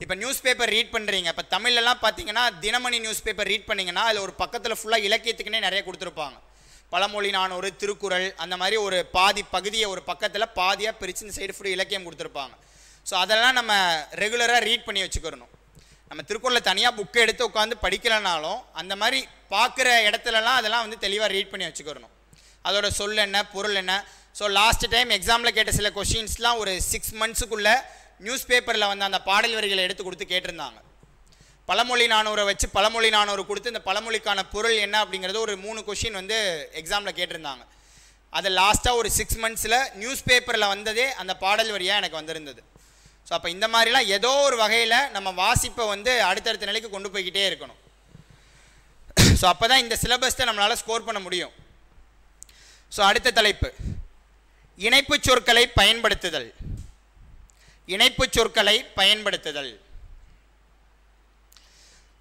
A: இப்போ நியூஸ் பேப்பர் ரீட் பண்ணுறீங்க. இப்போ தமிழ்லலாம் பார்த்தீங்கன்னா தினமணி நியூஸ் பேப்பர் ரீட் பண்ணிங்கன்னா அதில் ஒரு பக்கத்தில் ஃபுல்லாக இலக்கியத்துக்குன்னே நிறைய கொடுத்துருப்பாங்க. பழமொழி, நானூறு, திருக்குறள், அந்த மாதிரி ஒரு பாதி பகுதியை ஒரு பக்கத்தில் பாதியாக பிரித்து இந்த சைடு ஃபுல்லாக இலக்கியம் கொடுத்துருப்பாங்க. ஸோ அதெல்லாம் நம்ம ரெகுலராக ரீட் பண்ணி வச்சுக்கிறணும். நம்ம திருக்குறளை தனியாக புக்கை எடுத்து உட்காந்து படிக்கலைனாலும் அந்த மாதிரி பார்க்குற இடத்துலலாம் அதெல்லாம் வந்து தெளிவாக ரீட் பண்ணி வச்சுக்கிறணும். அதோட சொல் என்ன, பொருள் என்ன. ஸோ லாஸ்ட் டைம் எக்ஸாமில் கேட்ட சில கொஷின்ஸ்லாம் ஒரு 6 மந்த்ஸுக்குள்ளே நியூஸ் பேப்பரில் வந்து அந்த பாடல் வரிகளை எடுத்து கொடுத்து கேட்டிருந்தாங்க. பழமொழி 400 வச்சு பழமொழி 400 கொடுத்து இந்த பழமொழிக்கான பொருள் என்ன அப்படிங்கிறது ஒரு 3 கொஷின் வந்து எக்ஸாமில் கேட்டிருந்தாங்க. அது லாஸ்ட்டாக ஒரு 6 மந்த்ஸில் நியூஸ் பேப்பரில் வந்ததே அந்த பாடல் வரியாக எனக்கு வந்திருந்தது. ஸோ அப்போ இந்த மாதிரிலாம் ஏதோ ஒரு வகையில் நம்ம வாசிப்பை வந்து அடுத்தடுத்த நிலைக்கு கொண்டு போய்கிட்டே இருக்கணும். ஸோ அப்போ தான் இந்த சிலபஸை நம்மளால் ஸ்கோர் பண்ண முடியும். ஸோ அடுத்த தலைப்பு இணைப்பு சொற்களை பயன்படுத்துதல். இணைப்பு சொற்களை பயன்படுத்துதல்.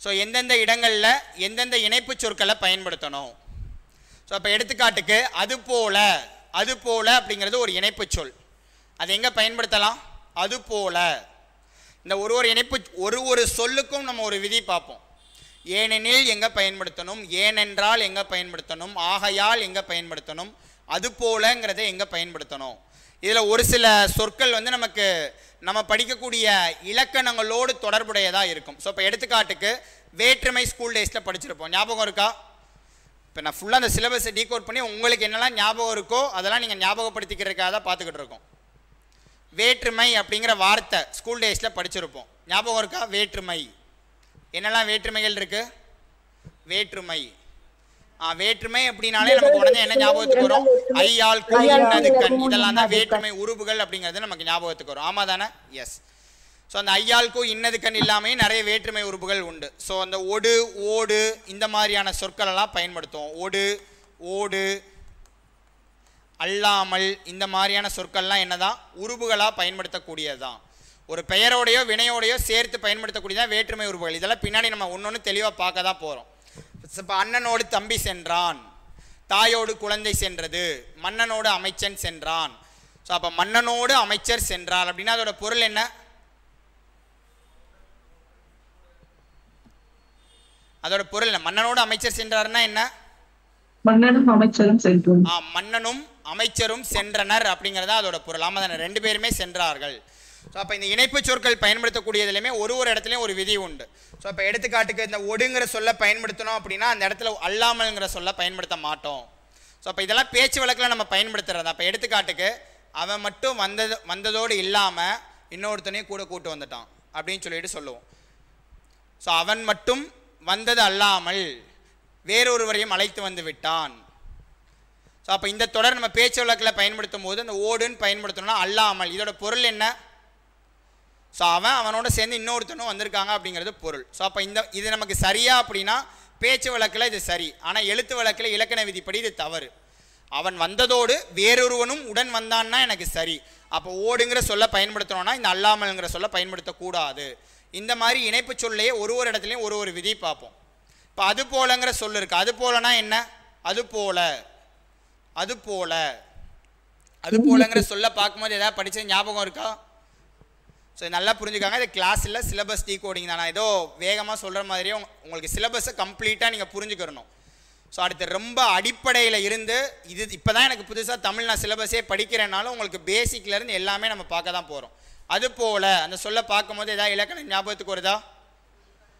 A: ஸோ எந்தெந்த இடங்களில் எந்தெந்த இணைப்பு சொற்களை பயன்படுத்தணும். ஸோ அப்போ எடுத்துக்காட்டுக்கு அது போல, அது போல அப்படிங்கிறது ஒரு இணைப்பு சொல். அது எங்கே பயன்படுத்தலாம்? அது போல. இந்த ஒரு இணைப்பு ஒரு சொல்லுக்கும் நம்ம ஒரு விதி பார்ப்போம். ஏனெனில் எங்கே பயன்படுத்தணும், ஏனென்றால் எங்கே பயன்படுத்தணும், ஆகையால் எங்கே பயன்படுத்தணும், அது போலங்கிறத எங்கே பயன்படுத்தணும். இதில் ஒரு சில சொற்கள் வந்து நமக்கு நம்ம படிக்கக்கூடிய இலக்கணங்களோடு தொடர்புடையதாக இருக்கும். ஸோ இப்போ எடுத்துக்காட்டுக்கு வேற்றுமை ஸ்கூல் டேஸில் படிச்சிருப்போம், ஞாபகம் இருக்கா? இப்போ நான் ஃபுல்லாக அந்த சிலபஸை டீகோட் பண்ணி உங்களுக்கு என்னெல்லாம் ஞாபகம் இருக்கோ அதெல்லாம் நீங்கள் ஞாபகப்படுத்திக்கிறதுக்காக தான் பார்த்துக்கிட்டு இருக்கோம். வேற்றுமை அப்படிங்கிற வார்த்தை ஸ்கூல் டேஸில் படிச்சிருப்போம், ஞாபகம் இருக்கா? வேற்றுமை, என்னெல்லாம் வேற்றுமைகள் இருக்குது? வேற்றுமை, வேற்றுமை அப்படின்னாலே நமக்கு உடனே என்ன ஞாபகத்துக்கு வரும்? ஐயால், இன்னது, கண், இதெல்லாம் தான் வேற்றுமை உருபுகள் அப்படிங்கிறது நமக்கு ஞாபகத்துக்கு வரும். ஆமா தானே? எஸ். ஸோ அந்த ஐயாளுக்கும் இன்னது கண் இல்லாமே நிறைய வேற்றுமை உறுப்புகள் உண்டு. ஸோ அந்த ஒடு, ஓடு இந்த மாதிரியான சொற்களெல்லாம் பயன்படுத்துவோம். ஒடு, ஓடு, அல்லாமல் இந்த மாதிரியான சொற்கள்லாம் என்னதான் உருபுகளாக பயன்படுத்தக்கூடியது தான். ஒரு பெயரோடையோ வினையோடையோ சேர்த்து பயன்படுத்தக்கூடியதான் வேற்றுமை உறுப்புகள். இதெல்லாம் பின்னாடி நம்ம ஒன்று தெளிவாக பார்க்க தான் போகிறோம். இப்போ அண்ணனோடு தம்பி சென்றான், தாயோடு குழந்தை சென்றது, மன்னனோடு அமைச்சன் சென்றான். ஸோ அப்போ மன்னனோடு அமைச்சர் சென்றார் அப்படின்னா அதோட பொருள் என்ன? அதோட பொருள் என்ன? மன்னனோடு அமைச்சர் சென்றார்னா என்ன?
F: மன்னனும் அமைச்சரும் சென்றனர்.
A: மன்னனும் அமைச்சரும் சென்றனர் அப்படிங்கிறதா அதோட பொருள். ஆமா தானே? 2 பேருமே சென்றார்கள். ஸோ அப்போ இந்த இணைப்பு சொற்கள் பயன்படுத்தக்கூடியதுலையுமே ஒரு இடத்துலையும் ஒரு விதி உண்டு. ஸோ இப்போ எடுத்துக்காட்டுக்கு இந்த ஒடுங்கிற சொல்ல பயன்படுத்தணும் அப்படின்னா அந்த இடத்துல அல்லாமல்ங்கிற சொல்ல பயன்படுத்த மாட்டோம். ஸோ அப்போ இதெல்லாம் பேச்சு வழக்கில் நம்ம பயன்படுத்துறது. அப்போ எடுத்துக்காட்டுக்கு அவன் மட்டும் வந்ததோடு இல்லாமல் இன்னொருத்தனையும் கூட கூட்டு வந்துட்டான் அப்படின்னு சொல்லிட்டு சொல்லுவோம். ஸோ அவன் மட்டும் வந்தது அல்லாமல் வேறொருவரையும் அழைத்து வந்து விட்டான். ஸோ அப்போ இந்த தொடர் நம்ம பேச்சு வழக்கில் பயன்படுத்தும் போது அந்த ஓடுன்னு பயன்படுத்தணும்னா அல்லாமல், இதோட பொருள் என்ன? ஸோ அவனோட சேர்ந்து இன்னொருத்தனும் வந்திருக்காங்க அப்படிங்கிறது பொருள். ஸோ அப்போ இது நமக்கு சரியா அப்படின்னா பேச்சு வழக்கில் இது சரி, ஆனால் எழுத்து வழக்கில் இலக்கண விதிப்படி இது தவறு. அவன் வந்ததோடு வேறொருவனும் உடன் வந்தான்னா எனக்கு சரி. அப்போ ஓடுங்கிற சொல்ல பயன்படுத்தணும்னா இந்த அல்லாமல்ங்கிற சொல்ல பயன்படுத்தக்கூடாது. இந்த மாதிரி இணைப்பு சொல்லையே ஒரு இடத்துலையும் ஒரு விதி பார்ப்போம். இப்போ அது போலங்கிற சொல் இருக்குது. அது போலனா என்ன? அது போல, அது போல, அது போலங்கிற சொல்ல பார்க்கும்போது ஏதாவது படித்தது ஞாபகம் இருக்கா? ஸோ நல்லா புரிஞ்சுக்காங்க, இது கிளாஸ் இல்லை, சிலபஸ் டீகோடிங் தான். நான் ஏதோ வேகமாக சொல்கிற மாதிரியே உங்களுக்கு சிலபஸை கம்ப்ளீட்டாக நீங்கள் புரிஞ்சுக்கிறணும். ஸோ அடுத்து ரொம்ப அடிப்படையில் இருந்து இது இப்போ தான் எனக்கு புதுசாக தமிழ் நான் சிலபஸே படிக்கிறேனாலும் உங்களுக்கு பேசிக்லேருந்து எல்லாமே நம்ம பார்க்க தான் போகிறோம். அது போல அந்த சொல்ல பார்க்கும்போது ஏதாவது இலக்கணம் ஞாபகத்துக்கு வருதா?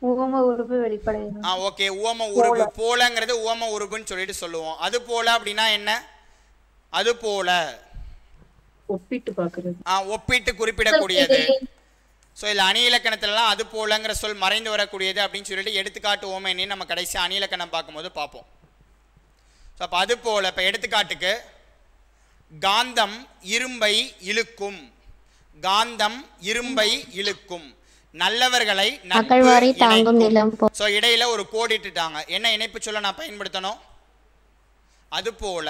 B: உவம உருபு வெளிப்படை.
A: ஓகே, உவம உருபு. போலங்கிறது உவம உருபுன்னு சொல்லிட்டு சொல்லுவோம். அது போல அப்படின்னா என்ன? அது போல
F: ஒப்பிட்டு பார்க்கிறது.
A: ஒப்பிட்டு குறிப்பிடக்கூடியது. ஸோ இதில் அணி இலக்கணத்துலலாம் அது போலங்கிற சொல் மறைந்து வரக்கூடியது அப்படின்னு சொல்லிட்டு எடுத்துக்காட்டு ஓமைன்னு நம்ம கடைசி அணி இலக்கணம் பார்க்கும்போது பார்ப்போம். ஸோ அப்போ அது போல இப்போ எடுத்துக்காட்டுக்கு காந்தம் இரும்பை இழுக்கும். காந்தம் இரும்பை இழுக்கும். நல்லவர்களை ஸோ இடையில ஒரு கோடிட்டுட்டாங்க. என்ன இணைப்பு சொல்ல நான் பயன்படுத்தணும்? அது போல.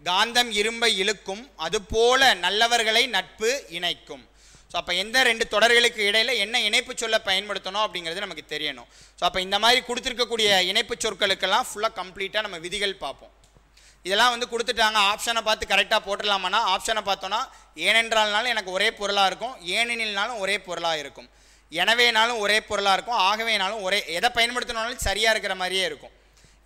A: காந்தம் இரும்பை இழுக்கும், அது போல நல்லவர்களை நட்பு இணைக்கும். ஸோ அப்போ எந்த ரெண்டு தொடர்களுக்கு இடையில என்ன இணைப்பு சொல்ல பயன்படுத்தணும் அப்படிங்கிறது நமக்கு தெரியணும். ஸோ அப்போ இந்த மாதிரி கொடுத்துருக்கக்கூடிய இணைப்பு சொற்களுக்கெல்லாம் ஃபுல்லாக கம்ப்ளீட்டாக நம்ம விதிகள் பார்ப்போம். இதெல்லாம் வந்து கொடுத்துட்டாங்க, ஆப்ஷனை பார்த்து கரெக்டாக போட்டுடலாமான்னா ஆப்ஷனை பார்த்தோன்னா ஏனென்றால்னாலும் எனக்கு ஒரே பொருளாக இருக்கும், ஏனெனில்னாலும் ஒரே பொருளாக இருக்கும், எனவேனாலும் ஒரே பொருளாக இருக்கும், ஆகவேனாலும் ஒரே. எதை பயன்படுத்தணும்னாலும் சரியாக இருக்கிற மாதிரியே இருக்கும்.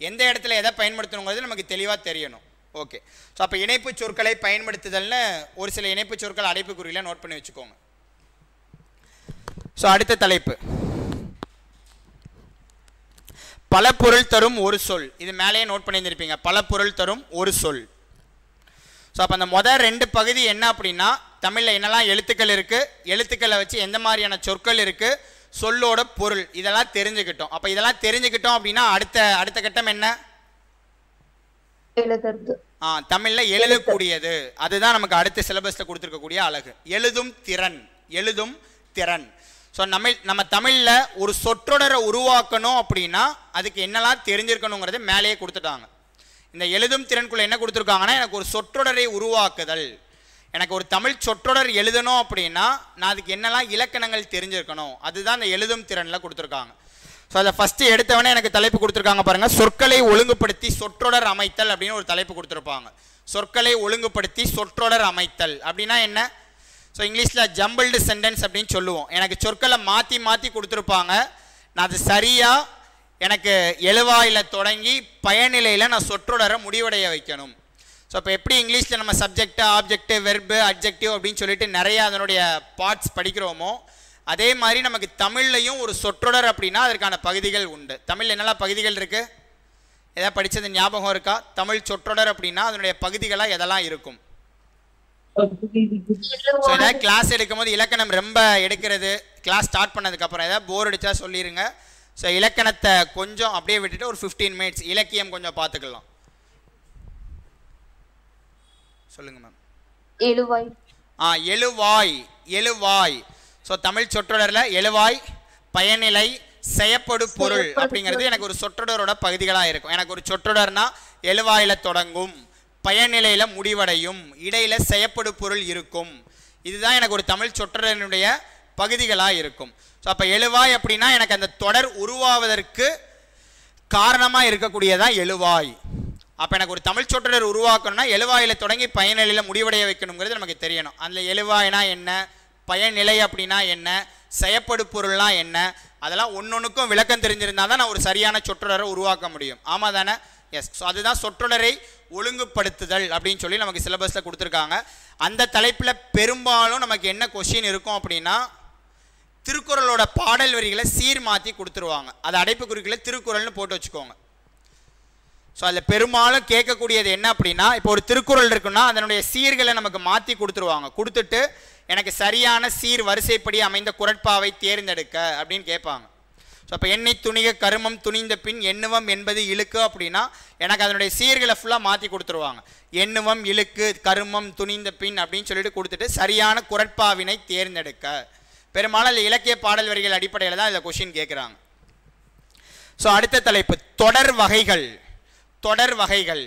A: எந்த இடத்துல எதை பயன்படுத்தணுங்கிறது நமக்கு தெளிவாக தெரியணும். ஓகே. ஸோ அப்போ இணைப்பு சொற்களை பயன்படுத்துதல்னு ஒரு சில இணைப்பு சொற்கள் அடைப்புக்குறியில் நோட் பண்ணி வச்சுக்கோங்க. ஸோ அடுத்த தலைப்பு பல பொருள் தரும் ஒரு சொல். இது மேலேயே நோட் பண்ணியிருந்திருப்பீங்க, பல பொருள் தரும் ஒரு சொல். ஸோ அப்போ அந்த முதல் ரெண்டு பகுதி என்ன அப்படின்னா தமிழில் என்னெல்லாம் எழுத்துக்கள் இருக்குது, எழுத்துக்களை வச்சு எந்த மாதிரியான சொற்கள் இருக்குது, சொல்லோட பொருள், இதெல்லாம் தெரிஞ்சுக்கிட்டோம். அப்போ இதெல்லாம் தெரிஞ்சுக்கிட்டோம் அப்படின்னா அடுத்த கட்டம் என்ன?
B: எழுதுறது.
A: தமிழில் எழுதக்கூடியது. அதுதான் நமக்கு அடுத்த சிலபஸில் கொடுத்துருக்கக்கூடிய அழகு. எழுதும் திறன். எழுதும் திறன். ஸோ நம்ம தமிழில் ஒரு சொற்றொடரை உருவாக்கணும் அப்படின்னா அதுக்கு என்னெல்லாம் தெரிஞ்சிருக்கணுங்கிறது மேலேயே கொடுத்துட்டாங்க. இந்த எழுதும் திறனுக்குள்ளே என்ன கொடுத்துருக்காங்கன்னா எனக்கு ஒரு சொற்றொடரை உருவாக்குதல், எனக்கு ஒரு தமிழ் சொற்றொடர் எழுதணும் அப்படின்னா நான் அதுக்கு என்னெல்லாம் இலக்கணங்கள் தெரிஞ்சிருக்கணும், அதுதான் இந்த எழுதும் திறனில் கொடுத்துருக்காங்க. ஸோ அதை ஃபஸ்ட்டு எடுத்தவொடனே எனக்கு தலைப்பு கொடுத்துருக்காங்க பாருங்கள், சொற்களை ஒழுங்குபடுத்தி சொற்றொடர் அமைத்தல் அப்படின்னு ஒரு தலைப்பு கொடுத்துருப்பாங்க. சொற்களை ஒழுங்குபடுத்தி சொற்றொடர் அமைத்தல் அப்படின்னா என்ன? ஸோ இங்கிலீஷில் ஜம்பிள்டு சென்டென்ஸ் அப்படின்னு சொல்லுவோம். எனக்கு சொற்களை மாற்றி மாற்றி கொடுத்துருப்பாங்க, நான் அது சரியாக எனக்கு எழுவாயில் தொடங்கி பயனிலையில் நான் சொற்றொடரை முடிவடைய வைக்கணும். ஸோ இப்போ எப்படி இங்கிலீஷில் நம்ம சப்ஜெக்ட், ஆப்ஜெக்ட், வெர்பு, அட்ஜெக்டிவ் அப்படின்னு சொல்லிட்டு நிறைய அதனுடைய பார்ட்ஸ் படிக்கிறோமோ அதே மாதிரி நமக்கு தமிழ்லையும் ஒரு சொற்றொடர் அப்படின்னா அதற்கான பகுதிகள் உண்டு. தமிழ் என்னெல்லாம் பகுதிகள் இருக்குது? எதாவது படித்தது ஞாபகம் இருக்கா? தமிழ் சொற்றொடர் அப்படின்னா அதனுடைய பகுதிகளாக எதெல்லாம் இருக்கும்? ஸோ ஏதாவது கிளாஸ் எடுக்கும் போது இலக்கணம் ரொம்ப எடுக்கிறது, கிளாஸ் ஸ்டார்ட் பண்ணதுக்கப்புறம் ஏதாவது போர் அடிச்சா சொல்லிடுங்க. ஸோ இலக்கணத்தை கொஞ்சம் அப்படியே விட்டுட்டு ஒரு 15 மினிட்ஸ் இலக்கியம் கொஞ்சம் பார்த்துக்கலாம். சொல்லுங்க மேம்.
B: எழுவாய்.
A: எழுவாய். எழுவாய். ஸோ தமிழ் சொற்றொடரில் எழுவாய், பயனிலை, செயப்படு பொருள் அப்படிங்கிறது எனக்கு ஒரு சொற்றொடரோட பகுதிகளாக இருக்கும். எனக்கு ஒரு சொற்றொடர்னா எழுவாயில் தொடங்கும், பயனிலையில் முடிவடையும், இடையில் செயப்படு பொருள் இருக்கும். இதுதான் எனக்கு ஒரு தமிழ் சொற்றொடரினுடைய பகுதிகளாக இருக்கும். ஸோ அப்போ எழுவாய் அப்படின்னா எனக்கு அந்த தொடர் உருவாவதற்கு காரணமாக இருக்கக்கூடியதான் எழுவாய். அப்போ எனக்கு ஒரு தமிழ் சொற்றொடர் உருவாக்கணும்னா எழுவாயில் தொடங்கி பயனிலையில் முடிவடைய வைக்கணுங்கிறது நமக்கு தெரியணும். அதில் எழுவாய்னா என்ன, பயனிலை அப்படின்னா என்ன, செயப்படு பொருள்னா என்ன, அதெல்லாம் ஒன்னொன்றுக்கும் விளக்கம் தெரிஞ்சிருந்தால் தான் நான் ஒரு சரியான சொற்றொடரை உருவாக்க முடியும். ஆமாம் தானே? எஸ். ஸோ அதுதான் சொற்றொடரை ஒழுங்குபடுத்துதல் அப்படின்னு சொல்லி நமக்கு சிலபஸில் கொடுத்துருக்காங்க. அந்த தலைப்பில் பெரும்பாலும் நமக்கு என்ன கொஸ்டின் இருக்கும் அப்படின்னா திருக்குறளோட பாடல் வரிகளை சீர் மாற்றி கொடுத்துருவாங்க. அது அடைப்புக்குறிக்குள்ள திருக்குறள்னு போட்டு வச்சுக்கோங்க. ஸோ அதில் பெரும்பாலும் கேட்கக்கூடியது என்ன அப்படின்னா இப்போ ஒரு திருக்குறள் இருக்குன்னா அதனுடைய சீர்களை நமக்கு மாற்றி கொடுத்துருவாங்க. கொடுத்துட்டு எனக்கு சரியான சீர் வரிசைப்படி அமைந்த குறட்பாவை தேர்ந்தெடுக்க அப்படின்னு கேட்பாங்க. ஸோ அப்போ எண்ணெய் துணிக கருமம் துணிந்த பின் எண்ணுவம் என்பது இழுக்கு அப்படின்னா எனக்கு அதனுடைய சீர்களை ஃபுல்லாக மாற்றி கொடுத்துருவாங்க. எண்ணுவம், இழுக்கு, கருமம், துணிந்த பின் அப்படின்னு சொல்லிட்டு கொடுத்துட்டு சரியான குறட்பாவினை தேர்ந்தெடுக்க. பெரும்பாலும் இலக்கிய பாடல் வரிகள் அடிப்படையில் தான் இந்த கொஸ்டின் கேட்குறாங்க. ஸோ அடுத்த தலைப்பு தொடர் வகைகள். தொடர் வகைகள்.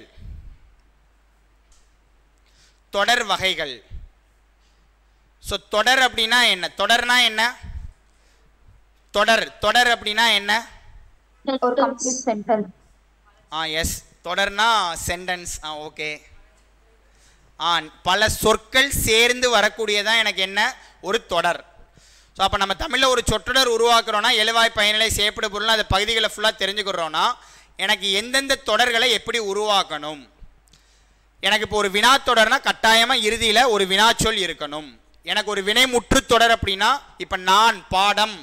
A: தொடர் வகைகள். ஸோ தொடர் அப்படின்னா என்ன? தொடர்னா என்ன? தொடர் தொடர் அப்படின்னா என்ன?
B: ஒரு கம்ப்ளீட் சென்டென்ஸ்.
A: எஸ். தொடர்னா சென்டென்ஸ். ஓகே. பல சொற்கள் சேர்ந்து வரக்கூடியதான் எனக்கு என்ன? ஒரு தொடர். ஸோ அப்போ நம்ம தமிழில் ஒரு சொற்றொடர் உருவாக்குறோன்னா எழுவாய், பயனிலை, செயப்படு பொருள்னா அந்த பகுதிகளை ஃபுல்லாக தெரிஞ்சுக்கிறோன்னா எனக்கு எந்தெந்த தொடர்களை எப்படி உருவாக்கணும். எனக்கு இப்போ ஒரு வினாத்தொடர்னா கட்டாயமாக இறுதியில் ஒரு வினாச்சொல் இருக்கணும். எனக்கு ஒரு வினைமுற்று தொடர் அப்படின்னா இப்போ நான் பாடம்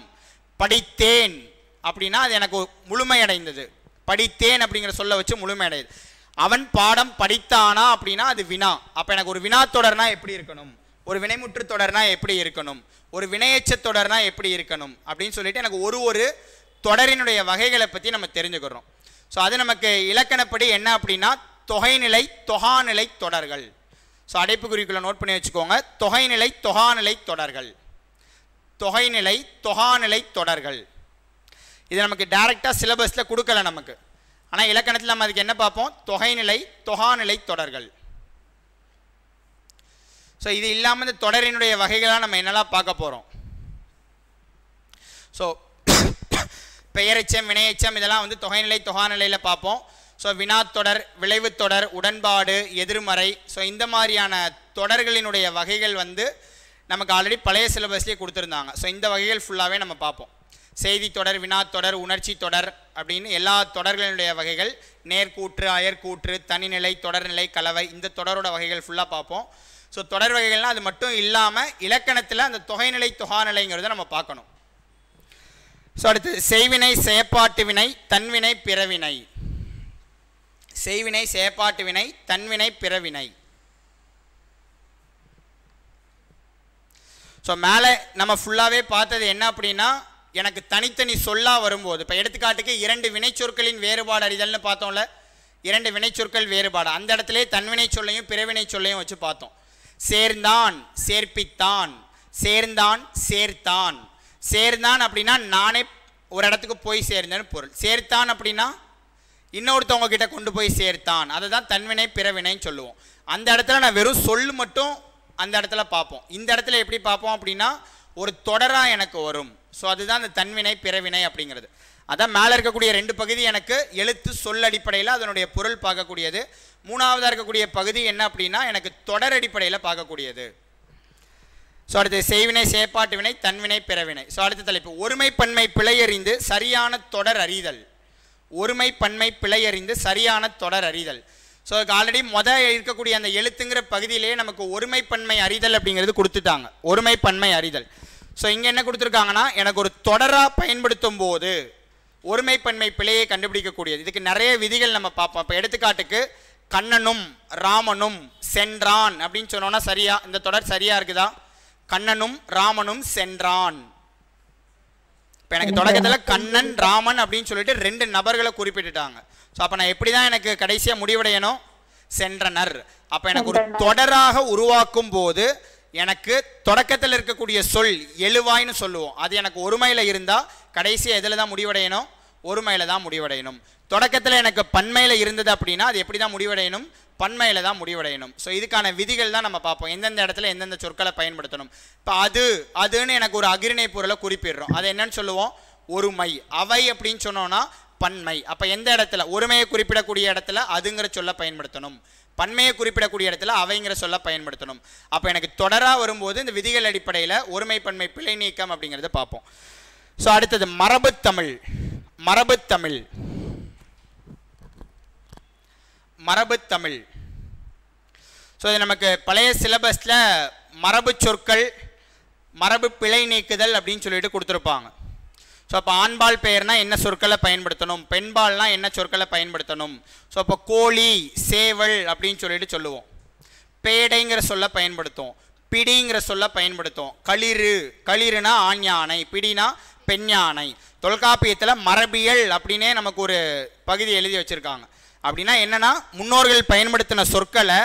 A: படித்தேன் அப்படின்னா அது எனக்கு முழுமையடைந்தது. படித்தேன் அப்படிங்கிற சொல்ல வச்சு முழுமையடையுது. அவன் பாடம் படித்தானா அப்படின்னா அது வினா. அப்போ எனக்கு ஒரு வினா தொடர்னா எப்படி இருக்கணும், ஒரு வினைமுற்று தொடர்னா எப்படி இருக்கணும், ஒரு வினையெச்ச தொடர்னா எப்படி இருக்கணும் அப்படின்னு சொல்லிட்டு எனக்கு ஒரு தொடரினுடைய வகைகளை பற்றி நம்ம தெரிஞ்சுக்கிறோம். ஸோ அது நமக்கு இலக்கணப்படி என்ன அப்படின்னா தொகைநிலை தொகாநிலை தொடர்கள். ஸோ அடைப்புக்குறிக்குள்ள நோட் பண்ணி வச்சுக்கோங்க. தொகைநிலை தொகாநிலை தொடர்கள், தொகைநிலை தொகாநிலை தொடர்கள். இது நமக்கு டைரெக்டாக சிலபஸில் கொடுக்கல நமக்கு. ஆனால் இலக்கணத்தில் நம்ம அதுக்கு என்ன பார்ப்போம், தொகைநிலை தொகாநிலை தொடர்கள். ஸோ இது இல்லாமல் இந்த தொடரினுடைய வகைகளாக நம்ம என்னெல்லாம் பார்க்க போகிறோம். ஸோ பெயரெச்சம் வினையெச்சம் இதெல்லாம் வந்து தொகைநிலை தொகாநிலையில் பார்ப்போம். ஸோ வினாத்தொடர், விளைவு தொடர், உடன்பாடு, எதிர்மறை. ஸோ இந்த மாதிரியான தொடர்களினுடைய வகைகள் வந்து நமக்கு ஆல்ரெடி பழைய சிலபஸ்லேயே கொடுத்துருந்தாங்க. ஸோ இந்த வகைகள் ஃபுல்லாகவே நம்ம பார்ப்போம். செய்தி தொடர், வினாத்தொடர், உணர்ச்சி தொடர் அப்படின்னு எல்லா தொடர்களினுடைய வகைகள், நேர்கூற்று, அயற்கூற்று, தனிநிலை, தொடர்நிலை, கலவை, இந்த தொடரோட வகைகள் ஃபுல்லாக பார்ப்போம். ஸோ தொடர் வகைகள்னால் அது மட்டும் இல்லாமல் இலக்கணத்தில் அந்த தொகைநிலை தொகாநிலைங்கிறத நம்ம பார்க்கணும். ஸோ அடுத்து செய்வினை செயற்பாட்டு வினை தன்வினை பிறவினை. செய்வினை செயற்பாட்டு வினை தன்வினை பிறவினை. ஸோ மேலே நம்ம ஃபுல்லாகவே பார்த்தது என்ன அப்படின்னா எனக்கு தனித்தனி சொல்லாக வரும்போது, இப்போ எடுத்துக்காட்டுக்கு 2 வினைச்சொற்களின் வேறுபாடு அறிதல்னு பார்த்தோம்ல, 2 வினைச்சொற்கள் வேறுபாடு, அந்த இடத்துல தன்வினை சொல்லையும் பிறவினை சொல்லையும் வச்சு பார்த்தோம். சேர்ந்தான் சேர்ப்பித்தான், சேர்ந்தான் சேர்த்தான். சேர்ந்தான் அப்படின்னா நானே ஒரு இடத்துக்கு போய் சேர்ந்தேன்னு பொருள். சேர்த்தான் அப்படின்னா இன்னொருத்தவங்க கிட்ட கொண்டு போய் சேர்த்தான். அதை தான் தன்வினை பிறவினைன்னு சொல்லுவோம். அந்த இடத்துல நான் வெறும் சொல் மட்டும் அந்த இடத்துல பார்ப்போம். இந்த இடத்துல எப்படி பார்ப்போம் அப்படின்னா ஒரு தொடராக எனக்கு வரும். ஸோ அதுதான் அந்த தன்வினை பிறவினை அப்படிங்கிறது. அதான் மேலே இருக்கக்கூடிய 2 பகுதி எனக்கு எழுத்து சொல் அடிப்படையில் அதனுடைய பொருள் பார்க்கக்கூடியது. மூணாவதாக இருக்கக்கூடிய பகுதி என்ன அப்படின்னா எனக்கு தொடர் அடிப்படையில் பார்க்கக்கூடியது. ஸோ அடுத்து செய்வினை செயற்பாட்டு வினை தன்வினை பிறவினை. ஸோ அடுத்த தலைப்பு ஒருமைப்பன்மை பிழையறிந்து சரியான தொடர் அறிதல். ஒருமைப்பன்மை பிழையறிந்து சரியான தொடர் அறிதல். ஸோ அதுக்கு ஆல்ரெடி இருக்கக்கூடிய அந்த எழுத்துங்கிற பகுதியிலேயே நமக்கு ஒருமைப்பன்மை அறிதல் அப்படிங்கிறது கொடுத்துட்டாங்க. ஒருமைப்பன்மை அறிதல். ஸோ இங்கே என்ன கொடுத்துருக்காங்கன்னா எனக்கு ஒரு தொடராக பயன்படுத்தும் போது ஒருமைப்பன்மை பிழையை கண்டுபிடிக்கக்கூடியது. இதுக்கு நிறைய விதிகள் நம்ம பார்ப்போம். இப்போ எடுத்துக்காட்டுக்கு கண்ணனும் ராமனும் சென்றான் அப்படின்னு சொன்னோன்னா சரியா, இந்த தொடர் சரியா இருக்குதா? கண்ணனும் ராமனும் சென்றான். இப்போ எனக்கு தொடக்கத்தில் கண்ணன் ராமன் அப்படின்னு சொல்லிட்டு 2 நபர்களை குறிப்பிட்டுட்டாங்க. ஸோ அப்போ நான் எப்படி தான் எனக்கு கடைசியாக முடிவடையணும்? சென்றனர். அப்போ எனக்கு ஒரு தொடராக உருவாக்கும் போது எனக்கு தொடக்கத்தில் இருக்கக்கூடிய சொல் எழுவாய்னு சொல்லுவோம். அது எனக்கு ஒருமையில் இருந்தால் கடைசியாக எதில் தான் முடிவடையணும்? ஒருமையில் தான் முடிவடையணும். தொடக்கத்தில் எனக்கு பன்மையில் இருந்தது அப்படின்னா அது எப்படி தான் முடிவடையணும்? பன்மையில் தான் முடிவடையணும். ஸோ இதுக்கான விதிகள் தான் நம்ம பார்ப்போம். எந்தெந்த இடத்துல எந்தெந்த சொற்களை பயன்படுத்தணும். இப்போ அதுன்னு எனக்கு ஒரு அகிரிணை பொருளை குறிப்பிடுறோம். அது என்னன்னு சொல்லுவோம்? ஒருமை. அவை அப்படின்னு சொன்னோன்னா பன்மை. அப்போ எந்த இடத்துல ஒருமையை குறிப்பிடக்கூடிய இடத்துல அதுங்கிற சொல்ல பயன்படுத்தணும், பன்மையை குறிப்பிடக்கூடிய இடத்துல அவைங்கிற சொல்ல பயன்படுத்தணும். அப்போ எனக்கு தொடராக வரும்போது இந்த விதிகள் அடிப்படையில் ஒருமை பன்மை பிழை நீக்கம் அப்படிங்கிறத பார்ப்போம். ஸோ அடுத்தது மரபுத்தமிழ். மரபுத்தமிழ். மரபுத்தமிழ். ஸோ இது நமக்கு பழைய சிலபஸில் மரபு சொற்கள், மரபு பிழை நீக்குதல் அப்படின்னு சொல்லிட்டு கொடுத்துருப்பாங்க. ஸோ அப்போ ஆண்பால் பெயர்னா என்ன சொற்களை பயன்படுத்தணும், பெண்பால்னா என்ன சொற்களை பயன்படுத்தணும். ஸோ அப்போ கோழி சேவல் அப்படின்னு சொல்லிட்டு சொல்லுவோம். பேடைங்கிற சொல்ல பயன்படுத்தும், பிடிங்கிற சொல்ல பயன்படுத்தும். களிறு, களிறுனா ஆண் யானை, பிடினா பெண் யானை. தொல்காப்பியத்தில் மரபியல் அப்படின்னே நமக்கு ஒரு பகுதி எழுதி வச்சுருக்காங்க. அப்படின்னா என்னென்னா முன்னோர்கள் பயன்படுத்தின சொற்களை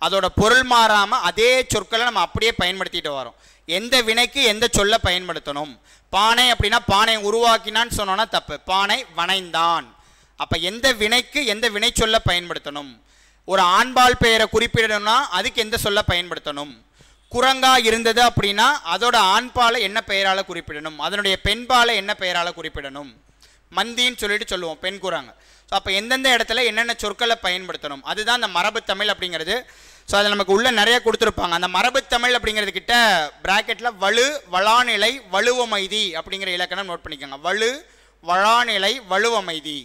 A: அதோட பொருள் மாறாமல் அதே சொற்களை நம்ம அப்படியே பயன்படுத்திட்டு வரோம். எந்த வினைக்கு எந்த சொல்ல பயன்படுத்தணும். பானை அப்படின்னா பானை உருவாக்கினான்னு சொன்னோன்னா தப்பு, பானை வனைந்தான். அப்போ எந்த வினைக்கு எந்த வினை சொல்ல பயன்படுத்தணும். ஒரு ஆண்பால் பெயரை குறிப்பிடணும்னா அதுக்கு எந்த சொல்ல பயன்படுத்தணும். குரங்கா இருந்தது அப்படின்னா அதோட ஆண்பாலை என்ன பெயரால் குறிப்பிடணும், அதனுடைய பெண்பாலை என்ன பெயரால் குறிப்பிடணும். மந்தின்னு சொல்லிட்டு சொல்லுவோம் பெண் குரங்கு. ஸோ அப்போ எந்தெந்த இடத்துல என்னென்ன சொற்களை பயன்படுத்தணும் அதுதான் அந்த மரபு தமிழ் அப்படிங்கிறது. ஸோ அதில் நமக்கு உள்ள நிறைய கொடுத்துருப்பாங்க. அந்த மரபு தமிழ் அப்படிங்கிறது கிட்ட பிராக்கெட்டில் வலு வளாநிலை வலுவமைதி அப்படிங்கிற இலக்கணம் நோட் பண்ணிக்கோங்க. வலு வளாநிலை வலுவமைதி.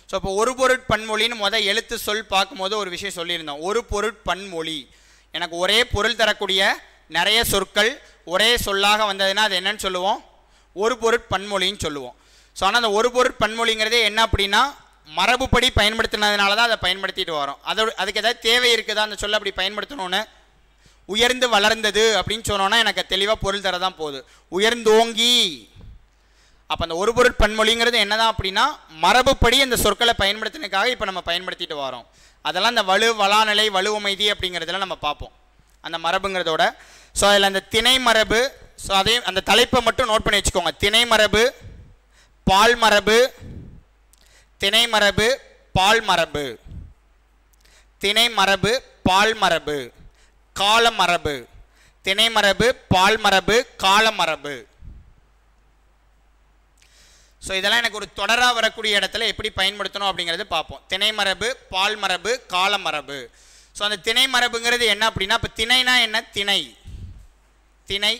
A: ஸோ இப்போ ஒரு பொருட்பன்மொழின்னு எழுத்து சொல் பார்க்கும்போது ஒரு விஷயம் சொல்லியிருந்தோம். ஒரு பொருட்பன்மொழி எனக்கு ஒரே பொருள் தரக்கூடிய நிறைய சொற்கள் ஒரே சொல்லாக வந்ததுன்னா அது என்னன்னு சொல்லுவோம்? ஒரு பொருட்பன்மொழின்னு சொல்லுவோம். ஸோ ஆனால் அந்த ஒரு பொருட்பன்மொழிங்கிறதே என்ன அப்படின்னா மரபுப்படி பயன்படுத்தினதுனால தான் அதை பயன்படுத்திட்டு வரோம். அதுக்கு ஏதாவது தேவை இருக்குதா அந்த சொல்ல அப்படி பயன்படுத்தணும்னு? உயர்ந்து வளர்ந்தது அப்படின்னு சொன்னோன்னா எனக்கு தெளிவாக பொருள் தர தான் போகுது. உயர்ந்தோங்கி, அப்போ அந்த ஒரு பொருட்பன்மொழிங்கிறது என்னதான் அப்படின்னா மரபுப்படி அந்த சொற்களை பயன்படுத்தினதுக்காக இப்போ நம்ம பயன்படுத்திட்டு வரோம். அதெல்லாம் அந்த வலு வளாநிலை வலுவமைதி அப்படிங்கிறதுல நம்ம பார்ப்போம் அந்த மரபுங்கிறதோட. ஸோ அதில் அந்த திணை மரபு, ஸோ அதையும் அந்த தலைப்பை மட்டும் நோட் பண்ணி வச்சுக்கோங்க. திணை மரபு, பால் மரபு, திணை மரபு, பால் மரபு, திணை மரபு, பால் மரபு, கால மரபு, திணை மரபு, பால் மரபு, கால மரபு. ஸோ இதெல்லாம் எனக்கு ஒரு தொடராக வரக்கூடிய இடத்துல எப்படி பயன்படுத்தணும் அப்படிங்கிறது பார்ப்போம். திணை மரபு, பால் மரபு, கால மரபு. ஸோ அந்த திணை மரபுங்கிறது என்ன அப்படின்னா, இப்போ திணைனா என்ன? திணை, திணை,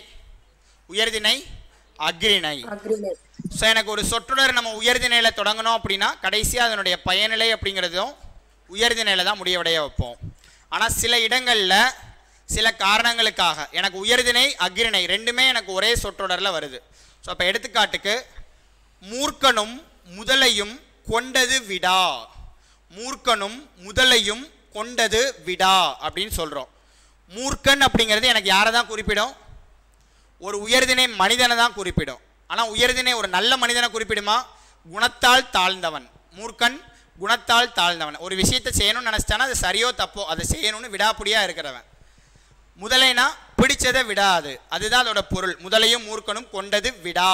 A: உயர்திணை, அக்ரிணை. ஸோ எனக்கு ஒரு சொற்றொடர் நம்ம உயர்திணையில் தொடங்கணும் அப்படின்னா கடைசியாக அதனுடைய பயனிலை அப்படிங்கிறதும் உயர்திணையில் தான் முடிவடைய வைப்போம். ஆனால் சில இடங்களில் சில காரணங்களுக்காக எனக்கு உயர்திணை அக்ரிணை ரெண்டுமே எனக்கு ஒரே சொற்றொடரில் வருது. ஸோ அப்போ எடுத்துக்காட்டுக்கு மூர்க்கனும் முதலையும் கொண்டது விடா, மூர்க்கனும் முதலையும் கொண்டது விடா அப்படின்னு சொல்கிறோம். மூர்க்கன் அப்படிங்கிறது எனக்கு யாரை தான் குறிப்பிடும்? ஒரு உயர்திணை மனிதனை தான் குறிப்பிடும். ஆனால் உயர்திணை ஒரு நல்ல மனிதனை குறிப்பிடுமா? குணத்தால் தாழ்ந்தவன். மூர்க்கன் குணத்தால் தாழ்ந்தவன். ஒரு விஷயத்தை செய்யணும்னு நினச்சிட்டானா அது சரியோ தப்போ அதை செய்யணும்னு விடாப்பிடியாக இருக்கிறவன். முதலைனா பிடிச்சதை விடாது, அதுதான் அதோட பொருள். முதலையும் மூர்க்கனும் கொண்டது விடா.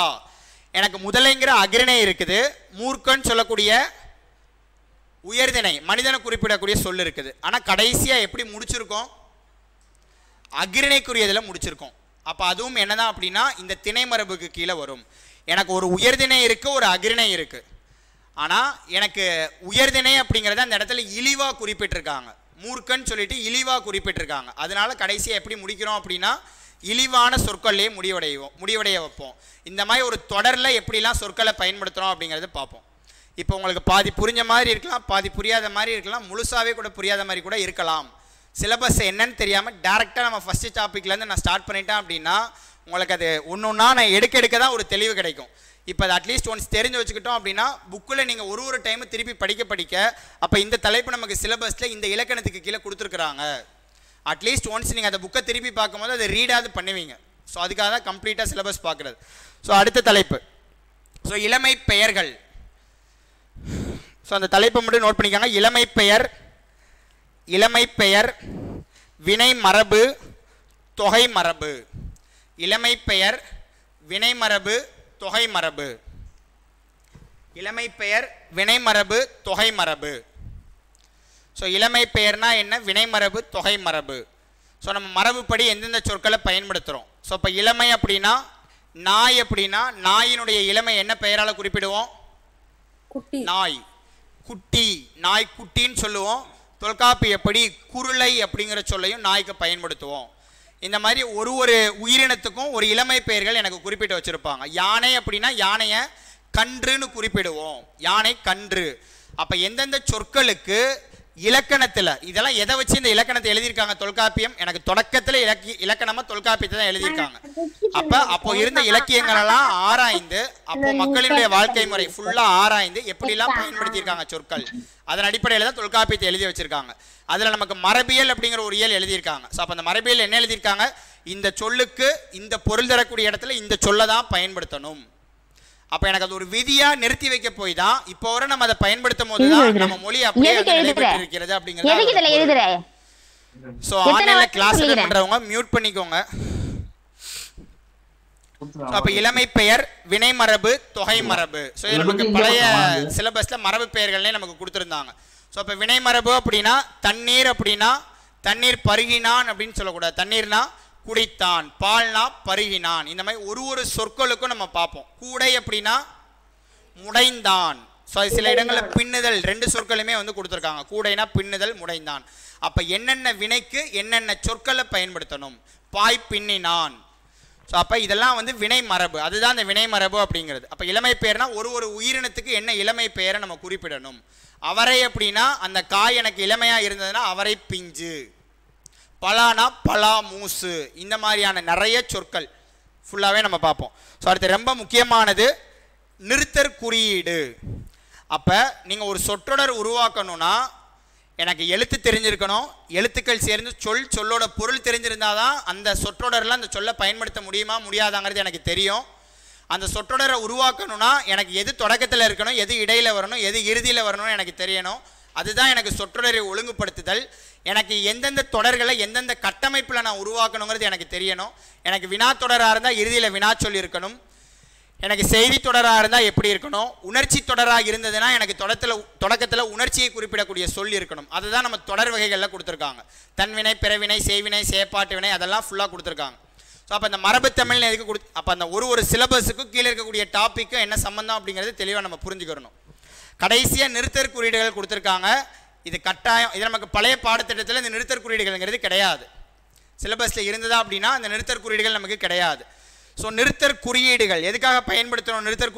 A: எனக்கு முதலைங்கிற அக்ரிணை இருக்குது, மூர்க்கன் சொல்லக்கூடிய உயர்திணை மனிதனை குறிப்பிடக்கூடிய சொல் இருக்குது. ஆனால் கடைசியாக எப்படி முடிச்சிருக்கோம்? அக்ரிணைக்குரியதில் முடிச்சிருக்கோம். அப்போ அதுவும் என்னதான் அப்படின்னா இந்த திணை மரபுக்கு கீழே வரும். எனக்கு ஒரு உயர்திணை இருக்குது, ஒரு அக்ரிணை இருக்குது. ஆனால் எனக்கு உயர்திணை அப்படிங்கிறத அந்த இடத்துல இழிவாக குறிப்பிட்டிருக்காங்க. மூர்க்கன்னு சொல்லிட்டு இழிவாக குறிப்பிட்டிருக்காங்க. அதனால கடைசியாக எப்படி முடிக்கிறோம் அப்படின்னா இழிவான சொற்கள்லேயே முடிவடைய வைப்போம். இந்த மாதிரி ஒரு தொடரில் எப்படிலாம் சொற்களை பயன்படுத்துகிறோம் அப்படிங்கிறத பார்ப்போம். இப்போ உங்களுக்கு பாதி புரிஞ்ச மாதிரி இருக்கலாம், பாதி புரியாத மாதிரி இருக்கலாம், முழுசாகவே கூட புரியாத மாதிரி கூட இருக்கலாம். சிலபஸ் என்னன்னு தெரியாமல் டேரெக்டாக நம்ம ஃபஸ்ட்டு டாப்பிக்லேருந்து நான் ஸ்டார்ட் பண்ணிட்டேன் அப்படின்னா உங்களுக்கு அது ஒன்று ஒன்றா நான் எடுக்க தான் ஒரு தெளிவு கிடைக்கும். இப்போ அது அட்லீஸ்ட் ஒன்ஸ் தெரிஞ்சு வச்சுக்கிட்டோம் அப்படின்னா புக்கில் நீங்கள் ஒரு டைமு திருப்பி படிக்க அப்போ இந்த தலைப்பு நமக்கு சிலபஸில் இந்த இலக்கணத்துக்கு கீழே கொடுத்துருக்குறாங்க. அட்லீஸ்ட் ஒன்ஸ் நீங்கள் அந்த புக்கை திருப்பி பார்க்கும்போது அதை ரீடாவது பண்ணுவீங்க. ஸோ அதுக்காக தான் கம்ப்ளீட்டாக சிலபஸ் பார்க்குறது. ஸோ அடுத்த தலைப்பு ஸோ இளமை பெயர்கள். ஸோ அந்த தலைப்பை மட்டும் நோட் பண்ணிக்காங்க. இளமை பெயர், இளமை பெயர், வினை மரபு, தொகை மரபு. இளமை பெயர், வினை மரபு, தொகை மரபு. இளமை பெயர், வினை மரபு, தொகை மரபு. ஸோ இளமை பெயர்னா என்ன? வினை மரபு, தொகை மரபு. ஸோ நம்ம மரபுப்படி எந்தெந்த சொற்களை பயன்படுத்துகிறோம்? ஸோ இப்போ இளமை அப்படின்னா நாய் அப்படின்னா நாயினுடைய இளமை என்ன பெயரால் குறிப்பிடுவோம்? நாய் குட்டி, நாய் குட்டின்னு சொல்லுவோம். தொல்காப்பியப்படி குருளை அப்படிங்கிற சொல்லையும் நாய்க்கு பயன்படுத்துவோம். இந்த மாதிரி ஒரு உயிரினத்துக்கும் ஒரு இளமை பெயர்கள் எனக்கு குறிப்பிட்டு வச்சுருப்பாங்க. யானை அப்படின்னா யானையை கன்றுன்னு குறிப்பிடுவோம், யானை கன்று. அப்போ எந்தெந்த சொற்களுக்கு இலக்கணத்தில் இதெல்லாம் எதை வச்சு இந்த இலக்கணத்தை எழுதியிருக்காங்க தொல்காப்பியம்? எனக்கு தொடக்கத்தில் இலக்கணமாக தொல்காப்பியத்தை தான் எழுதியிருக்காங்க. அப்போ இருந்த இலக்கியங்களெல்லாம் ஆராய்ந்து அப்போ மக்களினுடைய வாழ்க்கை முறை ஃபுல்லாக ஆராய்ந்து எப்படிலாம் பயன்படுத்தியிருக்காங்க சொற்கள், அதன் அடிப்படையில் தான் தொல்காப்பியத்தை எழுதி வச்சிருக்காங்க. அதில் நமக்கு மரபியல் அப்படிங்கிற ஒரு இயல் எழுதியிருக்காங்க. ஸோ அப்போ அந்த மரபியல் என்ன எழுதியிருக்காங்க? இந்த சொல்லுக்கு இந்த பொருள் தரக்கூடிய இடத்துல இந்த சொல்லை தான் பயன்படுத்தணும். அப்போ எனக்கு அது ஒரு விதியாக நிறுத்தி வைக்க போய் தான் இப்போ வரை நம்ம அதை பயன்படுத்தும் போது தான் நம்ம மொழி அப்படியே இருக்கிறது அப்படிங்கிறது. ஸோ ஆன்லைனில் கிளாஸ் பண்ணுறவங்க மியூட் பண்ணிக்கோங்க. அப்போ இளமை பெயர், வினை மரபு, தொகை மரபு. ஸோ இது நமக்கு பழைய சிலபஸில் மரபு பெயர்கள்னே நமக்கு கொடுத்துருந்தாங்க. ஸோ இப்போ வினை மரபு அப்படின்னா தண்ணீர் அப்படின்னா தண்ணீர் பருகினான் அப்படின்னு சொல்லக்கூடாது. தண்ணீர்னா குடித்தான், பால்னா பருகினான். இந்த மாதிரி ஒரு சொற்களுக்கும் நம்ம பார்ப்போம். கூடை அப்படின்னா முடைந்தான். ஸோ சில இடங்களில் பின்னுதல் ரெண்டு சொற்களுமே வந்து கொடுத்துருக்காங்க. கூடைனா பின்னுதல், முடைந்தான். அப்போ என்னென்ன வினைக்கு என்னென்ன சொற்களை பயன்படுத்தணும்? பாய் பின்னினான். ஸோ அப்போ இதெல்லாம் வந்து வினை மரபு, அதுதான் அந்த வினை மரபு அப்படிங்கிறது. அப்போ இளமை பெயர்னா ஒரு உயிரினத்துக்கு என்ன இளமை பெயரை நம்ம குறிப்பிடணும். அவரை அப்படின்னா அந்த காய் எனக்கு இளமையாக இருந்ததுன்னா அவரை பிஞ்சு, பலானா பலா மூசு, இந்த மாதிரியான நிறைய சொற்கள் ஃபுல்லாகவே நம்ம பார்ப்போம். ஸோ அடுத்து ரொம்ப முக்கியமானது நிறுத்தற் குறியீடு. அப்போ நீங்கள் ஒரு சொற்றொடர் உருவாக்கணும்னா எனக்கு எழுத்து தெரிஞ்சிருக்கணும், எழுத்துக்கள் சேர்ந்து சொல்லோட பொருள் தெரிஞ்சிருந்தால் தான் அந்த சொற்றொடரில் அந்த சொல்லை பயன்படுத்த முடியுமா முடியாதாங்கிறது எனக்கு தெரியும். அந்த சொற்றொடரை உருவாக்கணும்னா எனக்கு எது தொடக்கத்தில் இருக்கணும், எது இடையில் வரணும், எது இறுதியில் வரணும்னு எனக்கு தெரியணும். அதுதான் எனக்கு சொற்றொடரை ஒழுங்குபடுத்துதல். எனக்கு எந்தெந்த தொடர்களை எந்தெந்த கட்டமைப்பில் நான் உருவாக்கணுங்கிறது எனக்கு தெரியணும். எனக்கு வினா தொடராக இருந்தால் இறுதியில் வினா சொல் இருக்கணும். எனக்கு செய்தி தொடராக இருந்தால் எப்படி இருக்கணும், உணர்ச்சி தொடராக இருந்ததுன்னா எனக்கு தொடக்கத்தில் உணர்ச்சியை குறிப்பிடக்கூடிய சொல் இருக்கணும். அதுதான் நம்ம தொடர் வகைகளில் கொடுத்துருக்காங்க. தன்வினை, பிறவினை, செய்வினை, செயற்பாட்டு வினை, அதெல்லாம் ஃபுல்லாக கொடுத்துருக்காங்க. ஸோ அப்போ இந்த மரபு தமிழ்னு எதுக்கு அப்போ அந்த ஒரு சிலபஸுக்கும் கீழே இருக்கக்கூடிய டாப்பிக்கும் என்ன சம்மந்தம் அப்படிங்கிறது தெளிவாக நம்ம புரிஞ்சுக்கிறணும். கடைசியாக நிறுத்தற் குறியீடுகள் கொடுத்துருக்காங்க. இது கட்டாயம், இது நமக்கு பழைய பாடத்திட்டத்தில் இந்த நிறுத்தற் குறியீடுகள்ங்கிறது கிடையாது. சிலபஸில் இருந்ததா அப்படின்னா அந்த நிறுத்தற் குறியீடுகள் நமக்கு கிடையாது. ஸோ நிறுத்தற் குறியீடுகள் எதுக்காக பயன்படுத்துகிறோம்? நிறுத்தற்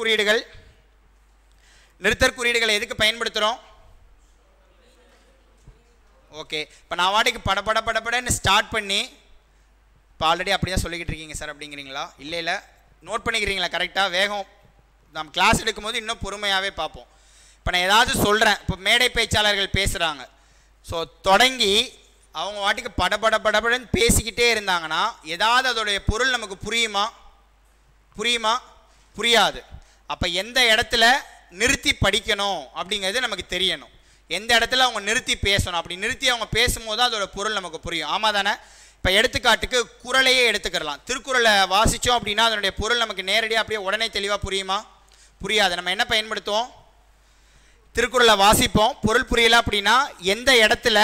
A: குறியீடுகளை எதுக்கு பயன்படுத்துகிறோம்? ஓகே, இப்போ நான் வாட்டிக்கு படன்னு ஸ்டார்ட் பண்ணி இப்போ ஆல்ரெடி அப்படி தான் சொல்லிக்கிட்டு இருக்கீங்க சார் அப்படிங்கிறீங்களா? இல்லை நோட் பண்ணிக்கிறீங்களா கரெக்டாக? வேகம் நம்ம கிளாஸ் எடுக்கும்போது இன்னும் பொறுமையாகவே பார்ப்போம். இப்போ நான் ஏதாவது சொல்கிறேன், இப்போ மேடை பேச்சாளர்கள் பேசுகிறாங்க. ஸோ தொடங்கி அவங்க வாட்டிக்கு படன்னு பேசிக்கிட்டே இருந்தாங்கன்னா ஏதாவது அதோடைய பொருள் நமக்கு புரியாது. அப்போ எந்த இடத்துல நிறுத்தி படிக்கணும் அப்படிங்கிறது நமக்கு தெரியணும். எந்த இடத்துல அவங்க நிறுத்தி பேசணும், அப்படி நிறுத்தி அவங்க பேசும்போது அதோட பொருள் நமக்கு புரியும். ஆமாம் தானே? இப்போ எடுத்துக்காட்டுக்கு குறளையே எடுத்துக்கிறலாம். திருக்குறளை வாசித்தோம் அப்படின்னா அதனுடைய பொருள் நமக்கு நேரடியாக அப்படியே உடனே தெளிவாக புரியாது. நம்ம என்ன பயன்படுத்துவோம்? திருக்குறளை வாசிப்போம், பொருள் புரியல அப்படின்னா எந்த இடத்துல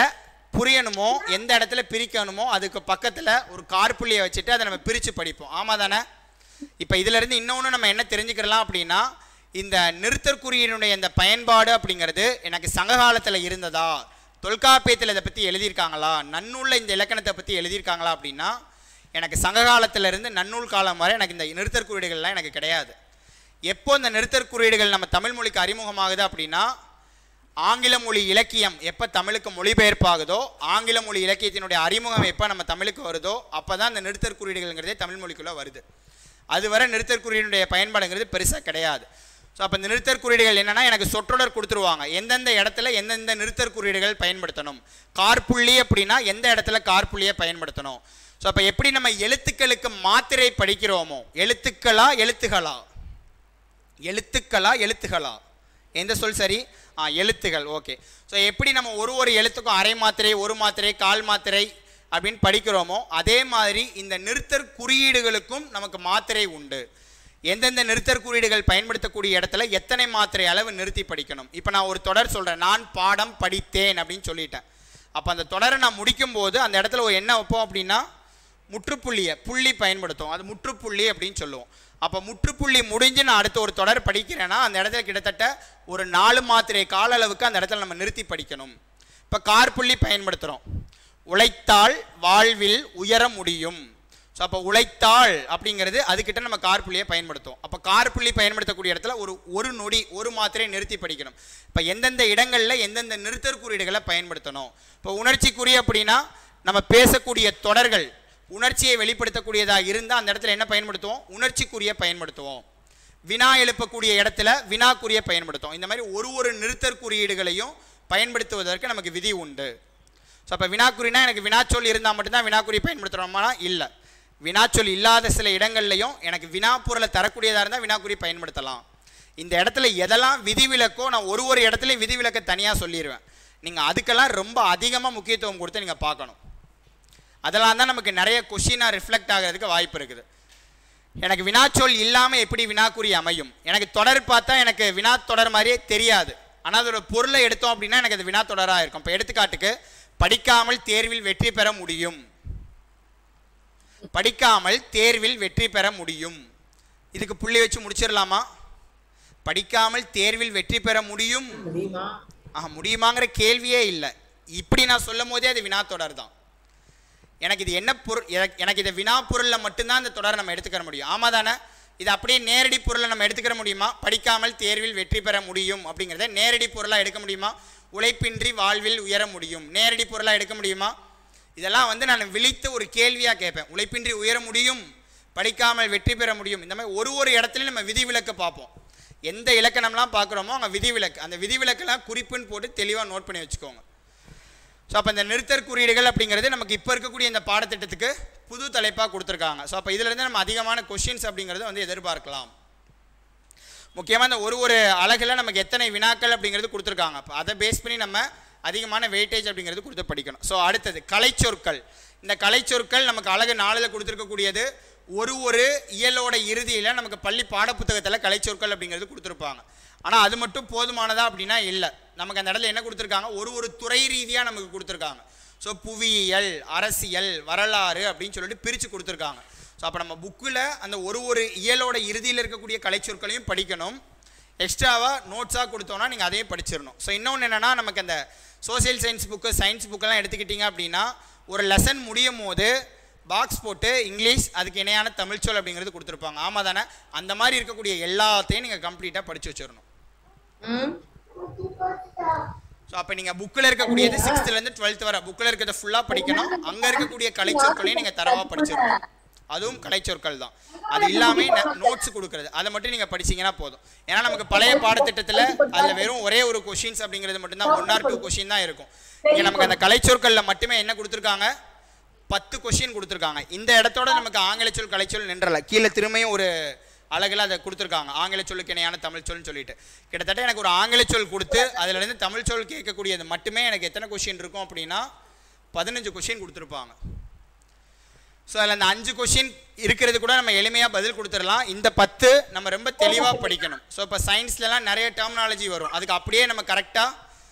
A: புரியணுமோ எந்த இடத்துல பிரிக்கணுமோ அதுக்கு பக்கத்தில் ஒரு கார்புள்ளியை வச்சுட்டு அதை நம்ம பிரித்து படிப்போம். ஆமாம் தானே? இப்போ இதிலேருந்து இன்னொன்று நம்ம என்ன தெரிஞ்சுக்கலாம் அப்படின்னா, இந்த நிறுத்தற் குறியீடுடைய இந்த பயன்பாடு அப்படிங்கிறது எனக்கு சங்ககாலத்தில் இருந்ததா, தொல்காப்பியத்தில் இதை பற்றி எழுதியிருக்காங்களா, நன்னூலில் இந்த இலக்கணத்தை பற்றி எழுதியிருக்காங்களா அப்படின்னா எனக்கு சங்ககாலத்திலிருந்து நன்னூல் காலம் வரை எனக்கு இந்த நிறுத்தற் குறியீடுகள்லாம் எனக்கு கிடையாது. எப்போ இந்த நிறுத்தற் குறியீடுகள் நம்ம தமிழ் மொழிக்கு அறிமுகமாகுது அப்படின்னா ஆங்கில மொழி இலக்கியம் எப்போ தமிழுக்கு மொழிபெயர்ப்பாகுதோ, ஆங்கில மொழி இலக்கியத்தினுடைய அறிமுகம் எப்போ நம்ம தமிழுக்கு வருதோ அப்போ தான் இந்த நிறுத்தற் குறியீடுகள்ங்கிறதே தமிழ் மொழிக்குள்ளே வருது. அதுவரை நிறுத்தற் குறியீடுடைய பயன்பாடுங்கிறது பெருசாக கிடையாது. ஸோ அப்போ இந்த நிறுத்தற் குறியீடுகள் என்னென்னா எனக்கு சொற்றொடர் கொடுத்துருவாங்க, எந்தெந்த இடத்துல எந்தெந்த நிறுத்தற் குறியீடுகள் பயன்படுத்தணும். கார்புள்ளி அப்படின்னா எந்த இடத்துல கார்புள்ளியை பயன்படுத்தணும். ஸோ அப்போ எப்படி நம்ம எழுத்துக்களுக்கு மாத்திரை படிக்கிறோமோ, எழுத்துக்களா எழுத்துகளா எந்த சொல் சரி? எழுத்துகள். ஓகே. ஸோ எப்படி நம்ம ஒரு எழுத்துக்கும் அரை மாத்திரை, ஒரு மாத்திரை, கால் மாத்திரை அப்படின்னு படிக்கிறோமோ அதே மாதிரி இந்த நிறுத்தற் குறியீடுகளுக்கும் நமக்கு மாத்திரை உண்டு. எந்தெந்த நிறுத்தற் குறியீடுகள் பயன்படுத்தக்கூடிய இடத்துல எத்தனை மாத்திரை அளவு நிறுத்தி படிக்கணும். இப்போ நான் ஒரு தொடர் சொல்கிறேன், நான் பாடம் படித்தேன் அப்படின்னு சொல்லிட்டேன். அப்போ அந்த தொடரை நான் முடிக்கும் போது அந்த இடத்துல ஒரு என்ன வைப்போம் அப்படின்னா புள்ளி பயன்படுத்தும், அது முற்றுப்புள்ளி அப்படின்னு சொல்லுவோம். அப்போ முற்றுப்புள்ளி முடிஞ்சு நான் அடுத்த ஒரு தொடர் படிக்கிறேன்னா அந்த இடத்துல கிட்டத்தட்ட ஒரு 4 மாத்திரை கால அளவுக்கு அந்த இடத்துல நம்ம நிறுத்தி படிக்கணும். இப்போ கார்புள்ளி பயன்படுத்துகிறோம், உழைத்தால் வாழ்வில் உயர முடியும். ஸோ அப்போ உழைத்தாள் அப்படிங்கிறது அதுக்கிட்ட நம்ம கார்புள்ளியை பயன்படுத்துவோம். அப்போ கார்புள்ளி பயன்படுத்தக்கூடிய இடத்துல ஒரு நொடி ஒரு மாத்திரை நிறுத்தி படிக்கணும். இப்போ எந்தெந்த இடங்களில் எந்தெந்த நிறுத்தற் குறியீடுகளை பயன்படுத்தணும். இப்போ உணர்ச்சிக்குறி அப்படின்னா நம்ம பேசக்கூடிய தொடர்கள் உணர்ச்சியை வெளிப்படுத்தக்கூடியதாக இருந்தால் அந்த இடத்துல என்ன பயன்படுத்துவோம்? உணர்ச்சிக்குறியை பயன்படுத்துவோம். வினா எழுப்பக்கூடிய இடத்துல வினாக்குறியை பயன்படுத்துவோம். இந்த மாதிரி ஒரு நிறுத்தற் குறியீடுகளையும் பயன்படுத்துவதற்கு நமக்கு விதி உண்டு. ஸோ அப்போ வினாக்குறினா எனக்கு வினாச்சொல் இருந்தால் மட்டும்தான் வினாக்குறி பயன்படுத்துகிறோம்னா இல்லை, வினாச்சொல் இல்லாத சில இடங்கள்லையும் எனக்கு வினாப்பொருளை தரக்கூடியதாக இருந்தால் வினாக்குறி பயன்படுத்தலாம். இந்த இடத்துல எதெல்லாம் விதிவிலக்கோ நான் ஒரு இடத்துலையும் விதிவிலக்கை தனியாக சொல்லிடுவேன். நீங்கள் அதுக்கெல்லாம் ரொம்ப அதிகமாக முக்கியத்துவம் கொடுத்து நீங்கள் பார்க்கணும். அதெல்லாம் தான் நமக்கு நிறைய கொஷினாக ரிஃப்ளெக்ட் ஆகிறதுக்கு வாய்ப்பு இருக்குது. எனக்கு வினாச்சொல் இல்லாமல் எப்படி வினாக்குறி அமையும்? எனக்கு தொடர் பார்த்தா எனக்கு வினா தொடர் மாதிரியே தெரியாது, ஆனால் அதோட பொருளை எடுத்தோம் அப்படின்னா எனக்கு அது வினா தொடராக இருக்கும். இப்போ எடுத்துக்காட்டுக்கு படிக்காமல் தேர்வில் வெற்றி பெற முடியும், படிக்காமல் தேர்வில் வெற்றி பெற முடியும். இதுக்கு புள்ளி வச்சு முடிச்சிடலாமா? படிக்காமல் தேர்வில் வெற்றி பெற முடியுமாங்கிற கேள்வியே இல்லை. இப்படி நான் சொல்லும் போதே அது வினா தொடர் தான். எனக்கு இது என்ன பொருள், எனக்கு இதை வினா பொருளில் மட்டும்தான் இந்த தொடரை நம்ம எடுத்துக்கிற முடியும். ஆமாம் தானே? இது அப்படியே நேரடி பொருளை நம்ம எடுத்துக்கிற முடியுமா? படிக்காமல் தேர்வில் வெற்றி பெற முடியும் அப்படிங்கிறத நேரடி பொருளாக எடுக்க முடியுமா? உழைப்பின்றி வாழ்வில் உயர முடியும், நேரடி பொருளாக எடுக்க முடியுமா? இதெல்லாம் வந்து நான் விழித்து ஒரு கேள்வியாக கேட்பேன். உழைப்பின்றி உயர முடியும், படிக்காமல் வெற்றி பெற முடியும், இந்த மாதிரி ஒரு இடத்துலையும் நம்ம விதிவிலக்கு பார்ப்போம். எந்த இலக்கணம்லாம் பார்க்குறோமோ அங்கே விதிவிலக்கு, அந்த விதிவிலக்கெல்லாம் குறிப்புன்னு போட்டு தெளிவாக நோட் பண்ணி வச்சுக்கோங்க. ஸோ அப்போ இந்த நிறுத்தற் குறியீடுகள் அப்படிங்கிறது நமக்கு இப்போ இருக்கக்கூடிய இந்த பாடத்திட்டத்துக்கு புது தலைப்பாக கொடுத்துருக்காங்க. ஸோ அப்போ இதிலேருந்து நம்ம அதிகமான கொஷின்ஸ் அப்படிங்கிறத வந்து எதிர்பார்க்கலாம். முக்கியமாக இந்த ஒரு அழகில் நமக்கு எத்தனை வினாக்கள் அப்படிங்கிறது கொடுத்துருக்காங்க. அப்போ அதை பேஸ் பண்ணி நம்ம அதிகமான வெயிட்டேஜ் அப்படிங்கிறது கொடுத்து படிக்கணும். ஸோ அடுத்தது கலைச்சொற்கள். இந்த கலைச்சொற்கள் நமக்கு அழகு 4ல் கொடுத்துருக்கக்கூடியது. ஒரு இயலோட இறுதியில் நமக்கு பள்ளி பாடப்புத்தகத்தில் கலைச்சொற்கள் அப்படிங்கிறது கொடுத்துருப்பாங்க. ஆனால் அது மட்டும் போதுமானதா அப்படின்னா இல்லை. நமக்கு அந்த இடத்துல என்ன கொடுத்துருக்காங்க, ஒரு துறை ரீதியாக நமக்கு கொடுத்துருக்காங்க. ஸோ புவியியல், அரசியல், வரலாறு அப்படின்னு சொல்லிட்டு பிரித்து கொடுத்துருக்காங்க. ஸோ அப்போ நம்ம புக்கில் அந்த ஒரு இயலோட இறுதியில் இருக்கக்கூடிய கலைச்சொற்களையும் படிக்கணும். எக்ஸ்ட்ராவாக நோட்ஸாக கொடுத்தோன்னா நீங்கள் அதையும் படிச்சிடணும். ஸோ இன்னொன்று என்னென்னா, நமக்கு அந்த சோசியல் சயின்ஸ் புக்கு, சயின்ஸ் புக்கெல்லாம் எடுத்துக்கிட்டிங்க அப்படின்னா ஒரு லெசன் முடியும் போது பாக்ஸ் போட்டு இங்கிலீஷ் அதுக்கு இணையான தமிழ்ச்சொல் அப்படிங்கிறது கொடுத்துருப்பாங்க. ஆமாம் தானே? அந்த மாதிரி இருக்கக்கூடிய எல்லாத்தையும் நீங்கள் கம்ப்ளீட்டாக படித்து வச்சிடணும். ஸோ அப்போ நீங்கள் புக்கில் இருக்கக்கூடியது 6th-லேருந்து 12th வரை புக்கில் இருக்கிறத ஃபுல்லாக படிக்கணும். அங்கே இருக்கக்கூடிய கலைச்சொற்களையும் நீங்கள் தரவாக படிச்சிடணும். அதுவும் கலைச்சொற்கள் தான். அது இல்லாமல் நோட்ஸ் கொடுக்குறது, அதை மட்டும் நீங்கள் படிச்சிங்கன்னா போதும். ஏன்னா நமக்கு பழைய பாடத்திட்டத்தில் அதில் வெறும் ஒரே ஒரு கொஷின்ஸ் அப்படிங்கிறது மட்டும்தான் 1 or 2 கொஷின் தான் இருக்கும். இங்கே நமக்கு அந்த கலைச்சொற்களில் மட்டுமே என்ன கொடுத்துருக்காங்க, 10 கொஷின் கொடுத்துருக்காங்க. இந்த இடத்தோட நமக்கு ஆங்கிலச்சொல் கலைச்சொல் நின்றல. கீழே திரும்பியும் ஒரு அழகில் அதை கொடுத்துருக்காங்க, ஆங்கில சொல்லுக்கு இணையான தமிழ் சொல்னு சொல்லிட்டு. கிட்டத்தட்ட எனக்கு ஒரு ஆங்கில சொல் கொடுத்து அதுலேருந்து தமிழ் சொல் கேட்கக்கூடியது மட்டுமே எனக்கு எத்தனை கொஷின் இருக்கும் அப்படின்னா 15 கொஷின் கொடுத்துருப்பாங்க. ஸோ அதில் அந்த 5 கொஷின் இருக்கிறது கூட நம்ம எளிமையாக பதில் கொடுத்துடலாம். இந்த 10 நம்ம ரொம்ப தெளிவாக படிக்கணும். ஸோ இப்போ சயின்ஸ்லலாம் நிறைய டெர்மினாலஜி வரும், அதுக்கு அப்படியே நம்ம கரெக்டாக.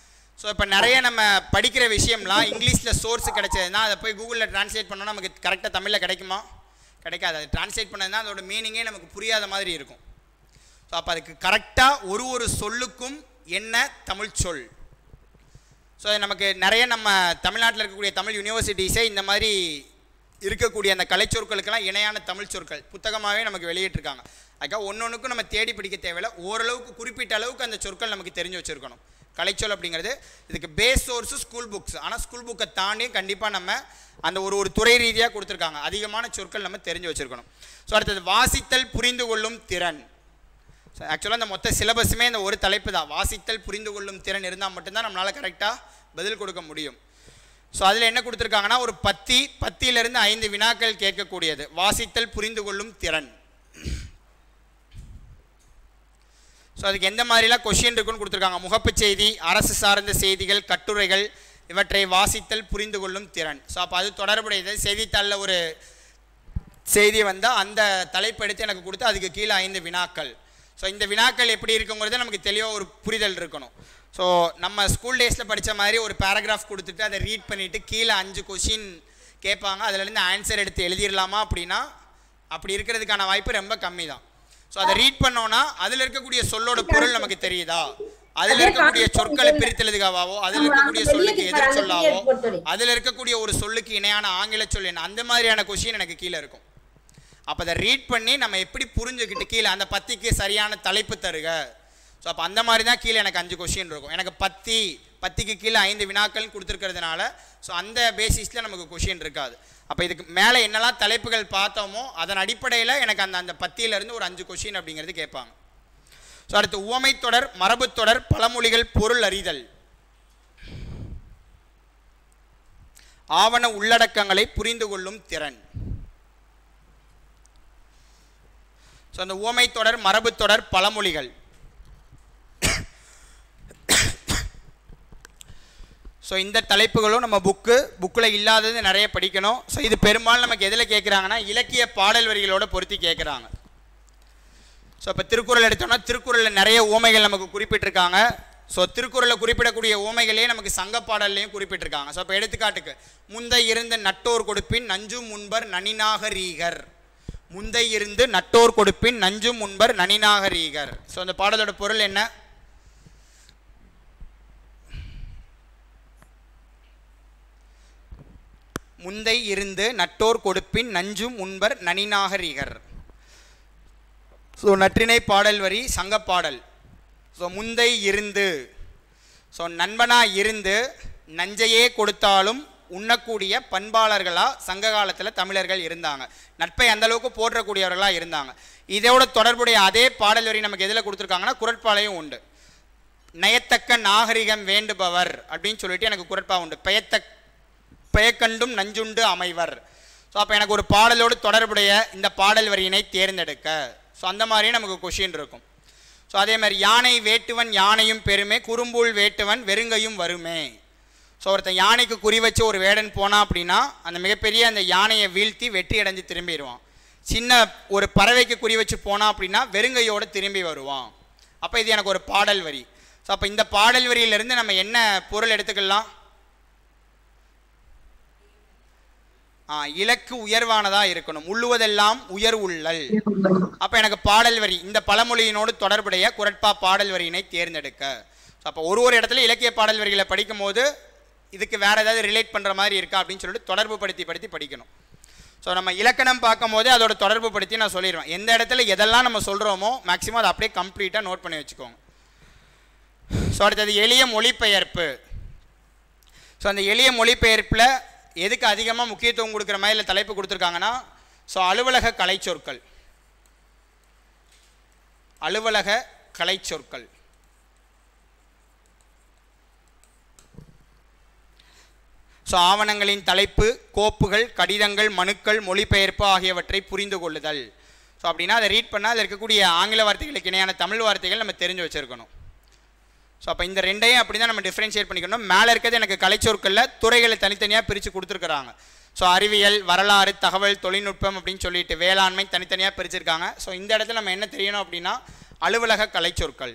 A: ஸோ இப்போ நிறைய நம்ம படிக்கிற விஷயம்லாம் இங்கிலீஷில் சோர்ஸ் கிடைச்சதுன்னா அதை போய் கூகுளில் ட்ரான்ஸ்லேட் பண்ணோன்னா நமக்கு கரெக்டாக தமிழில் கிடைக்குமா? கிடைக்காது. அது ட்ரான்ஸ்லேட் பண்ணதுன்னா அதோட மீனிங்கே நமக்கு புரியாத மாதிரி இருக்கும். ஸோ அப்போ அதுக்கு கரெக்டாக ஒரு சொல்லுக்கும் என்ன தமிழ் சொல். ஸோ நமக்கு நிறைய நம்ம தமிழ்நாட்டில் இருக்கக்கூடிய தமிழ் யூனிவர்சிட்டிஸே இந்த மாதிரி இருக்கக்கூடிய அந்த கலைச்சொற்களுக்கெல்லாம் இணையான தமிழ் சொற்கள் புத்தகமாகவே நமக்கு வெளியிட்டிருக்காங்க. அதுக்காக ஒன்றொன்றுக்கும் நம்ம தேடி படிக்க தேவையில்லை, ஓரளவுக்கு குறிப்பிட்ட அளவுக்கு அந்த சொற்கள் நமக்கு தெரிஞ்சு வச்சுருக்கணும். கலைச்சொல் அப்படிங்கிறது இதுக்கு பேஸ் சோர்ஸு ஸ்கூல் புக்ஸ். ஆனால் ஸ்கூல் புக்கை தாண்டி கண்டிப்பாக நம்ம அந்த ஒரு துறை ரீதியாக கொடுத்துருக்காங்க, அதிகமான சொற்கள் நம்ம தெரிஞ்சு வச்சுருக்கணும். ஸோ அடுத்தது வாசித்தல் புரிந்து கொள்ளும் திறன். ஸோ ஆக்சுவலாக இந்த மொத்த சிலபஸுமே இந்த ஒரு தலைப்பு தான். வாசித்தல் புரிந்து கொள்ளும் திறன் இருந்தால் மட்டும்தான் நம்மளால் கரெக்டாக பதில் கொடுக்க முடியும். ஸோ அதில் என்ன கொடுத்துருக்காங்கன்னா ஒரு 10 5 வினாக்கள் கேட்கக்கூடியது வாசித்தல் புரிந்து கொள்ளும் திறன். ஸோ அதுக்கு எந்த மாதிரிலாம் கொஷின் இருக்குன்னு கொடுத்துருக்காங்க. முகப்பு செய்தி, அரசு சார்ந்த செய்திகள், கட்டுரைகள், இவற்றை வாசித்தல் புரிந்து கொள்ளும் திறன். ஸோ அப்போ அது தொடர்புடையது. செய்தித்தாளில் ஒரு செய்தி வந்தால் அந்த தலைப்பு எடுத்து எனக்கு கொடுத்து அதுக்கு கீழே 5 வினாக்கள். ஸோ இந்த வினாக்கள் எப்படி இருக்குங்கிறது நமக்கு தெளிவாக ஒரு புரிதல் இருக்கணும். ஸோ நம்ம ஸ்கூல் டேஸில் படித்த மாதிரி ஒரு பேராகிராஃப் கொடுத்துட்டு அதை ரீட் பண்ணிவிட்டு கீழே 5 கொஷின் கேட்பாங்க, அதிலேருந்து ஆன்சர் எடுத்து எழுதிடலாமா அப்படின்னா அப்படி இருக்கிறதுக்கான வாய்ப்பு ரொம்ப கம்மி தான். ஸோ அதை ரீட் பண்ணோன்னா அதில் இருக்கக்கூடிய சொல்லோட பொருள் நமக்கு தெரியுதா, அதில் இருக்கக்கூடிய சொற்களை பிரித்தெழுதுகாவோ, அதில் இருக்கக்கூடிய சொல்லுக்கு எதிர் சொல்லாவோ, அதில் இருக்கக்கூடிய ஒரு சொல்லுக்கு இணையான ஆங்கில சொல் என்ன, அந்த மாதிரியான கொஷின் எனக்கு கீழே இருக்கும். அப்போ அதை ரீட் பண்ணி நம்ம எப்படி புரிஞ்சுக்கிட்டு கீழே அந்த 10க்கு சரியான தலைப்பு தருக. ஸோ அப்போ அந்த மாதிரி தான் கீழே எனக்கு 5 கொஷின் இருக்கும். எனக்கு 10க்கு கீழே 5 வினாக்கள் கொடுத்துருக்கிறதுனால ஸோ அந்த பேசிஸில் நமக்கு கொஷின் இருக்காது. அப்போ இதுக்கு மேலே என்னெல்லாம் தலைப்புகள் பார்த்தோமோ அதன் அடிப்படையில் எனக்கு அந்த 10லேருந்து ஒரு 5 கொஷின் அப்படிங்கிறது கேட்பாங்க. ஸோ அடுத்து உவமைத்தொடர், மரபுத்தொடர், பழமொழிகள், பொருள் அறிதல், ஆவண உள்ளடக்கங்களை புரிந்து கொள்ளும் திறன். ஸோ அந்த உவமைத்தொடர், மரபுத்தொடர், பழமொழிகள். ஸோ இந்த தலைப்புகளும் நம்ம புக்கில் இல்லாதது நிறைய படிக்கணும். ஸோ இது பெரும்பாலும் நமக்கு எதில் கேட்குறாங்கன்னா இலக்கிய பாடல் வரிகளோட பொருத்தி கேட்குறாங்க. ஸோ இப்போ திருக்குறள் எடுத்தோம்னா திருக்குறளில் நிறைய உவமைகள் நமக்கு குறிப்பிட்டிருக்காங்க. ஸோ திருக்குறளில் குறிப்பிடக்கூடிய உவமைகளே நமக்கு சங்க பாடல்லையும் குறிப்பிட்டிருக்காங்க. ஸோ இப்போ எடுத்துக்காட்டுக்கு முந்தை இருந்து நட்டோர் கொடுப்பின் நஞ்சும் முன்பர் நனிநாகரீகர். முந்தை இருந்து நட்டோர் கொடுப்பின் நஞ்சும் முன்பர் நனிநாகரீகர். ஸோ அந்த பாடலோட பொருள் என்ன? முந்தை இருந்து நட்டோர் கொடுப்பின் நஞ்சும் உண்பர் நனிநாகரிகர். ஸோ நற்றிணை பாடல் வரி சங்கப்பாடல். ஸோ முந்தை இருந்து, ஸோ நண்பனாக இருந்து நஞ்சையே கொடுத்தாலும் உண்ணக்கூடிய பண்பாளர்களாக சங்க காலத்தில் தமிழர்கள் இருந்தாங்க. நட்பை அந்தளவுக்கு போற்றக்கூடியவர்களாக இருந்தாங்க. இதோட தொடர்புடைய அதே பாடல் வரி நமக்கு எதில் கொடுத்துருக்காங்கன்னா குறட்பாலையும் உண்டு. நயத்தக்க நாகரிகம் வேண்டுபவர் அப்படின்னு சொல்லிட்டு எனக்கு குறட்பா உண்டு. பெயக்கண்டும் நஞ்சுண்டு அமைவர். ஸோ அப்போ எனக்கு ஒரு பாடலோடு தொடர்புடைய இந்த பாடல் வரியினை தேர்ந்தெடுக்க. ஸோ அந்த மாதிரியே நமக்கு கொஷின் இருக்கும். ஸோ அதே மாதிரி யானை வேட்டுவன் யானையும் பெருமை குறும்புள் வேட்டுவன் வெறுங்கையும் வருமே. ஸோ ஒருத்தன் யானைக்கு குறி வச்சு ஒரு வேடன் போனான் அப்படின்னா அந்த மிகப்பெரிய அந்த யானையை வீழ்த்தி வெற்றி அடைஞ்சு திரும்பிடுவான். சின்ன ஒரு பறவைக்கு குறி வச்சு போனான் அப்படின்னா வெறுங்கையோடு திரும்பி வருவான். அப்போ இது எனக்கு ஒரு பாடல் வரி. ஸோ அப்போ இந்த பாடல் வரியிலிருந்து நம்ம என்ன பொருள் எடுத்துக்கலாம்? இலக்கு உயர்வானதாக இருக்கணும். உள்ளுவதெல்லாம் உயர் உள்ளல். அப்போ எனக்கு பாடல் வரி இந்த பழமொழியினோடு தொடர்புடைய குறட்பா பாடல் வரியினை தேர்ந்தெடுக்க. ஸோ அப்போ ஒரு இடத்துல இலக்கிய பாடல் வரிகளை படிக்கும் போது இதுக்கு வேறு ஏதாவது ரிலேட் பண்ணுற மாதிரி இருக்கா அப்படின்னு சொல்லிட்டு தொடர்பு படுத்தி படிக்கணும். ஸோ நம்ம இலக்கணம் பார்க்கும் போது அதோட தொடர்பு படுத்தி நான் சொல்லிடுவேன். எந்த இடத்துல எதெல்லாம் நம்ம சொல்கிறோமோ மேக்ஸிமம் அதை அப்படியே கம்ப்ளீட்டாக நோட் பண்ணி வச்சுக்கோங்க. ஸோ அடுத்தது எளிய மொழிபெயர்ப்பு. ஸோ அந்த எளிய மொழிபெயர்ப்பில் எதுக்கு அதிகமாக முக்கியத்துவம் கொடுக்குற மாதிரி இல்லை தலைப்பு கொடுத்துருக்காங்கன்னா, ஸோ அலுவலக கலைச்சொற்கள். அலுவலக கலைச்சொற்கள். ஸோ ஆவணங்களின் தலைப்பு, கோப்புகள், கடிதங்கள், மனுக்கள், மொழிபெயர்ப்பு ஆகியவற்றை புரிந்து கொள்ளுதல். ஸோ அப்படின்னா அதை ரீட் பண்ணால் அதில் இருக்கக்கூடிய ஆங்கில வார்த்தைகளுக்கு இணையான தமிழ் வார்த்தைகள் நம்ம தெரிஞ்சு வச்சுருக்கணும். ஸோ அப்போ இந்த ரெண்டையும் அப்படி தான் நம்ம டிஃப்ரென்ஷியேட் பண்ணிக்கணும். மேலே இருக்கிறது எனக்கு கலைச்சொற்களில் துறைகளை தனித்தனியாக பிரித்து கொடுத்துருக்குறாங்க. ஸோ அறிவியல், வரலாறு, தகவல், தொழில்நுட்பம் அப்படின்னு சொல்லிட்டு வேளாண்மை தனித்தனியாக பிரிச்சிருக்காங்க. ஸோ இந்த இடத்துல நம்ம என்ன தெரியணும் அப்படின்னா அலுவலக கலைச்சொற்கள்.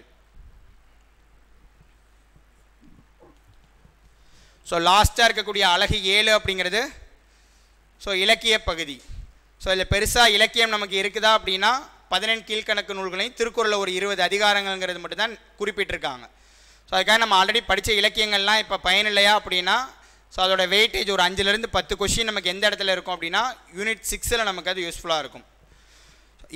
A: ஸோ லாஸ்ட்டாக இருக்கக்கூடிய அழகு 7 அப்படிங்கிறது ஸோ இலக்கிய பகுதி. ஸோ இதில் பெருசாக இலக்கியம் நமக்கு இருக்குதா அப்படின்னா 18 கீழ்கணக்கு நூல்களையும் திருக்குறளில் ஒரு 20 அதிகாரங்கள்ங்கிறது மட்டும்தான் குறிப்பிட்டிருக்காங்க. ஸோ அதுக்காக நம்ம ஆல்ரெடி படித்த இலக்கியங்கள்லாம் இப்போ பயனில்லையா அப்படின்னா ஸோ அதோட வெயிட்டேஜ் ஒரு 5லேருந்து 10 கொஷின் நமக்கு எந்த இடத்துல இருக்கும் அப்படின்னா யூனிட் 6ல் நமக்கு அது யூஸ்ஃபுல்லாக இருக்கும்.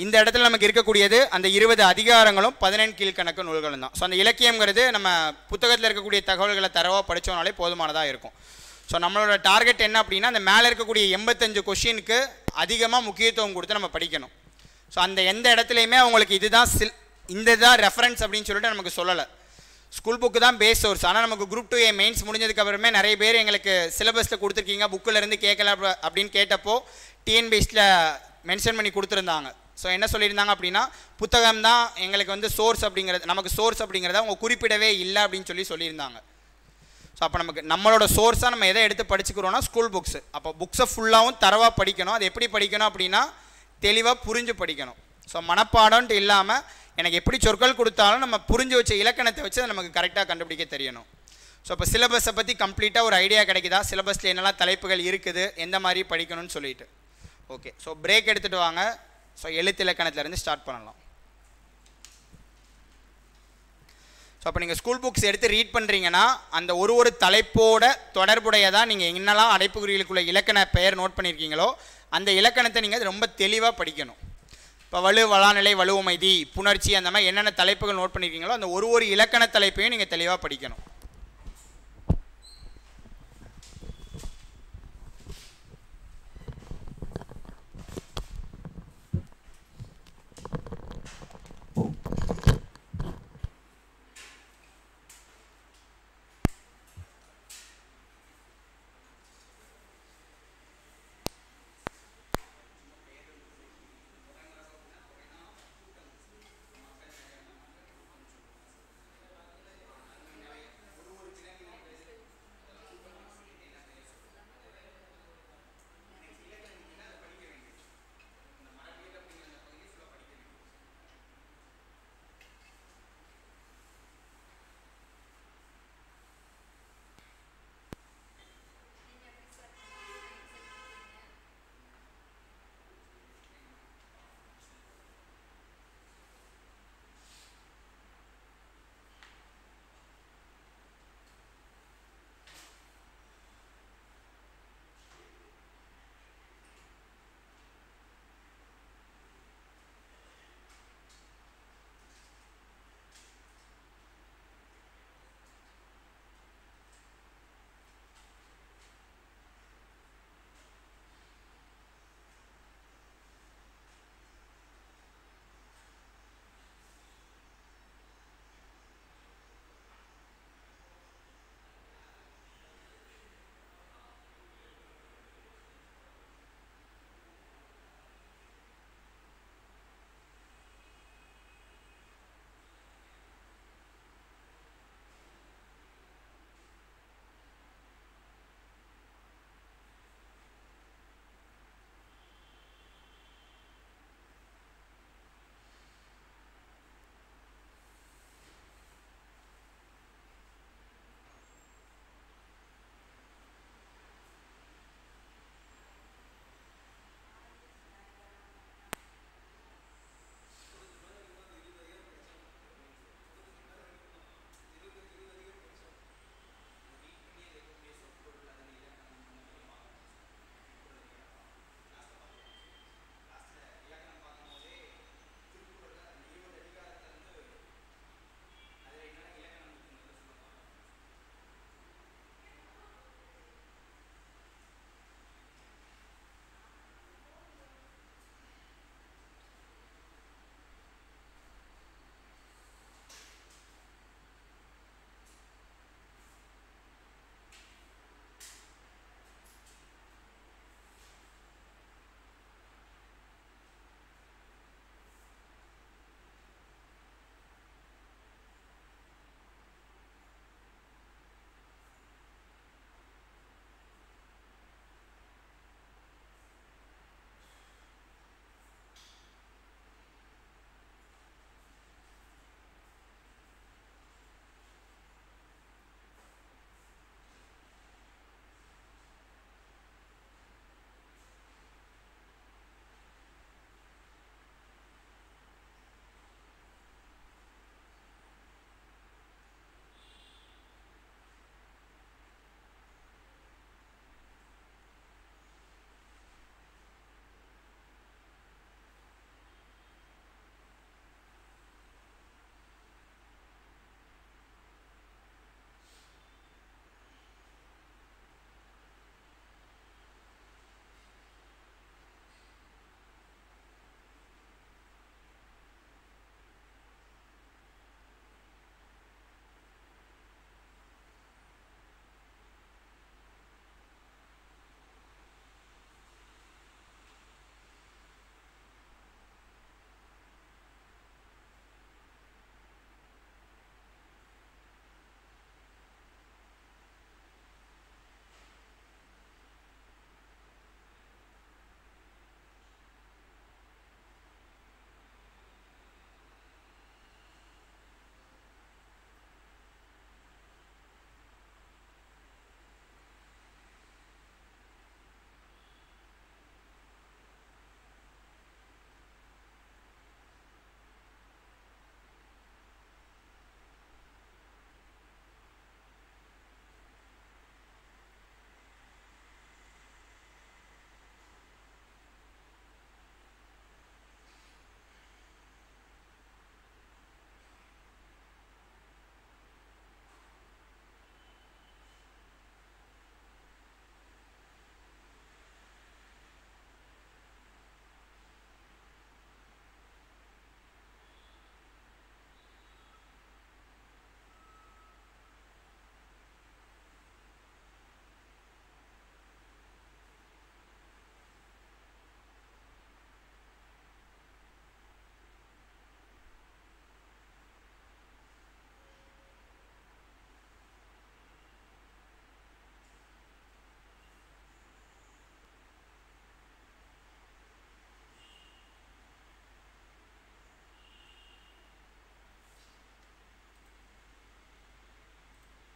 A: இந்த இடத்துல நமக்கு இருக்கக்கூடியது அந்த 20 அதிகாரங்களும் 18 கீழ்கணக்கு நூல்களும் தான். ஸோ அந்த இலக்கியங்கிறது நம்ம புத்தகத்தில் இருக்கக்கூடிய தகவல்களை தரவாக படித்தோம்னாலே போதுமானதாக இருக்கும். ஸோ நம்மளோட டார்கெட் என்ன அப்படின்னா அந்த மேலே இருக்கக்கூடிய 85 கொஷினுக்கு அதிகமாக முக்கியத்துவம் கொடுத்து நம்ம படிக்கணும். ஸோ அந்த எந்த இடத்துலையுமே அவங்களுக்கு இதுதான் இந்த தான் ரெஃபரன்ஸ் அப்படின்னு சொல்லிட்டு நமக்கு சொல்லலை. ஸ்கூல் புக்கு தான் பேஸ் சோர்ஸ். ஆனால் நமக்கு குரூப் 2A மெயின்ஸ் முடிஞ்சதுக்கு அப்புறமே நிறைய பேர் எங்களுக்கு சிலபஸில் கொடுத்துருக்கீங்க, புக்கிலேருந்து கேட்கல அப்படின்னு கேட்டப்போ டிஎன்பிஎஸ்சியில் மென்ஷன் பண்ணி கொடுத்துருந்தாங்க. ஸோ என்ன சொல்லியிருந்தாங்க அப்படின்னா புத்தகம் தான் எங்களுக்கு வந்து சோர்ஸ் அப்படிங்கிறது, நமக்கு சோர்ஸ் அப்படிங்கிறத அவங்க குறிப்பிடவே இல்லை அப்படின்னு சொல்லியிருந்தாங்க. ஸோ அப்போ நம்மளோட சோர்ஸாக நம்ம எதை எடுத்து படிச்சுக்கிறோன்னா ஸ்கூல் புக்ஸு. அப்போ புக்ஸை ஃபுல்லாகவும் தரவாக படிக்கணும். அது எப்படி படிக்கணும் அப்படின்னா தெளிவாக புரிஞ்சு படிக்கணும். ஸோ மனப்பாடம்ன்ட்டு இல்லாமல் எனக்கு எப்படி சொற்கள் கொடுத்தாலும் நம்ம புரிஞ்சு வச்ச இலக்கணத்தை வச்சு அதை நமக்கு கரெக்டாக கண்டுபிடிக்க தெரியணும். ஸோ இப்போ சிலபஸை பற்றி கம்ப்ளீட்டாக ஒரு ஐடியா கிடைக்குதா, சிலபஸில் என்னெல்லாம் தலைப்புகள் இருக்குது, எந்த மாதிரி படிக்கணும்னு சொல்லிட்டு. ஓகே, ஸோ பிரேக் எடுத்துகிட்டு வாங்க. ஸோ எழுத்து இலக்கணத்துலேருந்து ஸ்டார்ட் பண்ணலாம். ஸோ அப்போ நீங்கள் ஸ்கூல் புக்ஸ் எடுத்து ரீட் பண்ணுறீங்கன்னா அந்த ஒரு தலைப்போட தொடர்புடையதாக நீங்கள் என்னெல்லாம் அடைப்புக்குறிகளுக்குள்ள இலக்கண பெயர் நோட் பண்ணியிருக்கீங்களோ அந்த இலக்கணத்தை நீங்கள் ரொம்ப தெளிவாக படிக்கணும். இப்போ வலு, வளாநிலை, வலுவமைதி, புணர்ச்சி, அந்த மாதிரி என்னென்ன தலைப்புகள் நோட் பண்ணியிருக்கீங்களோ அந்த ஒரு இலக்கண தலைப்பையும் நீங்கள் தெளிவாக படிக்கணும்.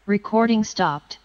G: Recording stopped.